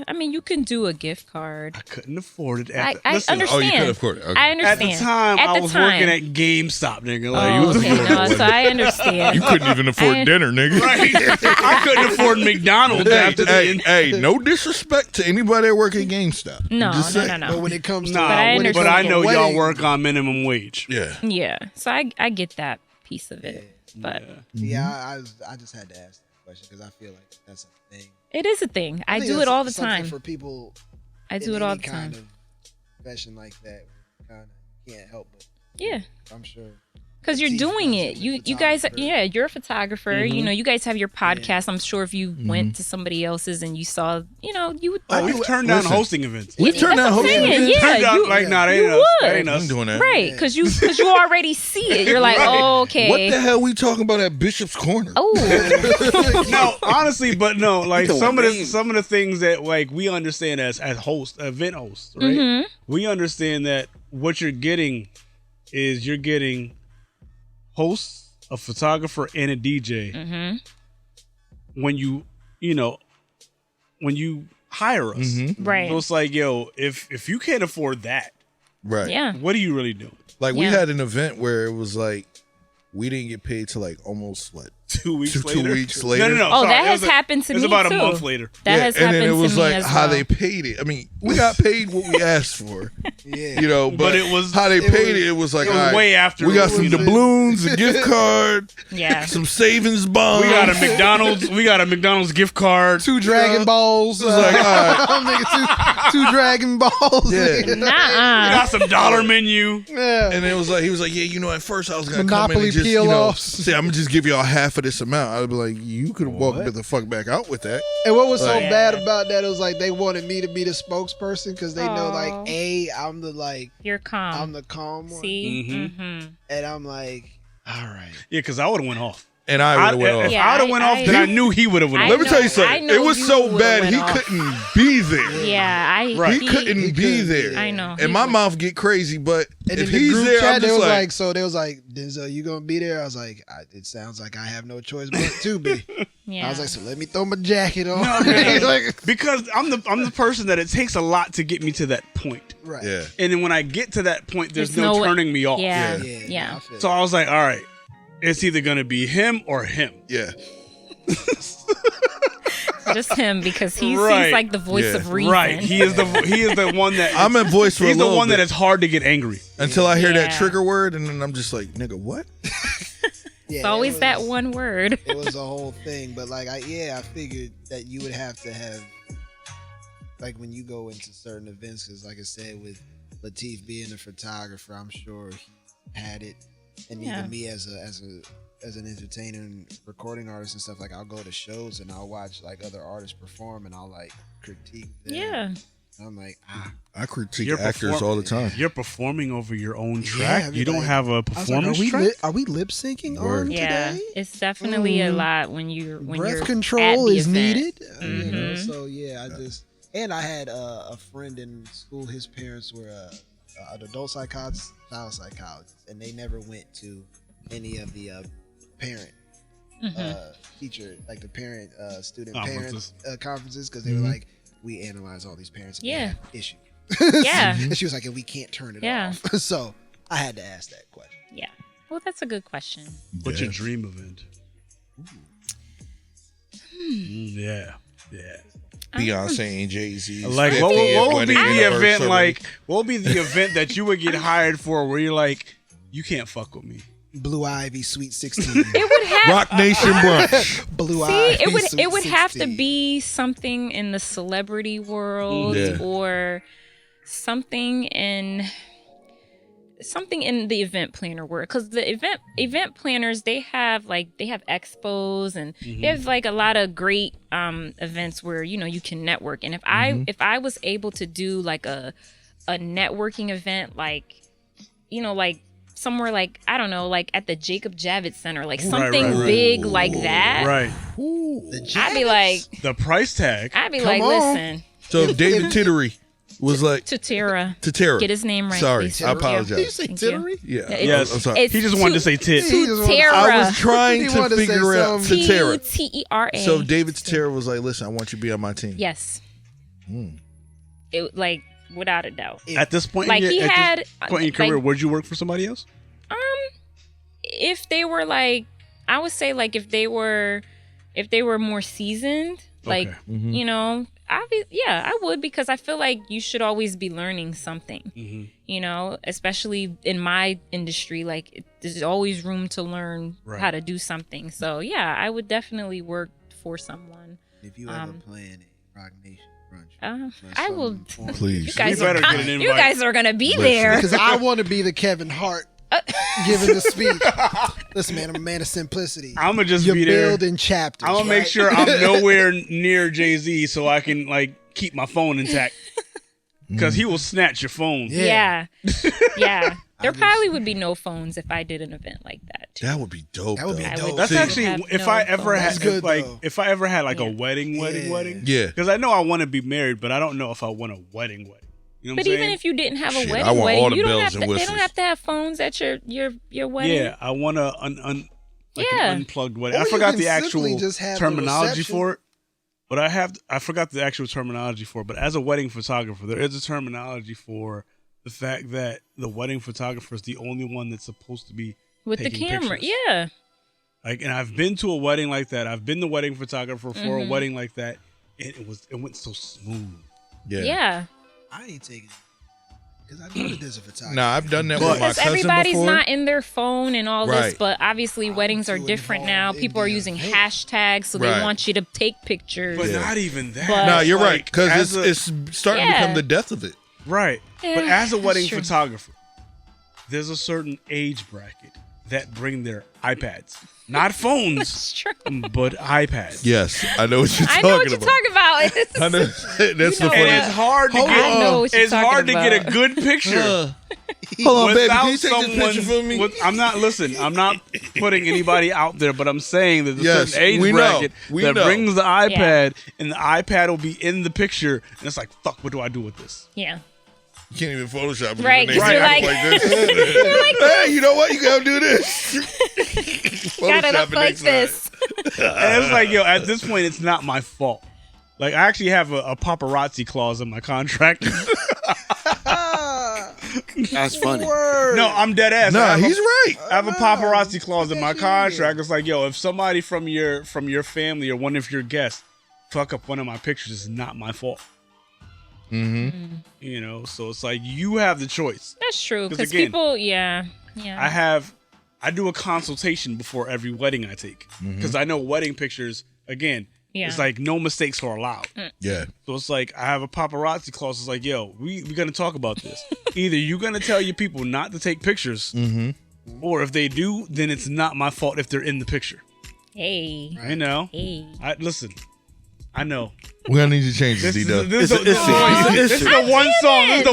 Speaker 9: I mean, you can do a gift card.
Speaker 3: I couldn't afford it.
Speaker 9: I
Speaker 3: Listen,
Speaker 9: understand.
Speaker 4: Oh, you could afford it. Okay.
Speaker 9: I understand.
Speaker 3: At the time, I was working at GameStop, nigga.
Speaker 9: Oh, okay, no, so I understand.
Speaker 4: You couldn't even afford dinner, nigga.
Speaker 3: Right. I couldn't afford McDonald's after
Speaker 4: hey, no disrespect to anybody that work at GameStop.
Speaker 9: No.
Speaker 1: But when it comes to,
Speaker 3: but I know y'all work on minimum wage.
Speaker 4: Yeah.
Speaker 9: Yeah. So I get that piece of it. But
Speaker 1: I just had to ask that question because I feel like that's a thing.
Speaker 9: It is a thing. I do
Speaker 1: think
Speaker 9: it all the
Speaker 1: that's something
Speaker 9: time.
Speaker 1: for people.
Speaker 9: I do it all the time.
Speaker 1: Kind of profession like that, kind of can't help but.
Speaker 9: Yeah.
Speaker 1: I'm sure.
Speaker 9: Because you're doing it. You guys, you're a photographer.
Speaker 3: Mm-hmm.
Speaker 9: You guys have your podcast. I'm sure if you went to somebody else's and you saw, you would.
Speaker 3: Oh, we've turned down hosting events.
Speaker 4: We turned down hosting events.
Speaker 9: Yeah,
Speaker 3: Turned down, that ain't us. That ain't us.
Speaker 4: I'm doing that.
Speaker 9: Right, because you already see it. You're like,
Speaker 3: Right.
Speaker 9: oh, okay.
Speaker 4: What the hell we talking about at Bishop's Corner?
Speaker 9: Oh,
Speaker 3: No, honestly, but no, like some of the things that like we understand as hosts, event hosts, right?
Speaker 9: Mm-hmm.
Speaker 3: We understand that what you're getting is you're getting hosts, a photographer, and a DJ.
Speaker 9: Mm-hmm.
Speaker 3: When you hire us,
Speaker 9: right.
Speaker 3: So it's like, yo, if you can't afford that,
Speaker 4: Right.
Speaker 9: Yeah.
Speaker 3: what are you really doing?
Speaker 4: Like we
Speaker 9: Yeah.
Speaker 4: had an event where it was like we didn't get paid till like almost
Speaker 3: 2 weeks
Speaker 4: two
Speaker 3: later.
Speaker 4: weeks later.
Speaker 3: No.
Speaker 9: Oh,
Speaker 3: sorry,
Speaker 9: that
Speaker 3: it
Speaker 9: has
Speaker 3: was
Speaker 9: happened to
Speaker 3: It was
Speaker 9: me
Speaker 3: about
Speaker 9: too.
Speaker 3: a month later.
Speaker 9: That has
Speaker 4: and
Speaker 9: happened
Speaker 4: then it was
Speaker 9: to me
Speaker 4: like
Speaker 9: as
Speaker 4: how
Speaker 9: well.
Speaker 4: they paid it. I mean, we got paid what we asked for,
Speaker 1: Yeah.
Speaker 4: but
Speaker 3: it was-
Speaker 4: how they paid it. It was like
Speaker 3: it was
Speaker 4: all right,
Speaker 3: way after
Speaker 4: we got
Speaker 3: it
Speaker 4: some
Speaker 3: was-
Speaker 4: doubloons, a gift card,
Speaker 9: Yeah.
Speaker 4: some savings bonds.
Speaker 3: We got a McDonald's gift card.
Speaker 1: 2 Dragon Balls.
Speaker 4: like, all right.
Speaker 1: I'm thinking two Dragon Balls.
Speaker 4: Yeah.
Speaker 3: We
Speaker 9: Nuh-uh.
Speaker 3: got some dollar menu.
Speaker 1: Yeah.
Speaker 4: And it was like he was like, yeah, at first I was gonna come in
Speaker 1: Monopoly
Speaker 4: and just
Speaker 1: peel-offs.
Speaker 4: say I'm gonna just give y'all half of this amount. I'd be like, you could walk the fuck back out with that.
Speaker 1: And what was so
Speaker 4: Like-
Speaker 1: bad about that? It was like they wanted me to be the spokesperson because they know, like,
Speaker 9: Aw.
Speaker 1: A, I'm I'm the like.
Speaker 9: You're calm.
Speaker 1: I'm the calm one.
Speaker 9: See?
Speaker 1: And I'm like, all right.
Speaker 3: Yeah, because I would have went off.
Speaker 4: And I would have went off.
Speaker 3: If I would have went off, then I knew he would have went off.
Speaker 4: Let me tell you something. It was so bad he couldn't be there.
Speaker 9: Yeah,
Speaker 4: he couldn't be there.
Speaker 9: I know.
Speaker 4: And my mouth get crazy, but
Speaker 1: And
Speaker 4: if
Speaker 1: in the
Speaker 4: he's
Speaker 1: group
Speaker 4: there,
Speaker 1: chat,
Speaker 4: I'm just like,
Speaker 1: they was like, Denzel, you gonna be there? I was like, it sounds like I have no choice but to be.
Speaker 9: Yeah.
Speaker 1: I was like, so let me throw my jacket on.
Speaker 3: No, man. Because I'm the person that it takes a lot to get me to that point.
Speaker 1: Right.
Speaker 4: Yeah.
Speaker 3: And then when I get to that point, there's no turning me off.
Speaker 9: Yeah.
Speaker 3: So I was like, all right, it's either gonna be him or him.
Speaker 4: Yeah.
Speaker 9: Just him, because he seems like the voice of reason.
Speaker 3: Right. He is the one that
Speaker 4: I'm in voice for
Speaker 3: he's
Speaker 4: a
Speaker 3: the
Speaker 4: little
Speaker 3: one
Speaker 4: bit.
Speaker 3: that it's hard to get angry.
Speaker 4: Until I hear that trigger word, and then I'm just like, nigga, what?
Speaker 9: It's always that one word.
Speaker 1: It was a whole thing, but like, I figured that you would have to have, like, when you go into certain events, because like I said, with Latif being a photographer, I'm sure he had it, and even me as an entertainer and recording artist and stuff, like I'll go to shows and I'll watch like other artists perform and I'll like critique them.
Speaker 9: Yeah.
Speaker 1: I'm like,
Speaker 4: I critique actors all the time.
Speaker 3: You're performing over your own track.
Speaker 1: Yeah,
Speaker 3: you don't
Speaker 1: like,
Speaker 3: have a performance track.
Speaker 1: Are we lip syncing on
Speaker 9: Yeah,
Speaker 1: today?
Speaker 9: it's definitely a lot when you're
Speaker 1: Breath
Speaker 9: you're
Speaker 1: control
Speaker 9: at the
Speaker 1: is
Speaker 9: event.
Speaker 1: needed. You know, so yeah, I had a friend in school. His parents were an adult psychologist, child psychologist, and they never went to any of the parent teacher, like the parent student
Speaker 3: Conferences.
Speaker 1: parent conferences, because they were like, we analyze all these parents. And we have issues.
Speaker 9: Yeah.
Speaker 1: And she was like, and we can't turn it off. So I had to ask that question.
Speaker 9: Yeah. Well, that's a good question.
Speaker 3: What's your dream event? Yeah.
Speaker 4: Beyonce and Jay-Z.
Speaker 3: Like, what would be the event like? What would be the event that you would get hired for where you're like, you can't fuck with me?
Speaker 1: Blue Ivy Sweet 16.
Speaker 9: It would have
Speaker 4: Rock Nation brunch.
Speaker 1: Blue
Speaker 9: See,
Speaker 1: Ivy
Speaker 9: it would
Speaker 1: Sweet
Speaker 9: have to
Speaker 1: 16.
Speaker 9: be something in the celebrity world or something in the event planner world, because the event planners, they have expos and there's like a lot of great events where you can network. And if I was able to do like a networking event, like like somewhere like, I don't know, like at the Jacob Javits Center, like something big like that,
Speaker 3: Right.
Speaker 9: I'd be like,
Speaker 3: The price tag.
Speaker 9: I'd be like, listen,
Speaker 4: So if David Tittery was like
Speaker 9: Tatera,
Speaker 4: Tatera.
Speaker 9: get his name right.
Speaker 4: Sorry,
Speaker 9: please.
Speaker 4: I apologize.
Speaker 1: Did you say
Speaker 9: Thank you.
Speaker 1: Tittery?
Speaker 4: Yeah.
Speaker 3: Yes.
Speaker 4: I'm sorry.
Speaker 9: It's
Speaker 3: He just wanted to say tit.
Speaker 9: Tutera.
Speaker 4: I was trying
Speaker 1: He
Speaker 4: to
Speaker 1: wanted to say
Speaker 4: figure out
Speaker 1: something.
Speaker 4: Tatera.
Speaker 9: Tutera.
Speaker 4: So David Tatera was like, listen, I want you to be on my team.
Speaker 9: Yes. It, like, without a doubt.
Speaker 3: At this point,
Speaker 9: Like,
Speaker 3: in
Speaker 9: he
Speaker 3: your,
Speaker 9: had,
Speaker 3: at this point in your career,
Speaker 9: like-
Speaker 3: would you work for somebody else?
Speaker 9: If they were like, I would say like if they were more seasoned, like,
Speaker 3: Okay.
Speaker 9: I would, because I feel like you should always be learning something, especially in my industry, like there's always room to learn how to do something. So yeah, I would definitely work for someone.
Speaker 1: If you ever plan a Rock Nation brunch,
Speaker 9: I will.
Speaker 4: Please.
Speaker 9: You guys,
Speaker 3: You better get an
Speaker 9: you
Speaker 3: invite.
Speaker 9: guys are gonna be there.
Speaker 1: because I want to be the Kevin Hart giving the speech. Listen, man, I'm a man of simplicity.
Speaker 3: I'm gonna just
Speaker 1: You're
Speaker 3: be there.
Speaker 1: building chapters.
Speaker 3: I'm gonna make sure I'm nowhere near Jay-Z so I can like keep my phone intact. Because he will snatch your phone.
Speaker 9: Yeah. There probably would be no phones if I did an event like that. Too.
Speaker 4: That would be dope.
Speaker 1: That would be
Speaker 4: though.
Speaker 1: dope.
Speaker 3: That's
Speaker 9: See,
Speaker 3: actually
Speaker 9: have
Speaker 3: if
Speaker 9: no
Speaker 3: I ever
Speaker 9: phone.
Speaker 3: had
Speaker 1: That's good,
Speaker 3: like
Speaker 1: though.
Speaker 3: if I ever had like a
Speaker 9: Yeah.
Speaker 3: wedding.
Speaker 4: Yeah.
Speaker 3: Because I know I want to be married, but I don't know if I want a wedding. You know what
Speaker 9: But
Speaker 3: I'm
Speaker 9: even
Speaker 3: saying?
Speaker 9: if you didn't have a
Speaker 4: Shit,
Speaker 9: wedding,
Speaker 4: I want all the
Speaker 9: you don't
Speaker 4: bells
Speaker 9: have
Speaker 4: and
Speaker 9: to, they
Speaker 4: whistles.
Speaker 9: don't have to have phones at your wedding.
Speaker 3: Yeah, I want to an
Speaker 9: Yeah.
Speaker 3: unplugged wedding.
Speaker 1: Or
Speaker 3: I
Speaker 1: you
Speaker 3: forgot
Speaker 1: can
Speaker 3: the
Speaker 1: simply
Speaker 3: actual
Speaker 1: just have the
Speaker 3: terminology
Speaker 1: reception.
Speaker 3: for it. But I forgot the actual terminology for it. But as a wedding photographer, there is a terminology for the fact that the wedding photographer is the only one that's supposed to be
Speaker 9: With the
Speaker 3: taking
Speaker 9: camera.
Speaker 3: pictures.
Speaker 9: Yeah.
Speaker 3: Like, and I've been to a wedding like that. I've been the wedding photographer for
Speaker 9: Mm-hmm.
Speaker 3: a wedding like that, and it went so smooth.
Speaker 9: Yeah.
Speaker 1: I ain't taking it because I know that there's a photographer.
Speaker 4: Nah, I've done that with my
Speaker 9: Because
Speaker 4: cousin
Speaker 9: everybody's
Speaker 4: before.
Speaker 9: not in their phone and all this,
Speaker 4: Right.
Speaker 9: but obviously weddings are
Speaker 1: too
Speaker 9: different now.
Speaker 1: involved
Speaker 9: People are
Speaker 1: in
Speaker 9: using
Speaker 1: the
Speaker 9: hashtags, so they
Speaker 4: Right.
Speaker 9: want you to take pictures.
Speaker 3: But
Speaker 4: Yeah.
Speaker 3: not even that.
Speaker 9: But-
Speaker 4: Nah, you're
Speaker 3: Like,
Speaker 4: right. Because
Speaker 3: as
Speaker 4: it's starting to
Speaker 9: Yeah.
Speaker 4: become the death of it.
Speaker 3: right. But
Speaker 9: Yeah,
Speaker 3: as a wedding
Speaker 9: that's true.
Speaker 3: photographer, there's a certain age bracket that bring their iPads, not phones,
Speaker 9: It's true.
Speaker 3: but iPads.
Speaker 4: Yes, I know what you're
Speaker 9: I
Speaker 4: talking
Speaker 9: know what you're
Speaker 4: about.
Speaker 9: talking about.
Speaker 4: I know. That's the
Speaker 9: know
Speaker 4: funny.
Speaker 9: what?
Speaker 3: And it's hard to
Speaker 4: Hold
Speaker 3: get.
Speaker 9: I know what you're
Speaker 3: It's hard to
Speaker 9: talking
Speaker 3: get
Speaker 9: about.
Speaker 3: a good picture.
Speaker 4: Hold on, baby.
Speaker 3: without
Speaker 4: Can you take this picture for me?
Speaker 3: I'm not putting anybody out there, but I'm saying that there's a
Speaker 4: Yes,
Speaker 3: certain age
Speaker 4: we know.
Speaker 3: bracket
Speaker 4: We
Speaker 3: that
Speaker 4: know.
Speaker 3: brings the iPad, and the iPad will be in the picture, and it's like, fuck, what do I do with this?
Speaker 9: Yeah.
Speaker 4: You can't even Photoshop it.
Speaker 9: Right, 'cause you're
Speaker 4: Right.
Speaker 9: like-
Speaker 4: this. Hey, you know what? You gotta do this.
Speaker 9: Got it up
Speaker 4: Photoshop
Speaker 9: like
Speaker 4: next time.
Speaker 9: this.
Speaker 3: And it's like, yo, at this point, it's not my fault. Like, I actually have a paparazzi clause in my contract.
Speaker 8: That's funny.
Speaker 3: No, I'm dead ass.
Speaker 4: Nah,
Speaker 3: I have
Speaker 4: he's right.
Speaker 3: I have a paparazzi clause in my contract. It's like, yo, if somebody from your family or one of your guests fuck up one of my pictures, it's not my fault.
Speaker 4: Mm-hmm.
Speaker 3: You know, so it's like you have the choice.
Speaker 9: That's true.
Speaker 3: 'Cause
Speaker 9: Because
Speaker 3: again,
Speaker 9: people, yeah.
Speaker 3: I do a consultation before every wedding I take because I know wedding pictures. Again, it's like no mistakes are allowed.
Speaker 4: Yeah.
Speaker 3: So it's like I have a paparazzi clause. It's like, yo, we're gonna talk about this. Either you're gonna tell your people not to take pictures, or if they do, then it's not my fault if they're in the picture.
Speaker 9: Hey.
Speaker 3: I know.
Speaker 9: Hey.
Speaker 3: Listen, I know.
Speaker 4: We're gonna need you to change this, D-Dub.
Speaker 3: This is the one song. This is the one song. This is the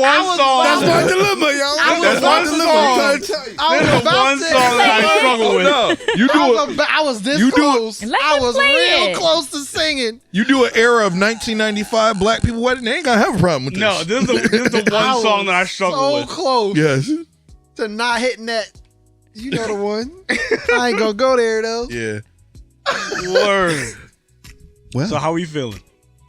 Speaker 3: one song.
Speaker 2: That's my dilemma, yo.
Speaker 3: That's one song. This is the one song that I struggle with.
Speaker 4: No, you do it.
Speaker 1: I was this
Speaker 4: You do it.
Speaker 1: close.
Speaker 9: Let
Speaker 1: I
Speaker 9: him
Speaker 1: was
Speaker 9: play
Speaker 1: real
Speaker 9: it.
Speaker 1: close to singing.
Speaker 4: You do an era of 1995 black people wedding. They ain't gonna have a problem with this.
Speaker 3: No, this is the
Speaker 1: I
Speaker 3: one song
Speaker 1: was
Speaker 3: that I struggle
Speaker 1: so
Speaker 3: with.
Speaker 1: close
Speaker 4: Yes.
Speaker 1: to not hitting that. You know the one. I ain't gonna go there though.
Speaker 4: Yeah.
Speaker 3: Word.
Speaker 4: Well.
Speaker 3: So how we feeling?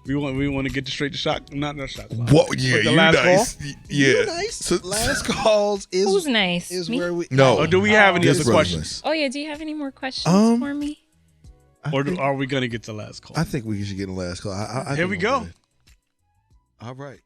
Speaker 3: We want to get straight to shot. Not shot.
Speaker 4: What? Yeah.
Speaker 3: With the
Speaker 4: You
Speaker 3: last
Speaker 4: nice. Yeah.
Speaker 1: You nice.
Speaker 4: So-
Speaker 1: Last calls is
Speaker 9: Who's nice?
Speaker 1: is
Speaker 9: Me?
Speaker 1: where we.
Speaker 4: No.
Speaker 3: Or do we have any
Speaker 4: This
Speaker 3: other
Speaker 4: brother's
Speaker 3: questions?
Speaker 9: Oh, yeah. Do you have any more questions for me?
Speaker 3: Or are we gonna get to last call?
Speaker 4: I think we should get the last call. I
Speaker 3: Here we
Speaker 4: think
Speaker 3: go.
Speaker 4: we're good. All right.